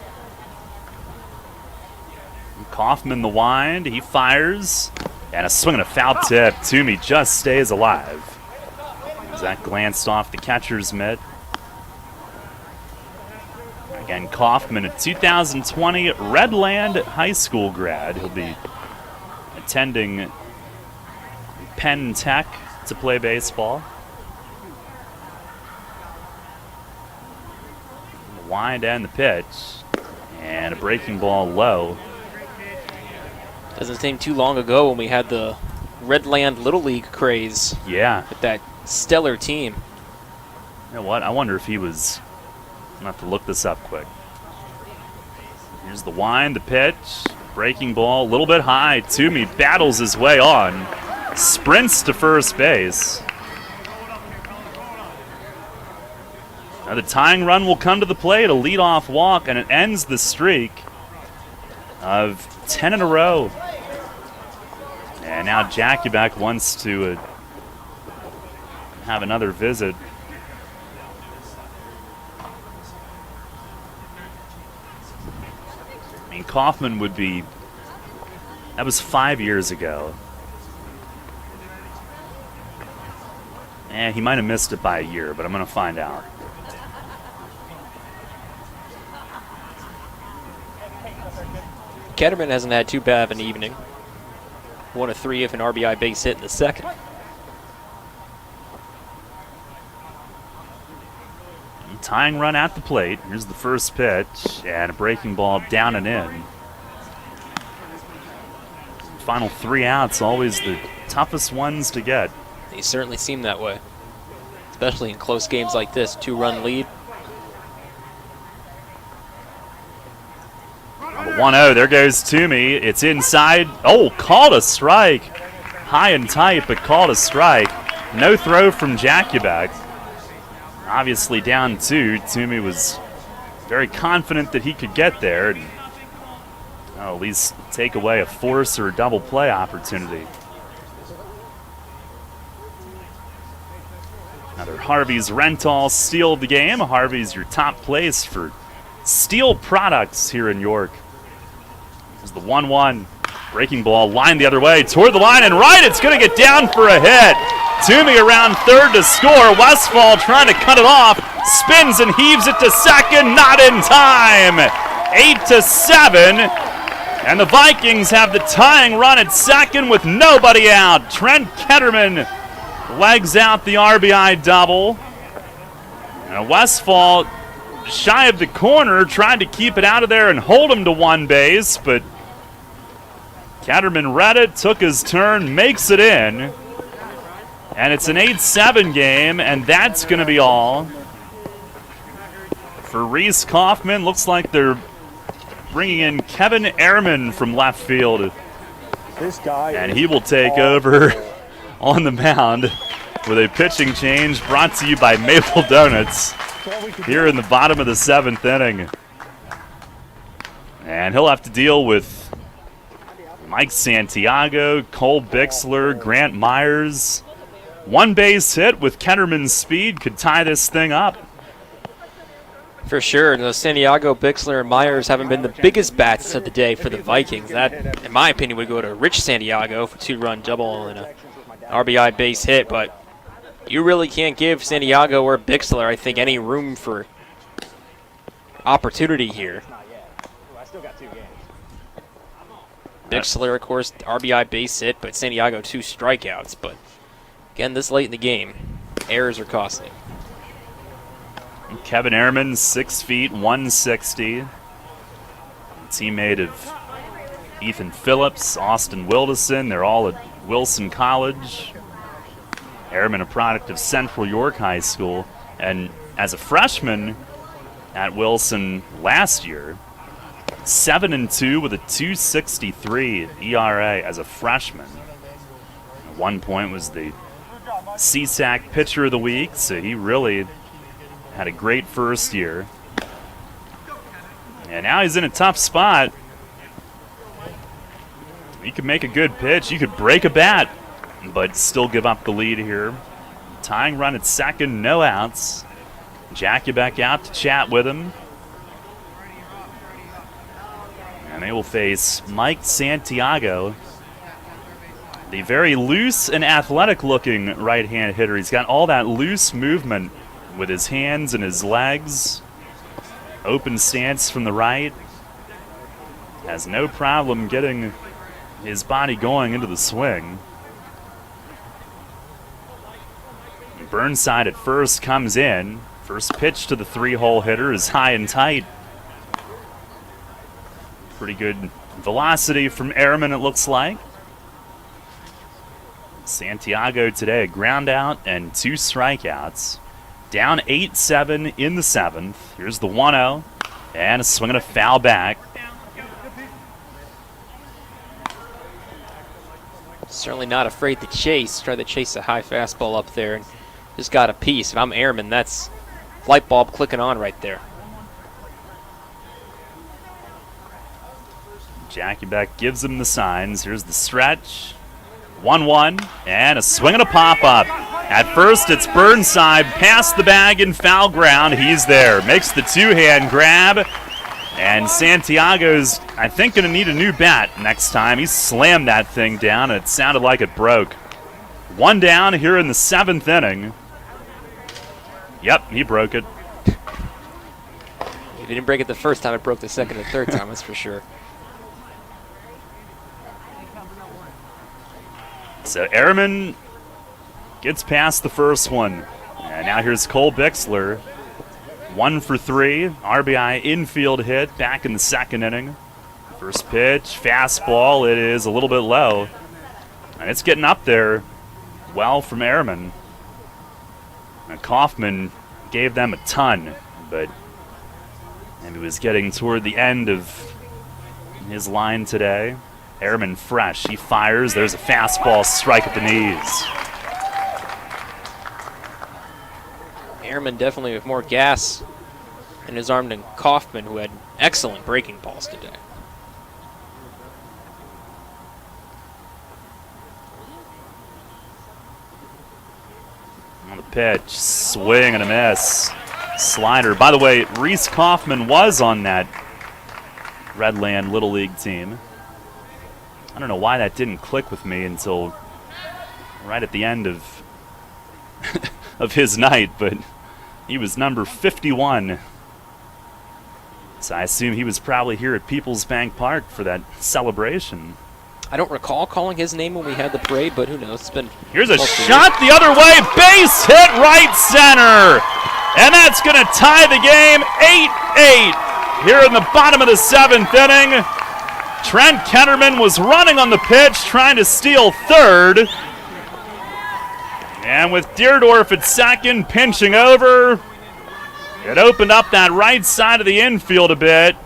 Kaufman the wind. He fires. And a swing and a foul tip. Toomey just stays alive. That glanced off the catcher's mitt. Again, Kaufman, a 2020 Redland High School grad. He'll be attending Penn Tech to play baseball. The wind and the pitch. And a breaking ball low. Doesn't seem too long ago when we had the Redland Little League craze. Yeah. With that stellar team. You know what? I wonder if he was... I'm going to have to look this up quick. Here's the wind, the pitch. Breaking ball, a little bit high. Toomey battles his way on. Sprints to first base. Now the tying run will come to the plate, a leadoff walk, and it ends the streak of 10 in a row. And now Jakuback wants to have another visit. I mean, Kaufman would be, that was 5 years ago. He might have missed it by a year, but I'm going to find out. Ketterman hasn't had too bad of an evening. 1 of 3 if an RBI base hit in the second. Tying run at the plate. Here's the first pitch, and a breaking ball down and in. Final 3 outs, always the toughest ones to get. They certainly seem that way, especially in close games like this. 2-run lead. The 1-0, there goes Toomey. It's inside. Oh, called a strike. High and tight, but called a strike. No throw from Jakuback. Obviously down 2. Toomey was very confident that he could get there and at least take away a force or a double play opportunity. Another Harvey's Rental steal of the game. Harvey's your top place for steel products here in York. There's the 1-1. Breaking ball lined the other way. Toward the line and right. It's going to get down for a hit. Toomey around third to score. Westfall trying to cut it off. Spins and heaves it to second. Not in time. 8-7. And the Vikings have the tying run at second with nobody out. Trent Ketterman legs out the RBI double. And Westfall, shy of the corner, tried to keep it out of there and hold him to one base, but Ketterman read it, took his turn, makes it in. And it's an 8-7 game, and that's going to be all. For Reese Kaufman, looks like they're bringing in Kevin Ehrman from left field. And he will take over on the mound with a pitching change brought to you by Maple Donuts here in the bottom of the 7th inning. And he'll have to deal with Mike Santiago, Cole Bixler, Grant Myers. One base hit with Ketterman's speed could tie this thing up. For sure. Those Santiago, Bixler, and Myers haven't been the biggest bats of the day for the Vikings. That, in my opinion, would go to Rich Santiago for 2-run double and an RBI base hit. But you really can't give Santiago or Bixler, I think, any room for opportunity here. Bixler, of course, RBI base hit, but Santiago 2 strikeouts. But again, this late in the game, errors are costing. Kevin Ehrman, 6 feet, 160. Teammate of Ethan Phillips, Austin Wilderson. They're all at Wilson College. Ehrman, a product of Central York High School. And as a freshman at Wilson last year, 7-2 with a 2.63 ERA as a freshman. At one point was the CSAC Pitcher of the Week, so he really had a great first year. And now he's in a tough spot. You could make a good pitch. You could break a bat, but still give up the lead here. Tying run at second, no outs. Jakuback out to chat with him. And they will face Mike Santiago, the very loose and athletic-looking right-hand hitter. He's got all that loose movement with his hands and his legs. Open stance from the right. Has no problem getting his body going into the swing. Burnside at first comes in. First pitch to the 3-hole hitter is high and tight. Pretty good velocity from Ehrman, it looks like. Santiago today, a ground out and 2 strikeouts. Down 8-7 in the 7th. Here's the 1-0. And a swing and a foul back. Certainly not afraid to chase. Try to chase a high fastball up there and just got a piece. If I'm airman, that's light bulb clicking on right there. Jackie Beck gives him the signs. Here's the stretch. 1-1, and a swing and a pop-up. At first, it's Burnside past the bag in foul ground. He's there. Makes the two-hand grab. And Santiago's, I think, going to need a new bat next time. He slammed that thing down, and it sounded like it broke. One down here in the 7th inning. Yep, he broke it. If he didn't break it the first time, it broke the second and third time, that's for sure. So Ehrman gets past the first one. And now here's Cole Bixler. 1 for 3. RBI infield hit back in the 2nd inning. First pitch, fastball. It is a little bit low. And it's getting up there well from Ehrman. And Kaufman gave them a ton, but maybe was getting toward the end of his line today. Ehrman fresh. He fires. There's a fastball strike at the knees. Ehrman definitely with more gas in his arm than Kaufman, who had excellent breaking balls today. On the pitch, swing and a miss. Slider. By the way, Reese Kaufman was on that Redland Little League team. I don't know why that didn't click with me until right at the end of of his night, but he was number 51. So I assume he was probably here at People's Bank Park for that celebration. I don't recall calling his name when we had the parade, but who knows? It's been. Here's a shot the other way, base hit right center, and that's going to tie the game 8-8 here in the bottom of the 7th inning. Trent Ketterman was running on the pitch, trying to steal third. And with Deerdorf at second, pinching over, it opened up that right side of the infield a bit.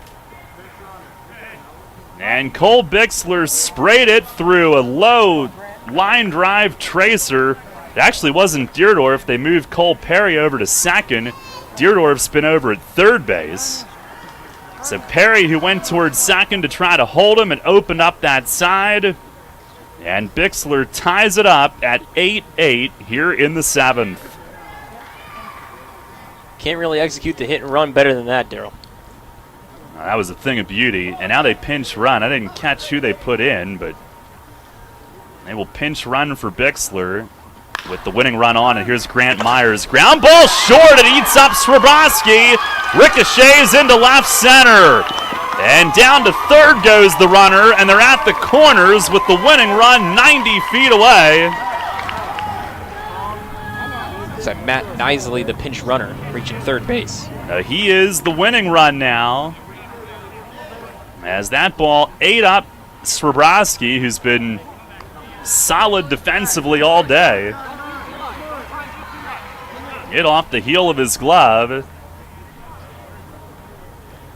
And Cole Bixler sprayed it through a low line drive tracer. It actually wasn't Deerdorf. They moved Cole Perry over to second. Deerdorf's been over at third base. So Perry, who went towards second to try to hold him, and opened up that side. And Bixler ties it up at 8-8 here in the 7th. Can't really execute the hit and run better than that, Daryl. That was a thing of beauty. And now they pinch run. I didn't catch who they put in, but they will pinch run for Bixler with the winning run on. And here's Grant Myers. Ground ball short. It eats up Swarovski. Ricochets into left center. And down to third goes the runner, and they're at the corners with the winning run 90 feet away. It's like Matt Nisley, the pinch runner, reaching third base. He is the winning run now. As that ball ate up Swarovski, who's been solid defensively all day. Hit off the heel of his glove.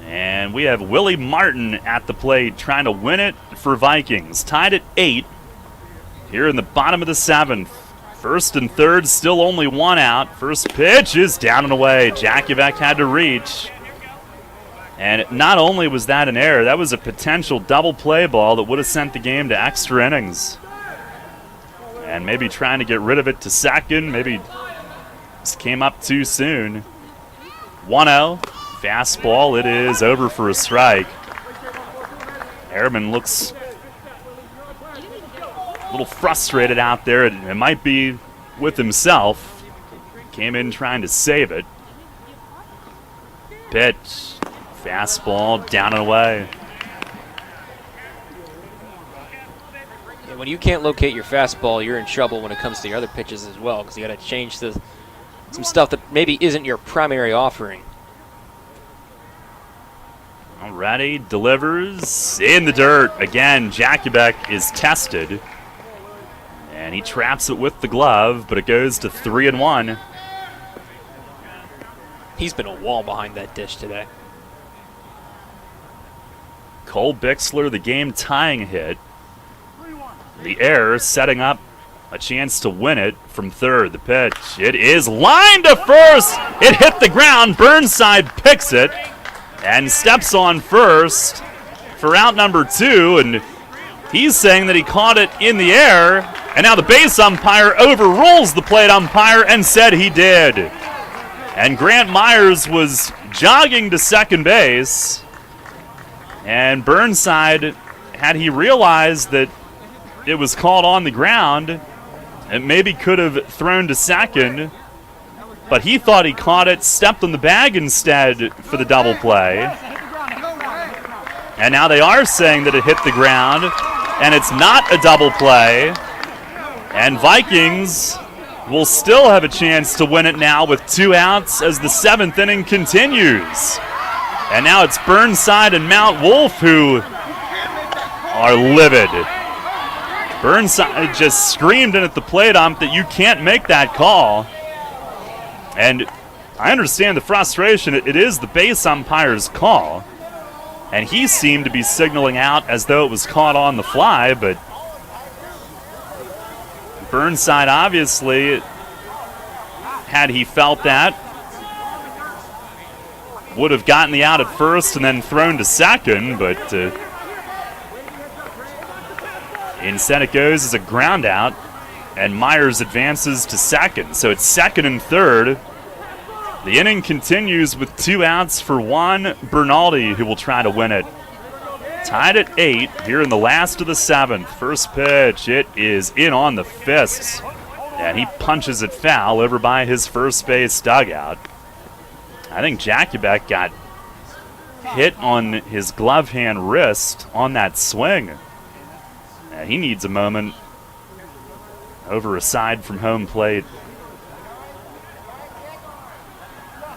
And we have Willie Martin at the plate trying to win it for Vikings. Tied at 8 here in the bottom of the 7th. First and third, still only one out. First pitch is down and away. Jakubek had to reach. And not only was that an error, that was a potential double play ball that would have sent the game to extra innings. And maybe trying to get rid of it to second. Maybe just came up too soon. 1-0. Fastball, it is over for a strike. Ehrman looks a little frustrated out there. It might be with himself. Came in trying to save it. Pitch. Fastball, down and away. Yeah, when you can't locate your fastball, you're in trouble when it comes to your other pitches as well, because you got to change some stuff that maybe isn't your primary offering. Alrighty, delivers in the dirt. Again, Jakubek is tested. And he traps it with the glove, but it goes to 3-1. He's been a wall behind that dish today. Cole Bixler, the game-tying hit. The air setting up a chance to win it from third. The pitch, it is lined to first. It hit the ground. Burnside picks it and steps on first for out number 2. And he's saying that he caught it in the air. And now the base umpire overrules the plate umpire and said he did. And Grant Myers was jogging to second base. And Burnside, had he realized that it was caught on the ground, it maybe could have thrown to second, but he thought he caught it, stepped on the bag instead for the double play. And now they are saying that it hit the ground, and it's not a double play. And Vikings will still have a chance to win it now with 2 outs as the 7th inning continues. And now it's Burnside and Mount Wolf who are livid. Burnside just screamed in at the plate ump that you can't make that call. And I understand the frustration. It is the base umpire's call. And he seemed to be signaling out as though it was caught on the fly, but Burnside obviously, had he felt that, would have gotten the out at first and then thrown to second, but instead it goes as a ground out, and Myers advances to second. So it's second and third. The inning continues with 2 outs for Juan Bernaldi, who will try to win it. Tied at 8 here in the last of the 7th. First pitch, it is in on the fists, and he punches it foul over by his first base dugout. I think Jakubek got hit on his glove hand wrist on that swing. He needs a moment over a side from home plate.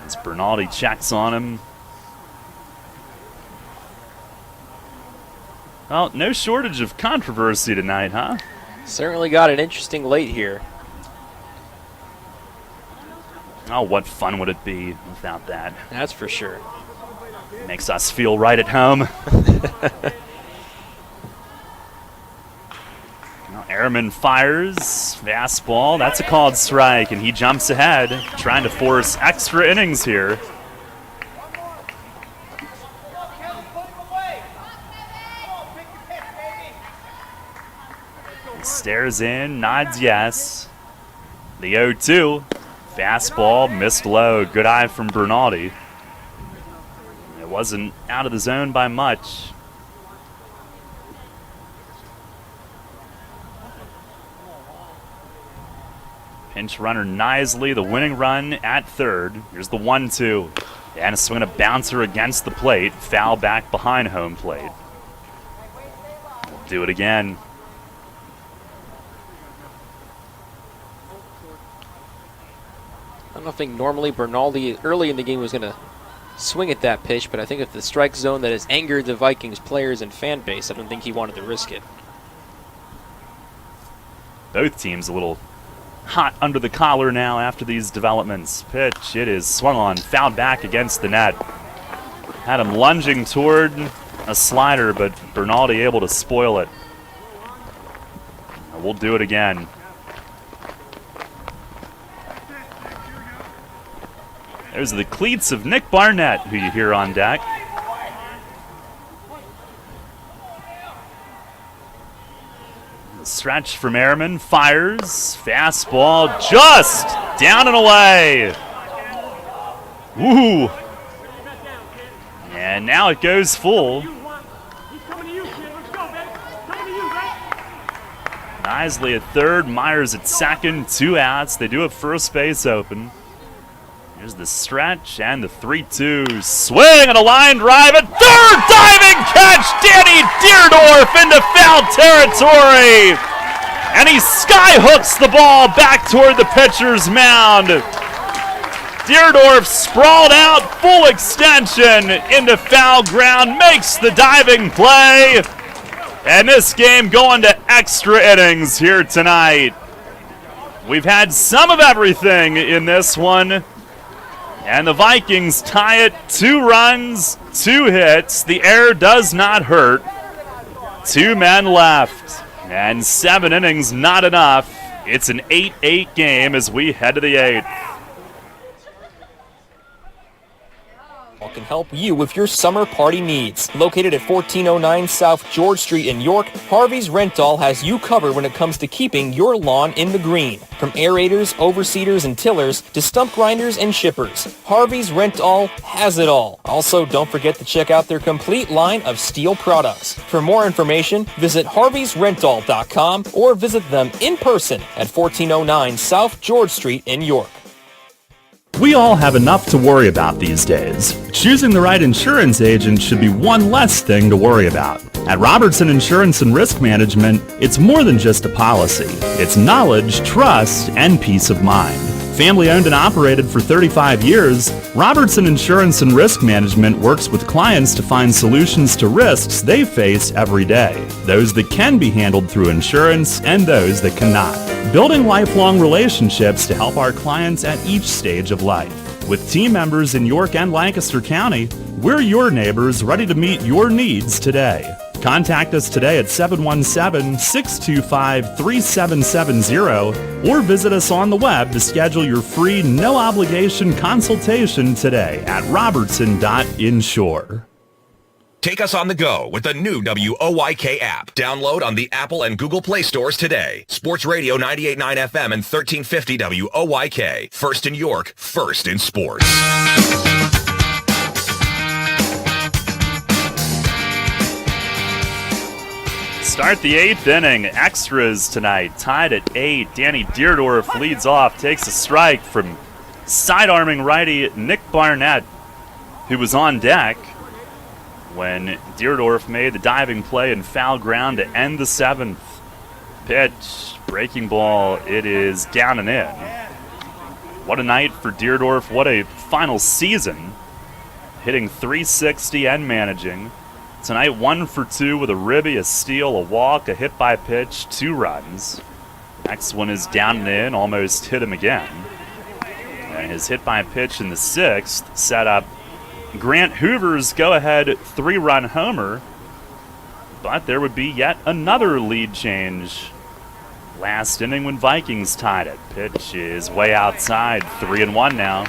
As Bernaldi checks on him. Well, no shortage of controversy tonight, huh? Certainly got it interesting late here. Oh, what fun would it be without that? That's for sure. Makes us feel right at home. Ehrman fires, fastball, that's a called strike, and he jumps ahead, trying to force extra innings here. He stares in, nods yes. The 0-2, fastball, missed low, good eye from Bernaldi. It wasn't out of the zone by much. Pinch runner Nisley, the winning run at third. Here's the 1-2. And a swing and a bouncer against the plate. Foul back behind home plate. We'll do it again. I don't think normally Bernaldi early in the game was going to swing at that pitch, but I think if the strike zone that has angered the Vikings players and fan base, I don't think he wanted to risk it. Both teams a little hot under the collar now after these developments. Pitch, it is swung on, fouled back against the net. Had him lunging toward a slider, but Bernaldi able to spoil it. We'll do it again. There's the cleats of Nick Barnett, who you hear on deck. Stretch from Ehrman, fires, fastball, just down and away. Woo! And now it goes full. Nisley at third, Myers at second, 2 outs. They do have first base open. Here's the stretch and the 3-2 swing and a line drive at third, diving catch, Danny Deerdorf into foul territory, and he skyhooks the ball back toward the pitcher's mound. Deerdorf sprawled out, full extension into foul ground, makes the diving play, and this game going to extra innings here tonight. We've had some of everything in this one. And the Vikings tie it, 2 runs, 2 hits. The air does not hurt. 2 men left. And 7 innings, not enough. It's an 8-8 game as we head to the 8th. Can help you with your summer party needs. Located at 1409 South George Street in York, Harvey's Rental has you covered when it comes to keeping your lawn in the green. From aerators, overseeders, and tillers to stump grinders and shippers, Harvey's Rental has it all. Also, don't forget to check out their complete line of steel products. For more information, visit harveysrental.com or visit them in person at 1409 South George Street in York. We all have enough to worry about these days. Choosing the right insurance agent should be one less thing to worry about. At Robertson Insurance and Risk Management, it's more than just a policy. It's knowledge, trust, and peace of mind. Family owned and operated for 35 years, Robertson Insurance and Risk Management works with clients to find solutions to risks they face every day. Those that can be handled through insurance and those that cannot. Building lifelong relationships to help our clients at each stage of life. With team members in York and Lancaster County, we're your neighbors ready to meet your needs today. Contact us today at 717-625-3770 or visit us on the web to schedule your free no-obligation consultation today at robertson.insure. Take us on the go with the new WOYK app. Download on the Apple and Google Play stores today. Sports Radio 98.9 FM and 1350 WOYK. First in York, first in sports. Start the 8th inning. Extras tonight. Tied at 8. Danny Deerdorf leads off. Takes a strike from sidearming righty Nick Barnett, who was on deck when Deerdorf made the diving play in foul ground to end the 7th. Pitch, breaking ball, it is down and in. What a night for Deerdorf. What a final season. Hitting .360 and managing. Tonight 1 for 2 with a ribby, a steal, a walk, a hit by pitch, 2 runs. Next one is down and in, almost hit him again. And his hit by pitch in the 6th set up Grant Hoover's go-ahead 3-run homer, but there would be yet another lead change last inning when Vikings tied it. Pitch is way outside, 3-1 now.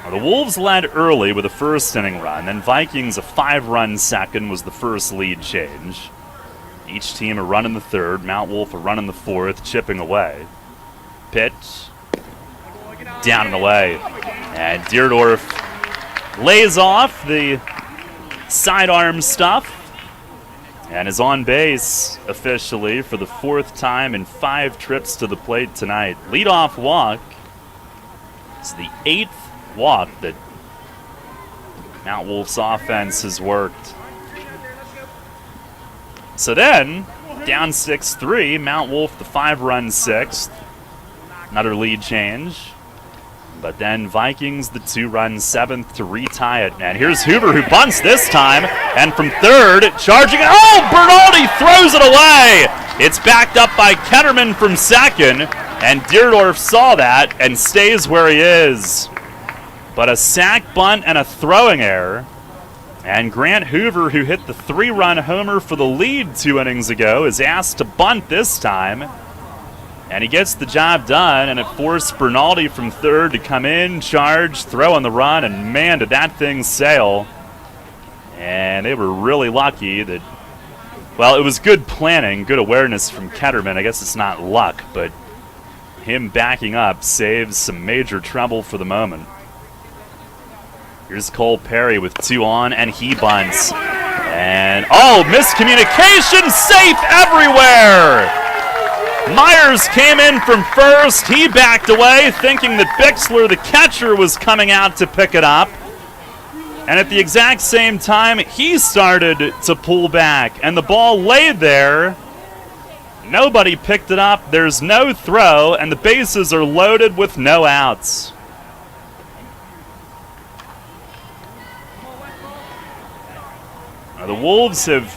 The Wolves led early with a first inning run, then Vikings a 5-run second was the first lead change. Each team a run in the 3rd, Mount Wolf a run in the 4th, chipping away. Pitch, down and away. And Deerdorf lays off the sidearm stuff and is on base officially for the 4th time in 5 trips to the plate tonight. Leadoff walk. It's the 8th walk that Mount Wolf's offense has worked. So then, down 6-3, Mount Wolf the 5-run 6th. Another lead change. But then Vikings the 2-run 7th to retie it. And here's Hoover who bunts this time. And from 3rd, charging. Oh, Bernaldi throws it away. It's backed up by Ketterman from 2nd. And Deerdorf saw that and stays where he is. But a sack bunt and a throwing error. And Grant Hoover, who hit the 3-run homer for the lead 2 innings ago, is asked to bunt this time. And he gets the job done, and it forced Bernaldi from 3rd to come in, charge, throw on the run, and man, did that thing sail. And they were really lucky that, well, it was good planning, good awareness from Ketterman. I guess it's not luck, but him backing up saves some major trouble for the moment. Here's Cole Perry with 2 on, and he bunts. And, oh, miscommunication, safe everywhere! Myers came in from 1st. He backed away, thinking that Bixler, the catcher, was coming out to pick it up. And at the exact same time, he started to pull back, and the ball lay there. Nobody picked it up. There's no throw, and the bases are loaded with no outs. Now, the Wolves have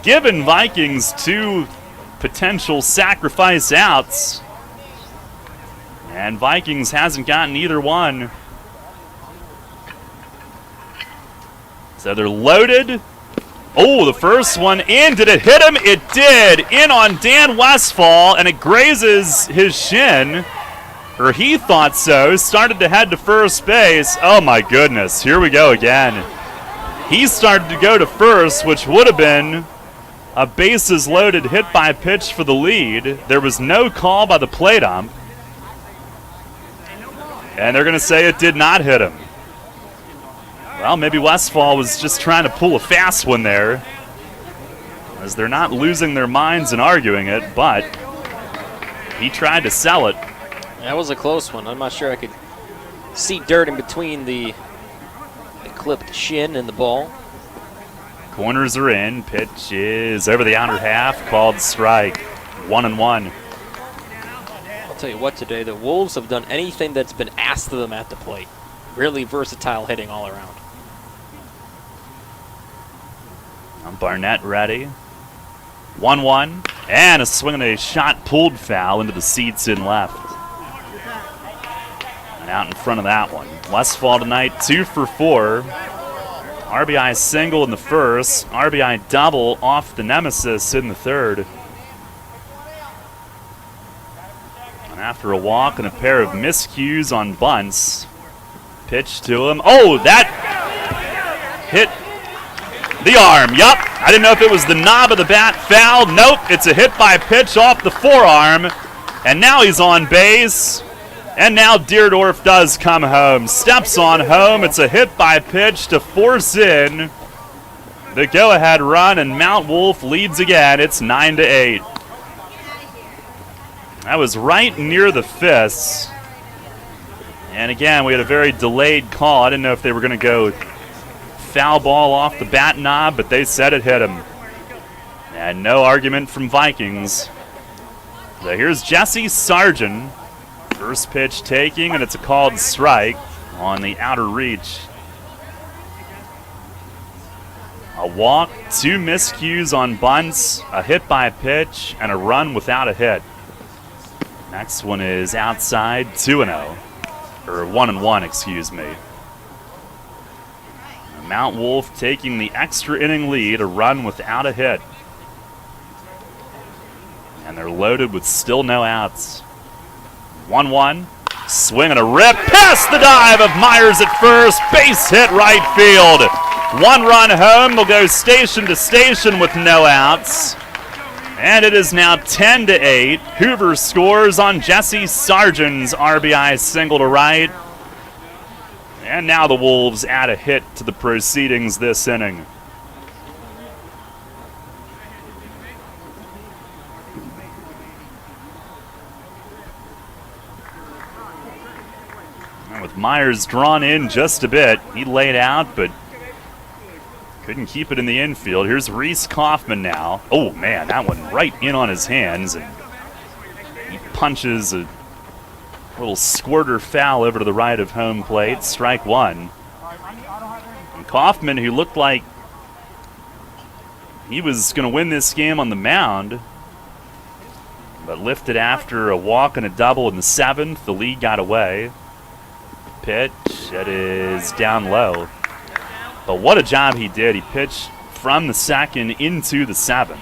given Vikings 2 potential sacrifice outs, and Vikings hasn't gotten either one. So they're loaded Oh, the first one in. Did it hit him? It did. In on Dan Westfall, and it grazes his shin. Or he thought so. Started to head to first base. Oh, my goodness. Here we go again. He started to go to first, which would have been a bases-loaded hit by pitch for the lead. There was no call by the plate ump. And they're going to say it did not hit him. Well, maybe Westfall was just trying to pull a fast one there, as they're not losing their minds and arguing it, but he tried to sell it. That was a close one. I'm not sure I could see dirt in between the clipped shin and the ball. Corners are in. Pitch is over the outer half, called strike. 1-1. I'll tell you what, today, the Wolves have done anything that's been asked of them at the plate. Really versatile hitting all around. Barnett ready. 1-1. And a swing and a shot pulled foul into the seats in left. And out in front of that one. Westfall tonight, 2 for 4. RBI single in the first. RBI double off the nemesis in the third. And after a walk and a pair of miscues on bunts, pitch to him. Oh, that hit the arm. Yup. I didn't know if it was the knob of the bat foul. Nope. It's a hit by pitch off the forearm. And now he's on base. And now Deerdorf does come home. Steps on home. It's a hit by pitch to force in the go-ahead run, and Mount Wolf leads again. It's 9-8. That was right near the fists. And again, we had a very delayed call. I didn't know if they were going to go foul ball off the bat knob, but they said it hit him. And no argument from Vikings. So here's Jesse Sargent. First pitch taking, and it's a called strike on the outer reach. A walk, 2 miscues on bunts, a hit by pitch, and a run without a hit. Next one is outside, 2-0. Or 1-1, excuse me. Mount Wolf taking the extra inning lead, a run without a hit. And they're loaded with still no outs. 1-1. Swing and a rip. Past the dive of Myers at first. Base hit right field. 1 run home. They'll go station to station with no outs. And it is now 10-8. Hoover scores on Jesse Sargent's RBI single to right. And now the Wolves add a hit to the proceedings this inning. With Myers drawn in just a bit, he laid out, but couldn't keep it in the infield. Here's Reese Kaufman now. Oh, man, that one right in on his hands. And he punches a little squirter foul over to the right of home plate. Strike 1. And Kaufman, who looked like he was going to win this game on the mound, but lifted after a walk and a double in the 7th. The lead got away. Pitch, it is down low. But what a job he did. He pitched from the 2nd into the 7th.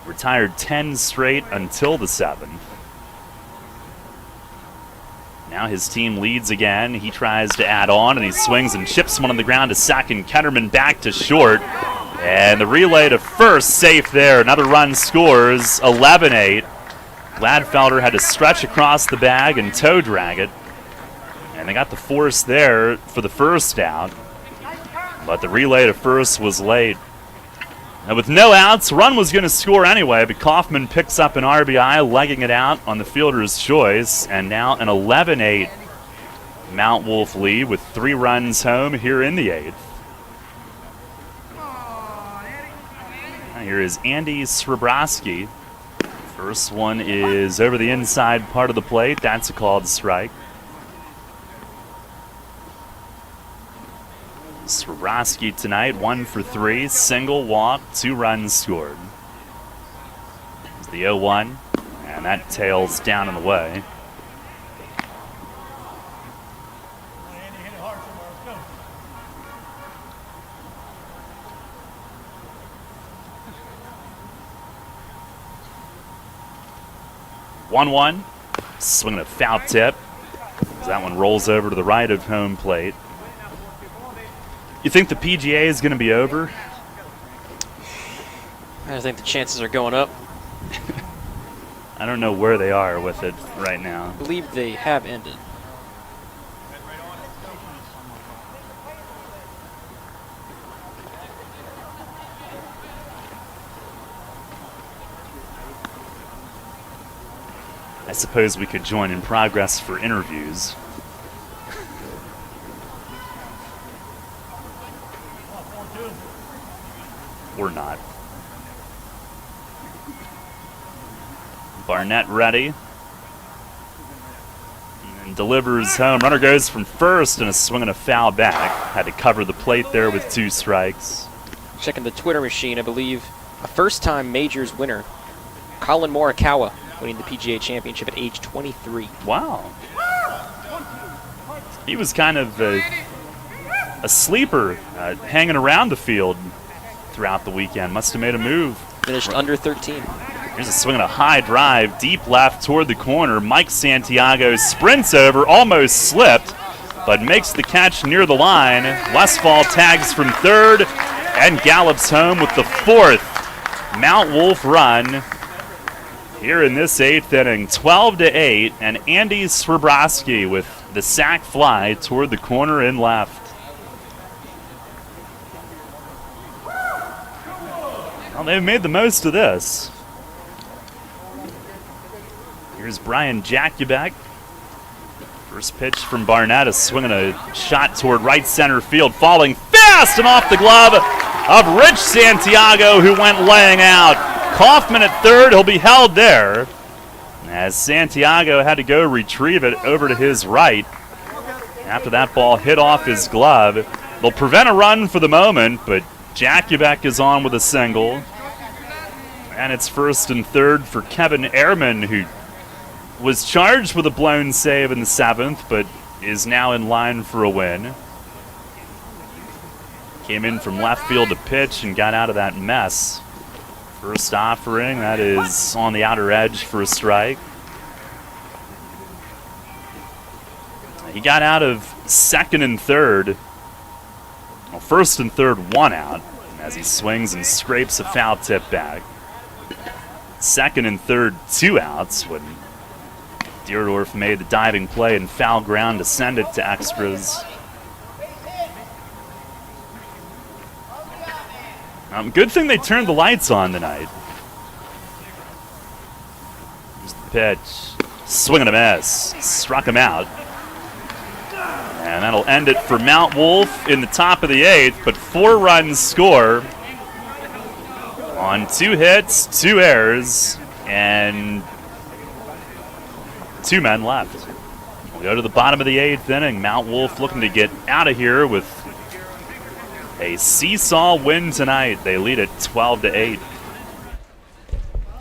Retired 10 straight until the 7th. Now his team leads again. He tries to add on, and he swings and chips one on the ground to second. Ketterman back to short. And the relay to first, safe there. Another run scores, 11-8. Gladfelder had to stretch across the bag and toe drag it. And they got the force there for the first out. But the relay to first was late. And with no outs, run was going to score anyway, but Kaufman picks up an RBI, legging it out on the fielder's choice. And now an 11-8 Mount Wolf lead with 3 runs home here in the 8th. Now here is Andy Srebrowski. First one is over the inside part of the plate. That's a called strike. Swarovski tonight, 1 for 3, single walk, 2 runs scored. It's the 0-1, and that tails down and away. 1-1. Swinging a foul tip. That one rolls over to the right of home plate. You think the PGA is going to be over? I think the chances are going up. I don't know where they are with it right now. I believe they have ended. I suppose we could join in progress for interviews. Or not. Barnett ready. And delivers home. Runner goes from first and a swing and a foul back. Had to cover the plate there with 2 strikes. Checking the Twitter machine, I believe a first-time majors winner, Colin Morikawa, winning the PGA Championship at age 23. Wow. He was kind of a sleeper hanging around the field throughout the weekend. Must have made a move. Finished under 13. Here's a swing and a high drive, deep left toward the corner. Mike Santiago sprints over, almost slipped, but makes the catch near the line. Westfall tags from third and gallops home with the 4th Mount Wolf run here in this 8th inning. 12-8, and Andy Swerbrowski with the sac fly toward the corner and left. Well, they've made the most of this. Here's Brian Jakubek. First pitch from Barnett, a swing and a shot toward right center field, falling fast and off the glove of Rich Santiago, who went laying out. Kaufman at third, he'll be held there, as Santiago had to go retrieve it over to his right. After that ball hit off his glove, they'll prevent a run for the moment, but Jakubek is on with a single. And it's first and third for Kevin Ehrman, who was charged with a blown save in the 7th, but is now in line for a win. Came in from left field to pitch and got out of that mess. First offering, that is on the outer edge for a strike. He got out of second and third. Well, first and third, 1 out, as he swings and scrapes a foul tip back. Second and third, 2 outs when Deerdorf made the diving play and foul ground to send it to extras. Good thing they turned the lights on tonight. Here's the pitch. Swing and a miss. Struck him out. And that'll end it for Mount Wolf in the top of the 8th, but 4 runs score on 2 hits, 2 errors, and 2 men left. We'll go to the bottom of the 8th inning. Mount Wolf looking to get out of here with a seesaw win tonight. They lead it 12-8.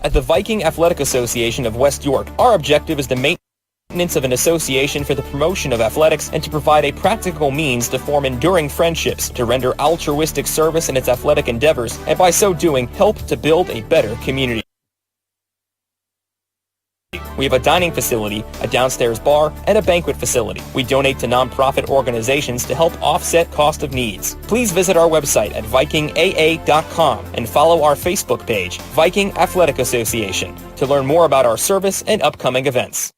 At the Viking Athletic Association of West York, our objective is the maintenance of an association for the promotion of athletics and to provide a practical means to form enduring friendships, to render altruistic service in its athletic endeavors, and by so doing, help to build a better community. We have a dining facility, a downstairs bar, and a banquet facility. We donate to nonprofit organizations to help offset cost of needs. Please visit our website at vikingaa.com and follow our Facebook page, Viking Athletic Association, to learn more about our service and upcoming events.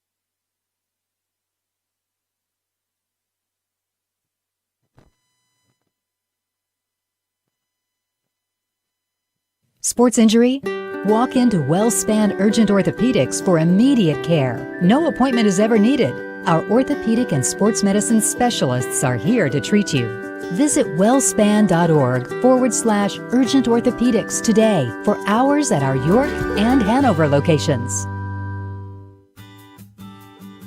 Sports injury? Walk into WellSpan Urgent Orthopedics for immediate care. No appointment is ever needed. Our orthopedic and sports medicine specialists are here to treat you. Visit wellspan.org/urgent orthopedics today for hours at our York and Hanover locations.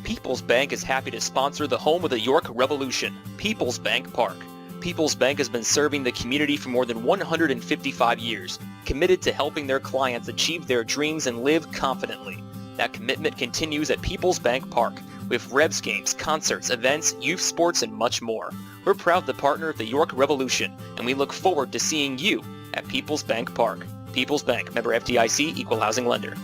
People's Bank is happy to sponsor the home of the York Revolution, People's Bank Park. People's Bank has been serving the community for more than 155 years, committed to helping their clients achieve their dreams and live confidently. That commitment continues at People's Bank Park, with Revs games, concerts, events, youth sports, and much more. We're proud to partner with the York Revolution, and we look forward to seeing you at People's Bank Park. People's Bank, member FDIC, equal housing lender.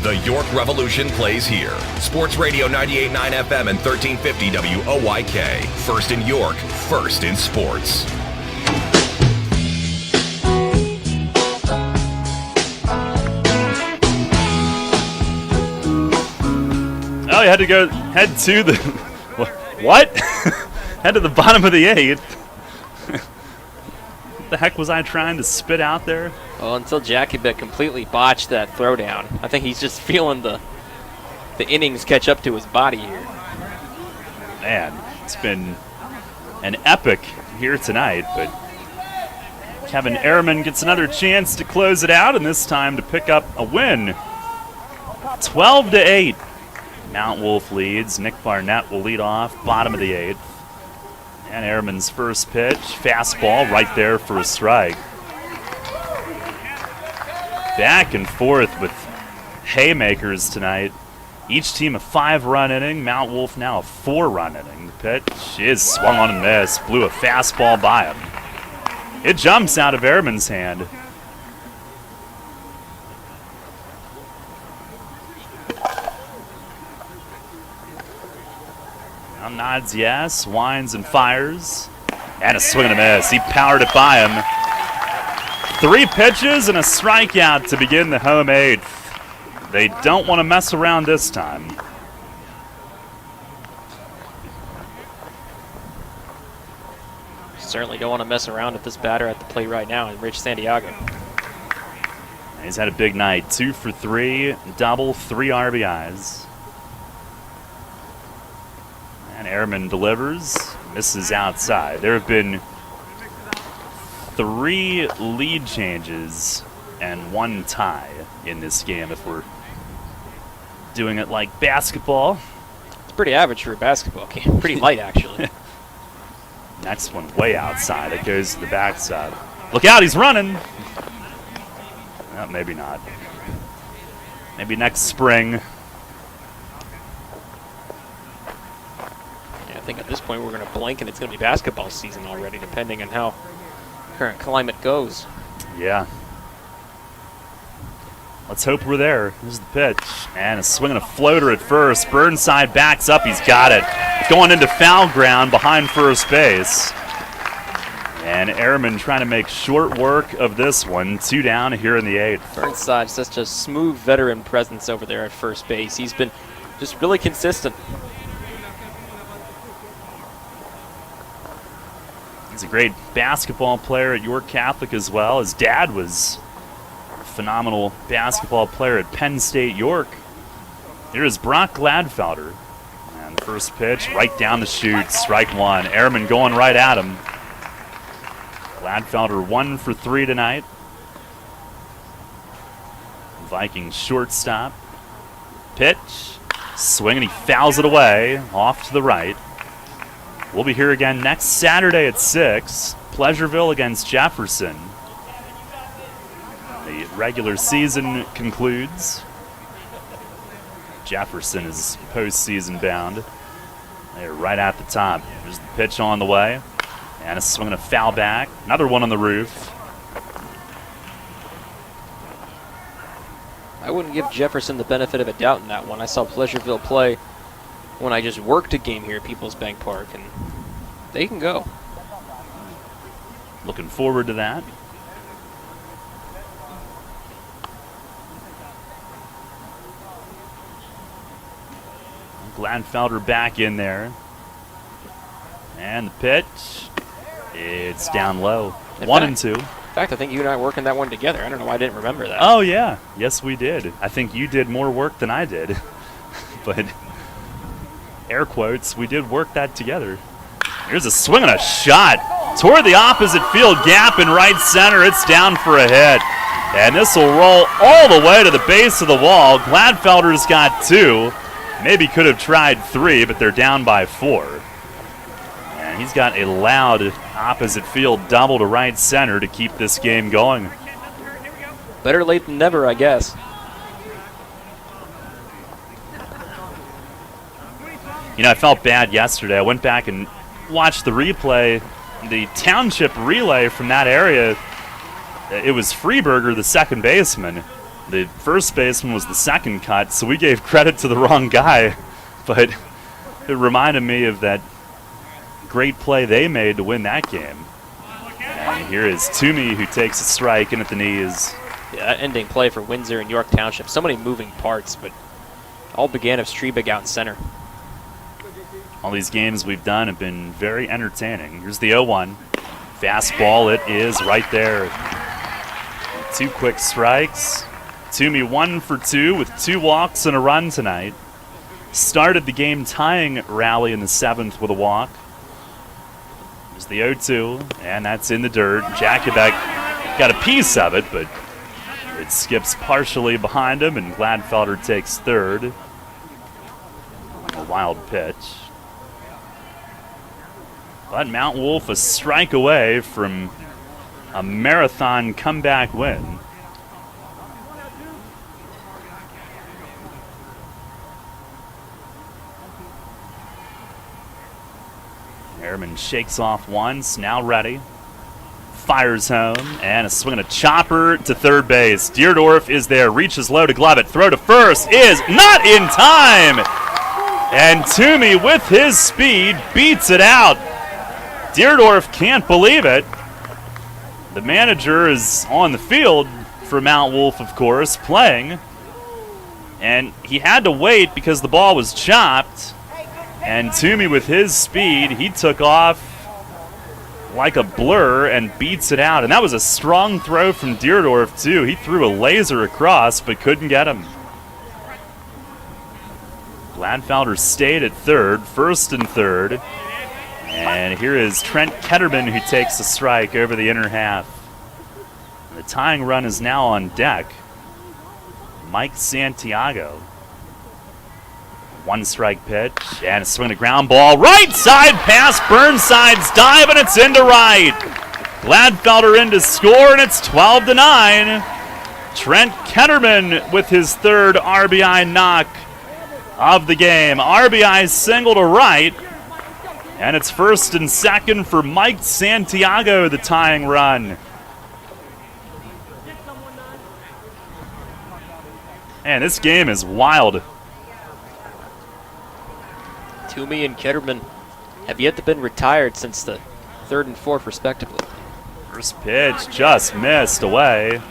The York Revolution plays here. Sports Radio 98.9 FM and 1350 WOYK. First in York, first in sports. Oh, you had to go head to the what? Head to the bottom of the 8th. What the heck was I trying to spit out there? Well, until Jackie Bet completely botched that throwdown. I think he's just feeling the innings catch up to his body here. Man, it's been an epic here tonight, but Kevin Ehrman gets another chance to close it out, and this time to pick up a win. 12-8. Mount Wolf leads. Nick Barnett will lead off, bottom of the 8th. And Ehrman's first pitch, fastball right there for a strike. Back and forth with haymakers tonight. Each team a 5-run inning. Mount Wolf now a 4-run inning. The pitch is swung on and missed. Blew a fastball by him. It jumps out of Ehrman's hand. Now nods yes, whines and fires. And a swing and a miss. He powered it by him. 3 pitches and a strikeout to begin the home 8th. They don't want to mess around this time. Certainly don't want to mess around with this batter at the plate right now, Rich Santiago. He's had a big night. 2 for 3, double, 3 RBIs. And Ehrman delivers, misses outside. There have been 3 lead changes and 1 tie in this game if we're doing it like basketball. It's pretty average for a basketball game. Pretty light, actually. Next one way outside. It goes to the backside. Look out, he's running. Well, maybe not. Maybe next spring. Yeah, I think at this point we're going to blink and it's going to be basketball season already, depending on how current climate goes. Yeah. Let's hope we're there. Here's the pitch. And a swing and a floater at first. Burnside backs up. He's got it. Going into foul ground behind first base. And Ehrman trying to make short work of this one. 2 down here in the 8th. Burnside, such a smooth veteran presence over there at first base. He's been just really consistent. He's a great basketball player at York Catholic as well. His dad was a phenomenal basketball player at Penn State York. Here is Brock Gladfelder. And the first pitch right down the chute, strike 1. Ehrman going right at him. Gladfelder 1 for 3 tonight. Vikings shortstop. Pitch. Swing and he fouls it away. Off to the right. We'll be here again next Saturday at 6. Pleasureville against Jefferson. The regular season concludes. Jefferson is postseason bound. They're right at the top. There's the pitch on the way. And a swing and a foul back. Another one on the roof. I wouldn't give Jefferson the benefit of a doubt in that one. I saw Pleasureville play when I just worked a game here at Peoples Bank Park, and they can go. Looking forward to that. Gladfelder back in there. And the pitch. It's down low. 1 and 2. In fact, I think you and I working that one together. I don't know why I didn't remember that. Oh, yeah. Yes, we did. I think you did more work than I did. But, air quotes, we did work that together. Here's a swing and a shot. Toward the opposite field gap in right center. It's down for a hit. And this will roll all the way to the base of the wall. Gladfelder's got 2. Maybe could have tried 3, but they're down by 4. And he's got a loud opposite field double to right center to keep this game going. Better late than never, I guess. You know, I felt bad yesterday. I went back and watched the replay, the township relay from that area. It was Freeberger, the second baseman, The first baseman was the second cut, so we gave credit to the wrong guy. But it reminded me of that great play they made to win that game. And here is Toomey, who takes a strike in at the knees. Yeah, that ending play for Windsor and York Township. So many moving parts, but all began of Strebig out in center. All these games we've done have been very entertaining. Here's the 0-1. Fastball, it is right there. 2 quick strikes. Toomey 1 for 2 with 2 walks and a run tonight. Started the game tying rally in the 7th with a walk. There's the 0-2, and that's in the dirt. Jackiebeck got a piece of it, but it skips partially behind him, and Gladfelder takes third. A wild pitch. But Mount Wolf a strike away from a marathon comeback win. Ehrman shakes off once, now ready. Fires home, and a swing and a chopper to third base. Deerdorf is there, reaches low to glove it. Throw to first is not in time! And Toomey, with his speed, beats it out. Deerdorf can't believe it. The manager is on the field for Mount Wolf, of course, playing. And he had to wait because the ball was chopped. And Toomey, with his speed, he took off like a blur and beats it out. And that was a strong throw from Deerdorf, too. He threw a laser across, but couldn't get him. Gladfelder stayed at third, first and third. And here is Trent Ketterman, who takes a strike over the inner half. The tying run is now on deck. Mike Santiago. 1 strike pitch, and a swing to ground ball. Right side pass, Burnside's dive, and it's into right. Gladfelder in to score, and it's 12-9. Trent Ketterman with his third RBI knock of the game. RBI single to right, and it's first and second for Mike Santiago, the tying run. Man, this game is wild. Toomey and Ketterman have yet to been retired since the 3rd and 4th, respectively. First pitch just missed away.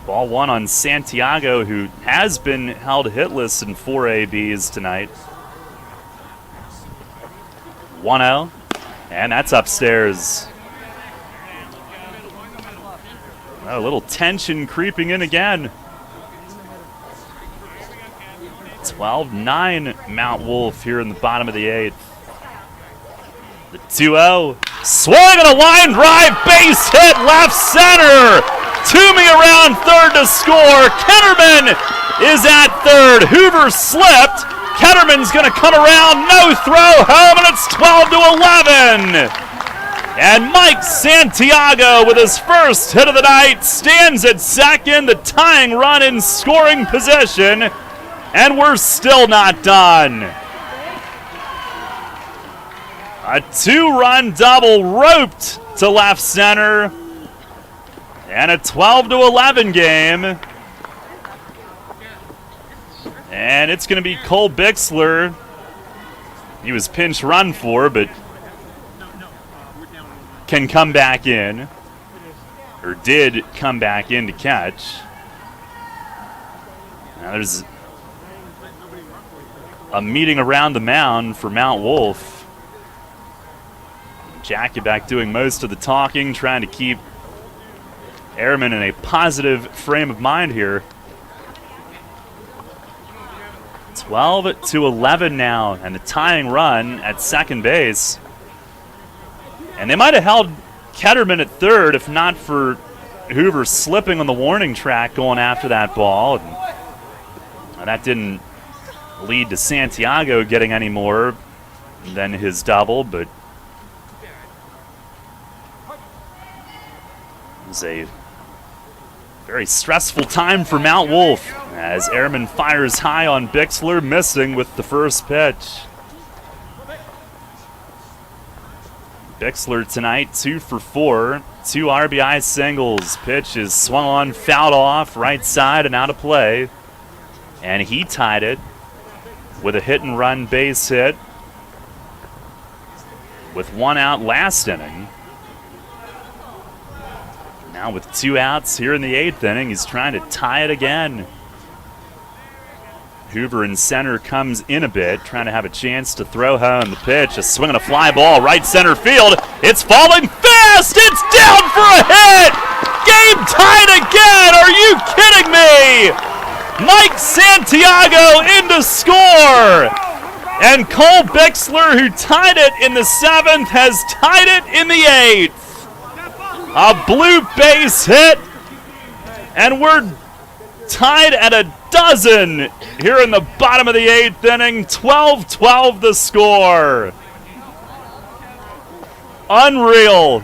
Ball 1 on Santiago, who has been held hitless in 4 ABs tonight. 1-0, and that's upstairs. A little tension creeping in again. 12-9 Mount Wolf here in the bottom of the 8th. The 2-0. Swing and a line drive. Base hit left center. Toomey around third to score. Ketterman is at third. Hoover slipped. Ketterman's going to come around. No throw home, and it's 12-11. And Mike Santiago, with his first hit of the night, stands at second. The tying run in scoring position. And we're still not done. A 2-run double roped to left center. And a 12-11 game. And it's going to be Cole Bixler. He was pinch run for, but can come back in. Or did come back in to catch. Now there's a meeting around the mound for Mount Wolf. Jackiebeck doing most of the talking, trying to keep Ehrman in a positive frame of mind here. 12-11 now, and the tying run at second base. And they might have held Ketterman at third if not for Hoover slipping on the warning track going after that ball. And that didn't lead to Santiago getting any more than his double, but it was a very stressful time for Mount Wolf as Ehrman fires high on Bixler, missing with the first pitch. Bixler tonight, 2 for 4, 2 RBI singles. Pitch is swung on, fouled off, right side and out of play. And he tied it with a hit and run base hit with 1 out last inning. Now with 2 outs here in the 8th inning, he's trying to tie it again. Hoover in center comes in a bit, trying to have a chance to throw home the pitch. A swing and a fly ball, right center field. It's falling fast. It's down for a hit. Game tied again. Are you kidding me? Mike Santiago in to score. And Cole Bixler, who tied it in the 7th, has tied it in the 8th. A blue base hit. And we're tied at a dozen here in the bottom of the 8th inning. 12-12 the score. Unreal.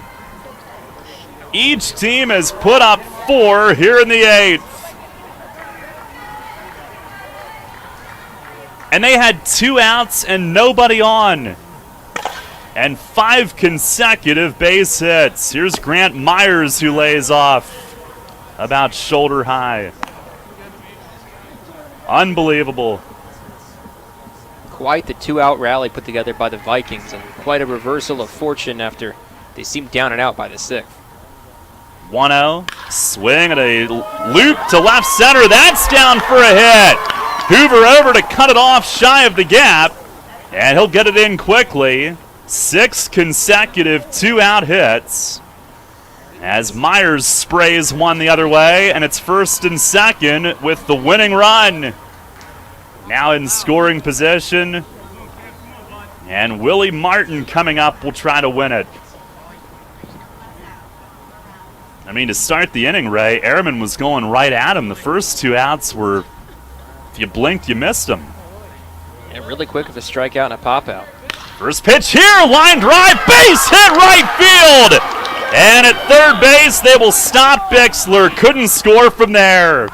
Each team has put up 4 here in the 8th. And they had 2 outs and nobody on. And 5 consecutive base hits. Here's Grant Myers, who lays off about shoulder high. Unbelievable. Quite the 2-out rally put together by the Vikings, and quite a reversal of fortune after they seemed down and out by the 6th. 1-0, swing and a loop to left center. That's down for a hit. Hoover over to cut it off shy of the gap, and he'll get it in quickly. 6 consecutive 2-out hits as Myers sprays one the other way, and it's first and second with the winning run. Now in scoring position, and Willie Martin coming up will try to win it. I mean, to start the inning, Ray, Ehrman was going right at him. The first 2 outs were, if you blinked, you missed them. Yeah, really quick with a strikeout and a pop-out. First pitch here, line drive, base hit right field! And at third base, they will stop Bixler. Couldn't score from there.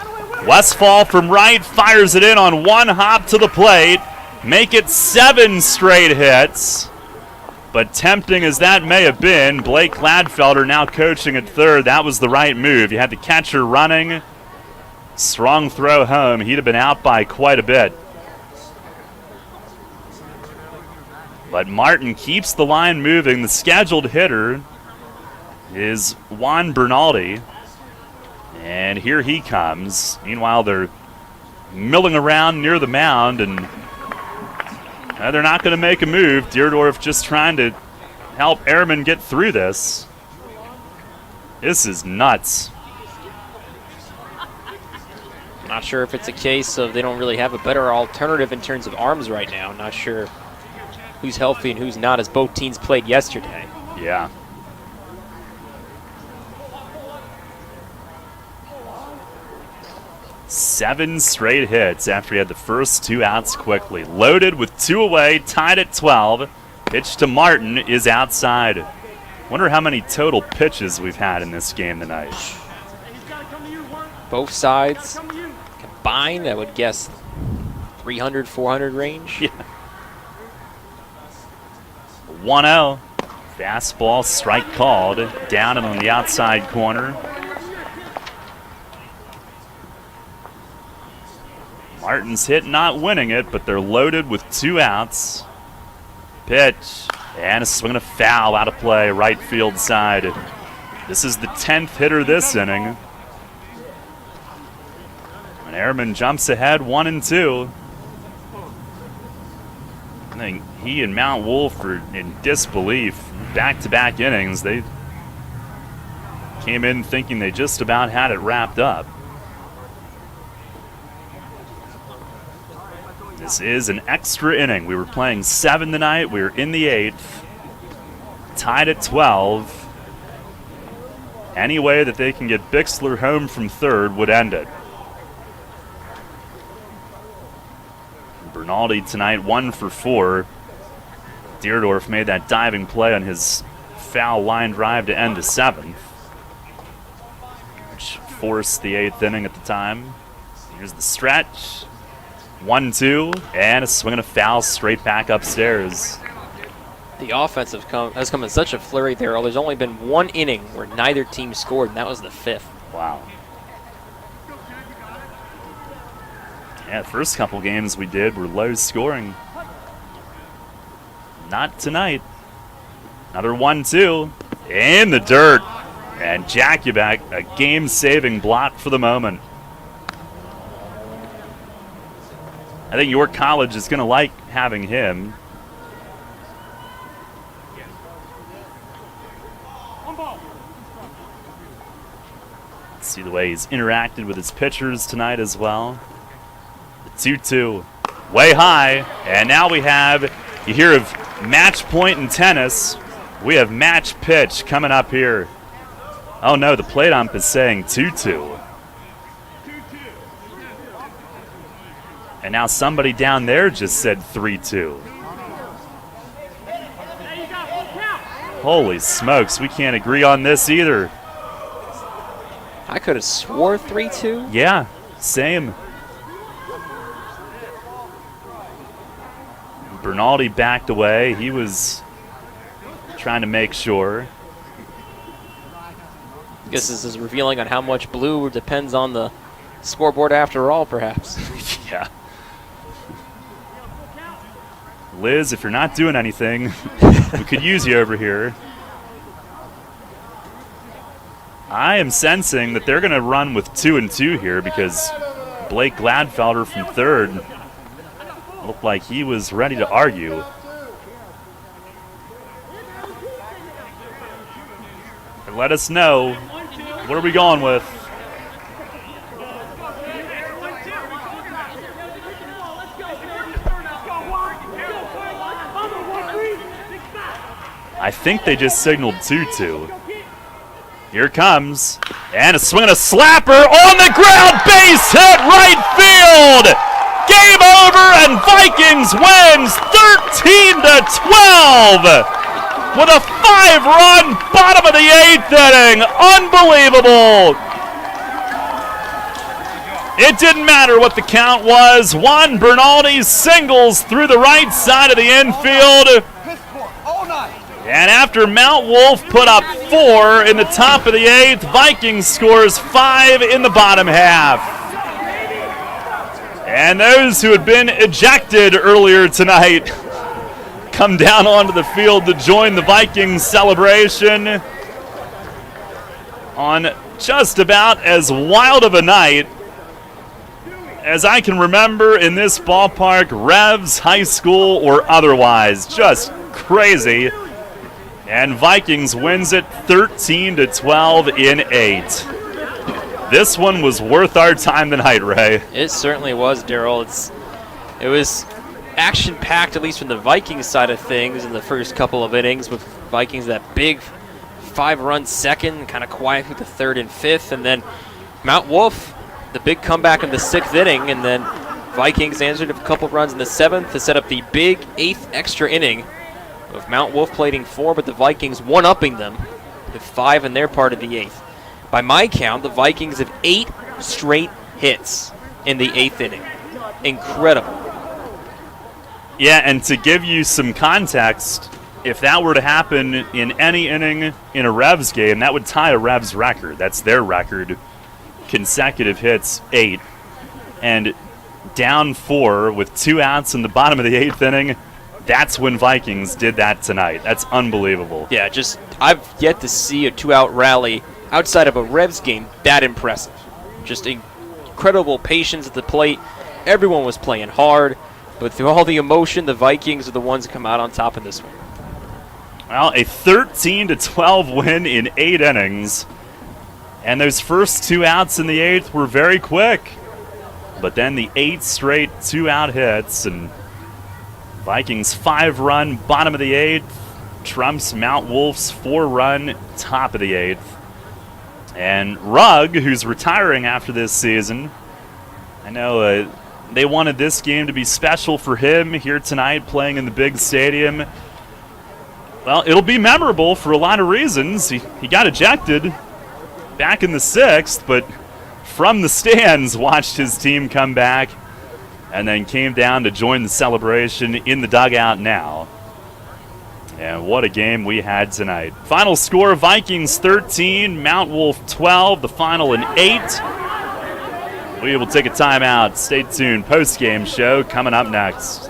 Westfall from right fires it in on 1 hop to the plate. Make it 7 straight hits. But tempting as that may have been, Blake Gladfelder now coaching at third. That was the right move. You had the catcher running. Strong throw home. He'd have been out by quite a bit. But Martin keeps the line moving. The scheduled hitter is Juan Bernaldi. And here he comes. Meanwhile, they're milling around near the mound, and they're not going to make a move. Deerdorf just trying to help Ehrman get through this. This is nuts. Not sure if it's a case of they don't really have a better alternative in terms of arms right now. Not sure who's healthy and who's not, as both teams played yesterday. Yeah. Seven straight hits after he had the first 2 outs quickly. Loaded with 2 away, tied at 12. Pitch to Martin is outside. Wonder how many total pitches we've had in this game tonight. Both sides combined, I would guess 300, 400 range. Yeah. 1-0. Fastball, strike called. Down and on the outside corner. Martin's hit, not winning it, but they're loaded with 2 outs. Pitch, and a swing and a foul out of play, right field side. This is the 10th hitter this inning. And Ehrman jumps ahead 1-2. I think he and Mount Wolf are in disbelief. Back-to-back innings, they came in thinking they just about had it wrapped up. This is an extra inning. We were playing 7 tonight. We were in the 8th. Tied at 12. Any way that they can get Bixler home from third would end it. Bernaldi tonight 1 for 4. Deerdorf made that diving play on his foul line drive to end the 7th, which forced the 8th inning at the time. Here's the stretch. 1-2, and a swing and a foul straight back upstairs. The offense has come in such a flurry there. There's only been one inning where neither team scored, and that was the 5th. Wow. Yeah, the first couple games we did were low scoring. Not tonight. Another 1-2 in the dirt. And Jakubek, a game-saving block for the moment. I think York College is going to like having him. See the way he's interacted with his pitchers tonight as well. The 2-2, way high. And now we have, you hear of match point in tennis. We have match pitch coming up here. Oh no, the plate ump is saying 2-2. And now somebody down there just said 3-2. Holy smokes, we can't agree on this either. I could have swore 3-2. Yeah, same. Bernaldi backed away. He was trying to make sure. I guess this is revealing on how much blue depends on the scoreboard after all, perhaps. Yeah. Liz, if you're not doing anything, we could use you over here. I am sensing that they're going to run with 2-2 here because Blake Gladfelder from third looked like he was ready to argue. And let us know, what are we going with? I think they just signaled 2-2. Here it comes, and a swing and a slapper on the ground, base hit, right field! Game over, and Vikings wins 13-12 with a 5-run bottom of the 8th inning. Unbelievable! It didn't matter what the count was. Juan Bernaldi singles through the right side of the infield. And after Mount Wolf put up 4 in the top of the 8th, Vikings scores 5 in the bottom half. And those who had been ejected earlier tonight come down onto the field to join the Vikings celebration on just about as wild of a night as I can remember in this ballpark, Revs, high school, or otherwise. Just crazy. And Vikings wins it 13-12 in 8. This one was worth our time tonight, Ray. It certainly was, Daryl. It was action-packed, at least from the Vikings side of things in the first couple of innings, with Vikings that big 5-run second, kind of quiet through the 3rd and 5th, and then Mount Wolf, the big comeback in the 6th inning, and then Vikings answered a couple runs in the 7th to set up the big 8th extra inning, with Mount Wolf plating 4, but the Vikings one-upping them with 5 in their part of the 8th. By my count, the Vikings have 8 straight hits in the 8th inning. Incredible. Yeah, and to give you some context, if that were to happen in any inning in a Revs game, that would tie a Revs record. That's their record. Consecutive hits, 8. And down 4 with 2 outs in the bottom of the 8th inning. That's when Vikings did that tonight. That's unbelievable. Yeah, I've yet to see a 2-out rally outside of a Revs game that impressive. Just incredible patience at the plate. Everyone was playing hard, but through all the emotion, the Vikings are the ones that come out on top in this one. Well, a 13-12 win in 8 innings. And those first 2 outs in the 8th were very quick. But then the 8 straight 2-out hits, and Vikings 5-run bottom of the 8th trumps Mount Wolf's 4-run top of the 8th. And Rugg, who's retiring after this season, I know they wanted this game to be special for him here tonight, playing in the big stadium. Well, it'll be memorable for a lot of reasons. He got ejected back in the 6th, but from the stands watched his team come back and then came down to join the celebration in the dugout now. And what a game we had tonight. Final score, Vikings 13, Mount Wolf 12, the final in 8. We will take a timeout. Stay tuned. Post-game show coming up next.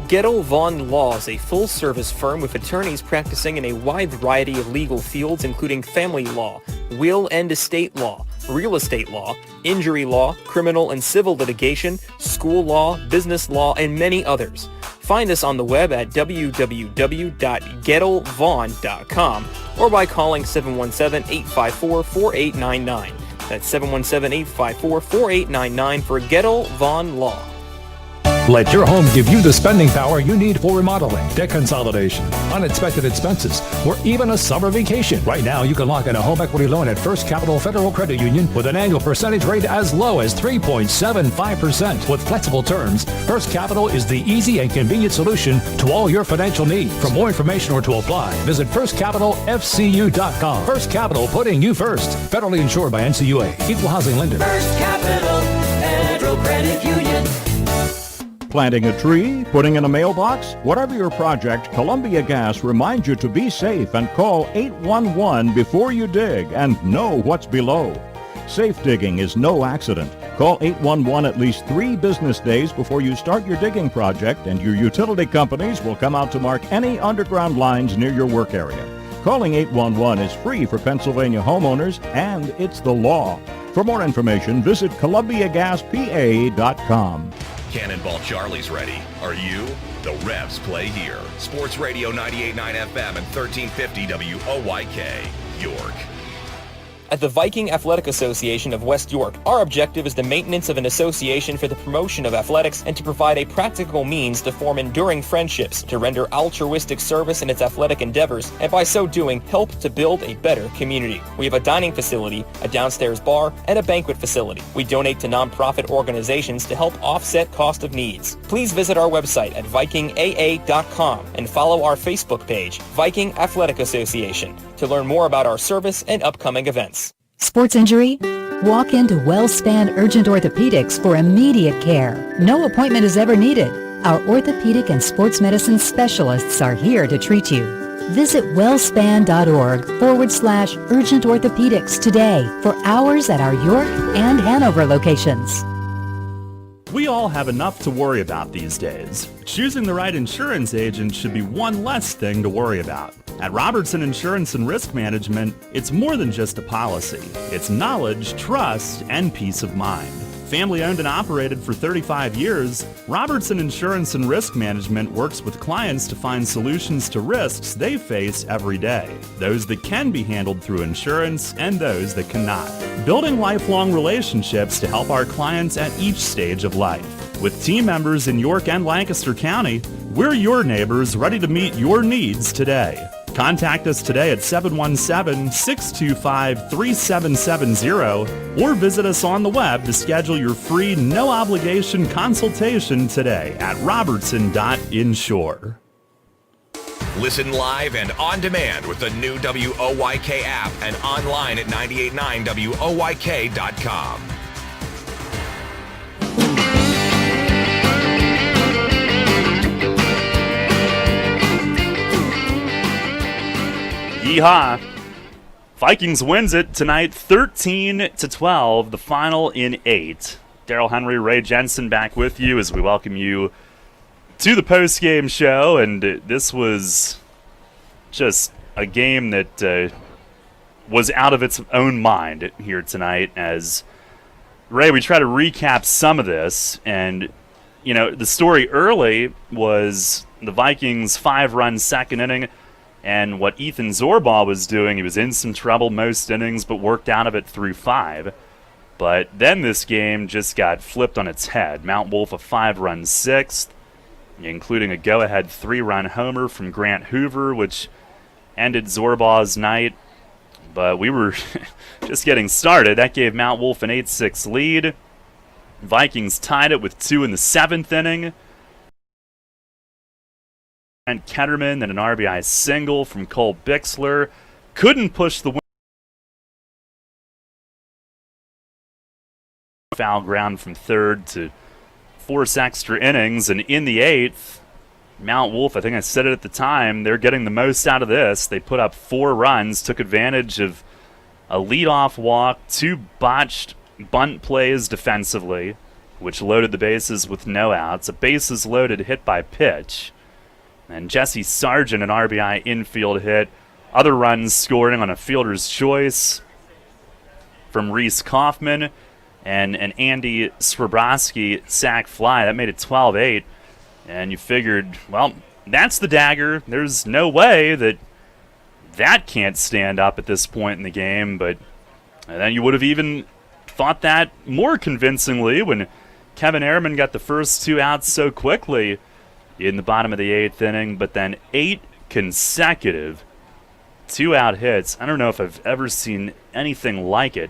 Gettle Vaughn Law is a full-service firm with attorneys practicing in a wide variety of legal fields, including family law, will and estate law, real estate law, injury law, criminal and civil litigation, school law, business law, and many others. Find us on the web at www.gettlevaughn.com or by calling 717-854-4899. That's 717-854-4899 for Gettle Vaughn Law. Let your home give you the spending power you need for remodeling, debt consolidation, unexpected expenses, or even a summer vacation. Right now, you can lock in a home equity loan at First Capital Federal Credit Union with an annual percentage rate as low as 3.75%. With flexible terms, First Capital is the easy and convenient solution to all your financial needs. For more information or to apply, visit firstcapitalfcu.com. First Capital, putting you first. Federally insured by NCUA. Equal housing lender. First Capital Federal Credit Union. Planting a tree, putting in a mailbox, whatever your project, Columbia Gas reminds you to be safe and call 811 before you dig and know what's below. Safe digging is no accident. Call 811 at least 3 business days before you start your digging project, and your utility companies will come out to mark any underground lines near your work area. Calling 811 is free for Pennsylvania homeowners, and it's the law. For more information, visit ColumbiaGasPA.com. Cannonball Charlie's ready. Are you? The Revs play here. Sports Radio 98.9 FM and 1350 WOYK, York. At the Viking Athletic Association of West York, our objective is the maintenance of an association for the promotion of athletics and to provide a practical means to form enduring friendships, to render altruistic service in its athletic endeavors, and by so doing, help to build a better community. We have a dining facility, a downstairs bar, and a banquet facility. We donate to nonprofit organizations to help offset cost of needs. Please visit our website at vikingaa.com and follow our Facebook page, Viking Athletic Association, to learn more about our service and upcoming events. Sports injury? Walk into WellSpan Urgent Orthopedics for immediate care. No appointment is ever needed. Our orthopedic and sports medicine specialists are here to treat you. Visit wellspan.org/urgent orthopedics today for hours at our York and Hanover locations. We all have enough to worry about these days. Choosing the right insurance agent should be one less thing to worry about. At Robertson Insurance and Risk Management, it's more than just a policy. It's knowledge, trust, and peace of mind. Family owned and operated for 35 years, Robertson Insurance and Risk Management works with clients to find solutions to risks they face every day. Those that can be handled through insurance and those that cannot. Building lifelong relationships to help our clients at each stage of life. With team members in York and Lancaster County, we're your neighbors ready to meet your needs today. Contact us today at 717-625-3770 or visit us on the web to schedule your free no-obligation consultation today at robertson.insure. Listen live and on demand with the new WOYK app and online at 989WOYK.com. Yeehaw! Vikings wins it tonight 13-12, the final in 8. Daryl Henry, Ray Jensen back with you as we welcome you to the post-game show, and this was just a game that was out of its own mind here tonight. As Ray, we try to recap some of this, and you know, the story early was the Vikings' 5-run second inning. And what Ethan Zorbaugh was doing, he was in some trouble most innings, but worked out of it through 5. But then this game just got flipped on its head. Mount Wolf a 5-run 6th, including a go-ahead 3-run homer from Grant Hoover, which ended Zorbaugh's night. But we were just getting started. That gave Mount Wolf an 8-6 lead. Vikings tied it with 2 in the 7th inning. And Ketterman, then an RBI single from Cole Bixler. Couldn't push the win. Foul ground from third to force extra innings. And in the 8th, Mount Wolf, I think I said it at the time, they're getting the most out of this. They put up 4 runs, took advantage of a leadoff walk, 2 botched bunt plays defensively, which loaded the bases with no outs, a bases loaded hit by pitch, and Jesse Sargent, an RBI infield hit, other runs scoring on a fielder's choice from Reese Kaufman, and an Andy Swabrowski sac fly. That made it 12-8, and you figured, well, that's the dagger. There's no way that can't stand up at this point in the game, but then you would have even thought that more convincingly when Kevin Ehrman got the first 2 outs so quickly in the bottom of the 8th inning, but then 8 consecutive 2-out hits. I don't know if I've ever seen anything like it.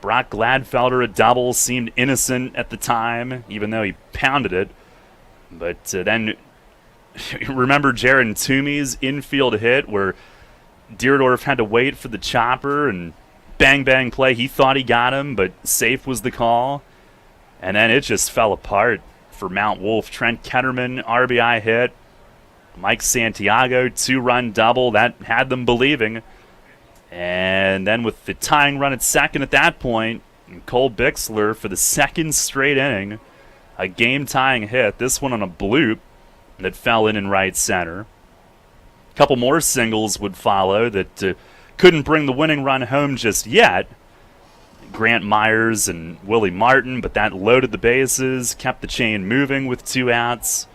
Brock Gladfelder, a double, seemed innocent at the time, even though he pounded it. But then, remember Jaron Toomey's infield hit where Deerdorf had to wait for the chopper and bang, bang play. He thought he got him, but safe was the call. And then it just fell apart for Mount Wolf. Trent Ketterman, RBI hit. Mike Santiago, 2-run double. That had them believing. And then with the tying run at second at that point, Cole Bixler for the second straight inning, a game-tying hit, this one on a bloop that fell in right center. A couple more singles would follow that couldn't bring the winning run home just yet. Grant Myers and Willie Martin, but that loaded the bases, kept the chain moving with 2 outs.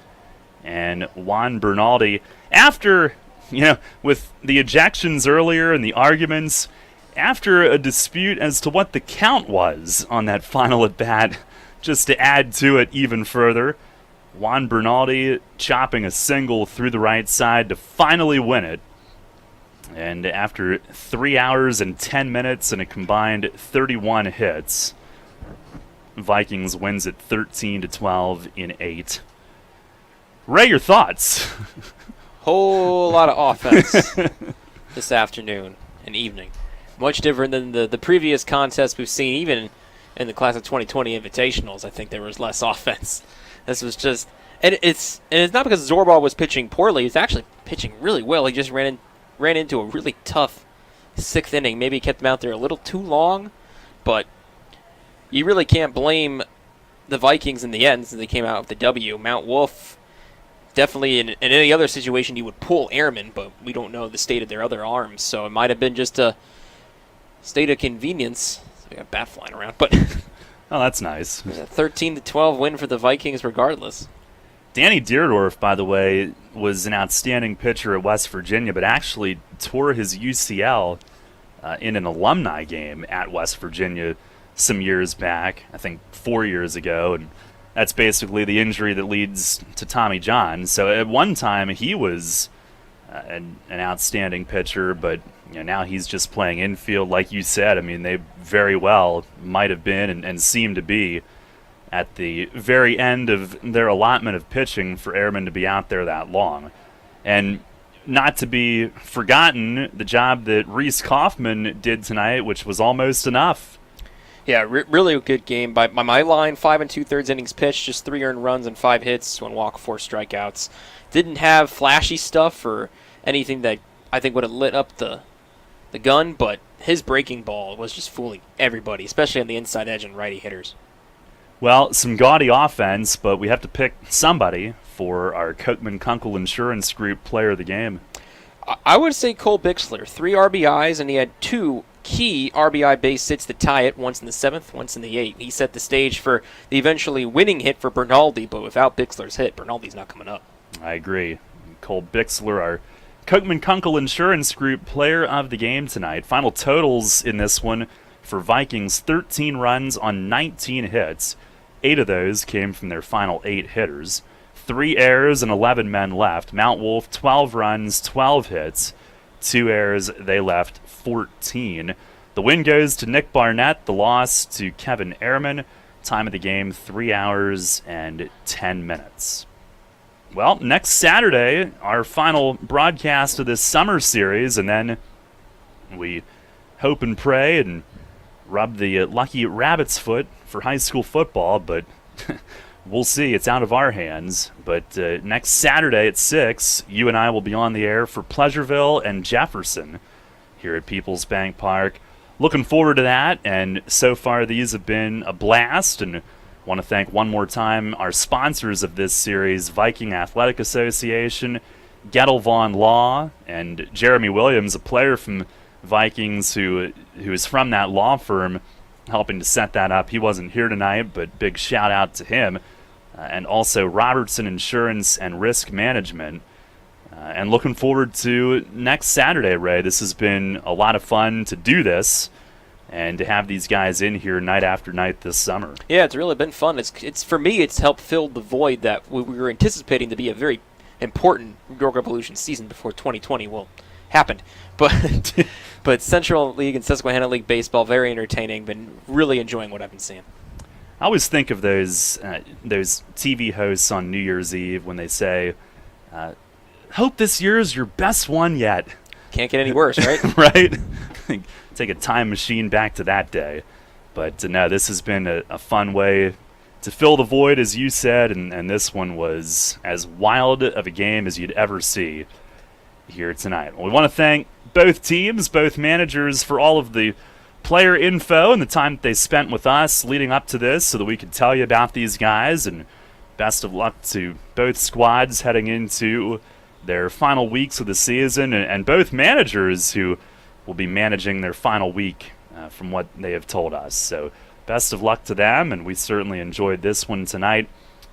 And Juan Bernaldi, after, with the ejections earlier and the arguments, after a dispute as to what the count was on that final at-bat, just to add to it even further, Juan Bernaldi chopping a single through the right side to finally win it. And after 3 hours and 10 minutes and a combined 31 hits, Vikings wins it 13-12 in 8. Ray, your thoughts? Whole lot of offense this afternoon and evening. Much different than the previous contests we've seen, even in the Class of 2020 Invitationals. I think there was less offense. This was just, and it's not because Zorbal was pitching poorly. He's actually pitching really well. He just ran into a really tough 6th inning. Maybe he kept him out there a little too long, but you really can't blame the Vikings in the end since they came out with the W. Mount Wolf, definitely in any other situation you would pull Ehrman, but we don't know the state of their other arms, so it might have been just a state of convenience. We got a bat flying around, but oh, that's nice. It was a 13-12 win for the Vikings regardless. Danny Deerdorf, by the way, was an outstanding pitcher at West Virginia, but actually tore his UCL in an alumni game at West Virginia some years back, I think 4 years ago, and that's basically the injury that leads to Tommy John. So at one time he was an outstanding pitcher, but now he's just playing infield. Like you said, I mean, they very well might have been and seem to be at the very end of their allotment of pitching for Ehrman to be out there that long. And not to be forgotten, the job that Reese Kaufman did tonight, which was almost enough. Yeah, really a good game. By my line, 5 2/3 innings pitched, just 3 earned runs and 5 hits, 1 walk, 4 strikeouts. Didn't have flashy stuff or anything that I think would have lit up the gun, but his breaking ball was just fooling everybody, especially on the inside edge and righty hitters. Well, some gaudy offense, but we have to pick somebody for our Kochman Kunkel Insurance Group Player of the Game. I would say Cole Bixler, 3 RBIs, and he had 2 key RBI base hits to tie it, once in the 7th, once in the 8th. He set the stage for the eventually winning hit for Bernaldi, but without Bixler's hit, Bernaldi's not coming up. I agree. Cole Bixler, our Kochman Kunkel Insurance Group Player of the Game tonight. Final totals in this one for Vikings: 13 runs on 19 hits. 8 of those came from their final 8 hitters. 3 errors and 11 men left. Mount Wolf, 12 runs, 12 hits. 2 errors, they left 14. The win goes to Nick Barnett, the loss to Kevin Ehrman. Time of the game, 3 hours and 10 minutes. Well, next Saturday, our final broadcast of this summer series, and then we hope and pray and rub the lucky rabbit's foot for high school football, but we'll see. It's out of our hands. But next Saturday at 6, you and I will be on the air for Pleasureville and Jefferson here at Peoples Bank Park. Looking forward to that, and so far these have been a blast, and want to thank one more time our sponsors of this series, Viking Athletic Association, Gettle Vaughn Law, and Jeremy Williams, a player from Vikings who is from that law firm, helping to set that up. He wasn't here tonight, but big shout out to him. And also Robertson Insurance and Risk Management. And looking forward to next Saturday, Ray. This has been a lot of fun to do this and to have these guys in here night after night this summer. Yeah, it's really been fun. It's for me, it's helped fill the void that we were anticipating to be a very important York Revolution season before 2020 happened. But Central League and Susquehanna League baseball, very entertaining. Been really enjoying what I've been seeing. I always think of those TV hosts on New Year's Eve when they say, hope this year is your best one yet. Can't get any worse, right? Right? Take a time machine back to that day. But no, this has been a fun way to fill the void, as you said, and this one was as wild of a game as you'd ever see here tonight. Well, we want to thank both teams, both managers, for all of the player info and the time that they spent with us leading up to this so that we could tell you about these guys, and best of luck to both squads heading into their final weeks of the season, and both managers who will be managing their final week from what they have told us. So best of luck to them, and we certainly enjoyed this one tonight.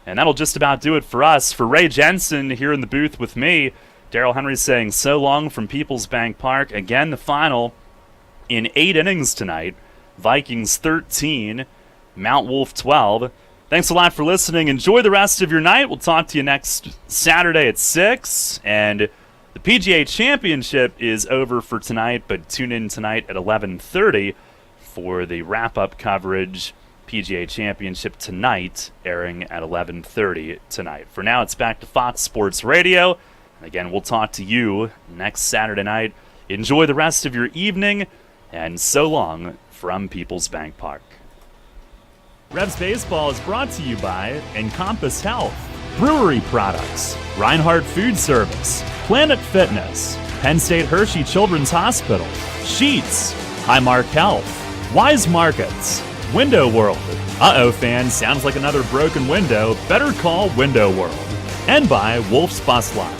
And that'll just about do it for us. For Ray Jensen here in the booth with me, Daryl Henry saying so long from Peoples Bank Park. Again, the final in 8 innings tonight. Vikings 13, Mount Wolf 12. Thanks a lot for listening. Enjoy the rest of your night. We'll talk to you next Saturday at 6. And the PGA Championship is over for tonight, but tune in tonight at 11:30 for the wrap-up coverage. PGA Championship tonight, airing at 11:30 tonight. For now, it's back to Fox Sports Radio. And again, we'll talk to you next Saturday night. Enjoy the rest of your evening, and so long from Peoples Bank Park. Revs Baseball is brought to you by Encompass Health, Brewery Products, Reinhardt Food Service, Planet Fitness, Penn State Hershey Children's Hospital, Sheets, Highmark Health, Wise Markets, Window World. Uh-oh, fans, sounds like another broken window. Better call Window World. And by Wolf's Bus Line.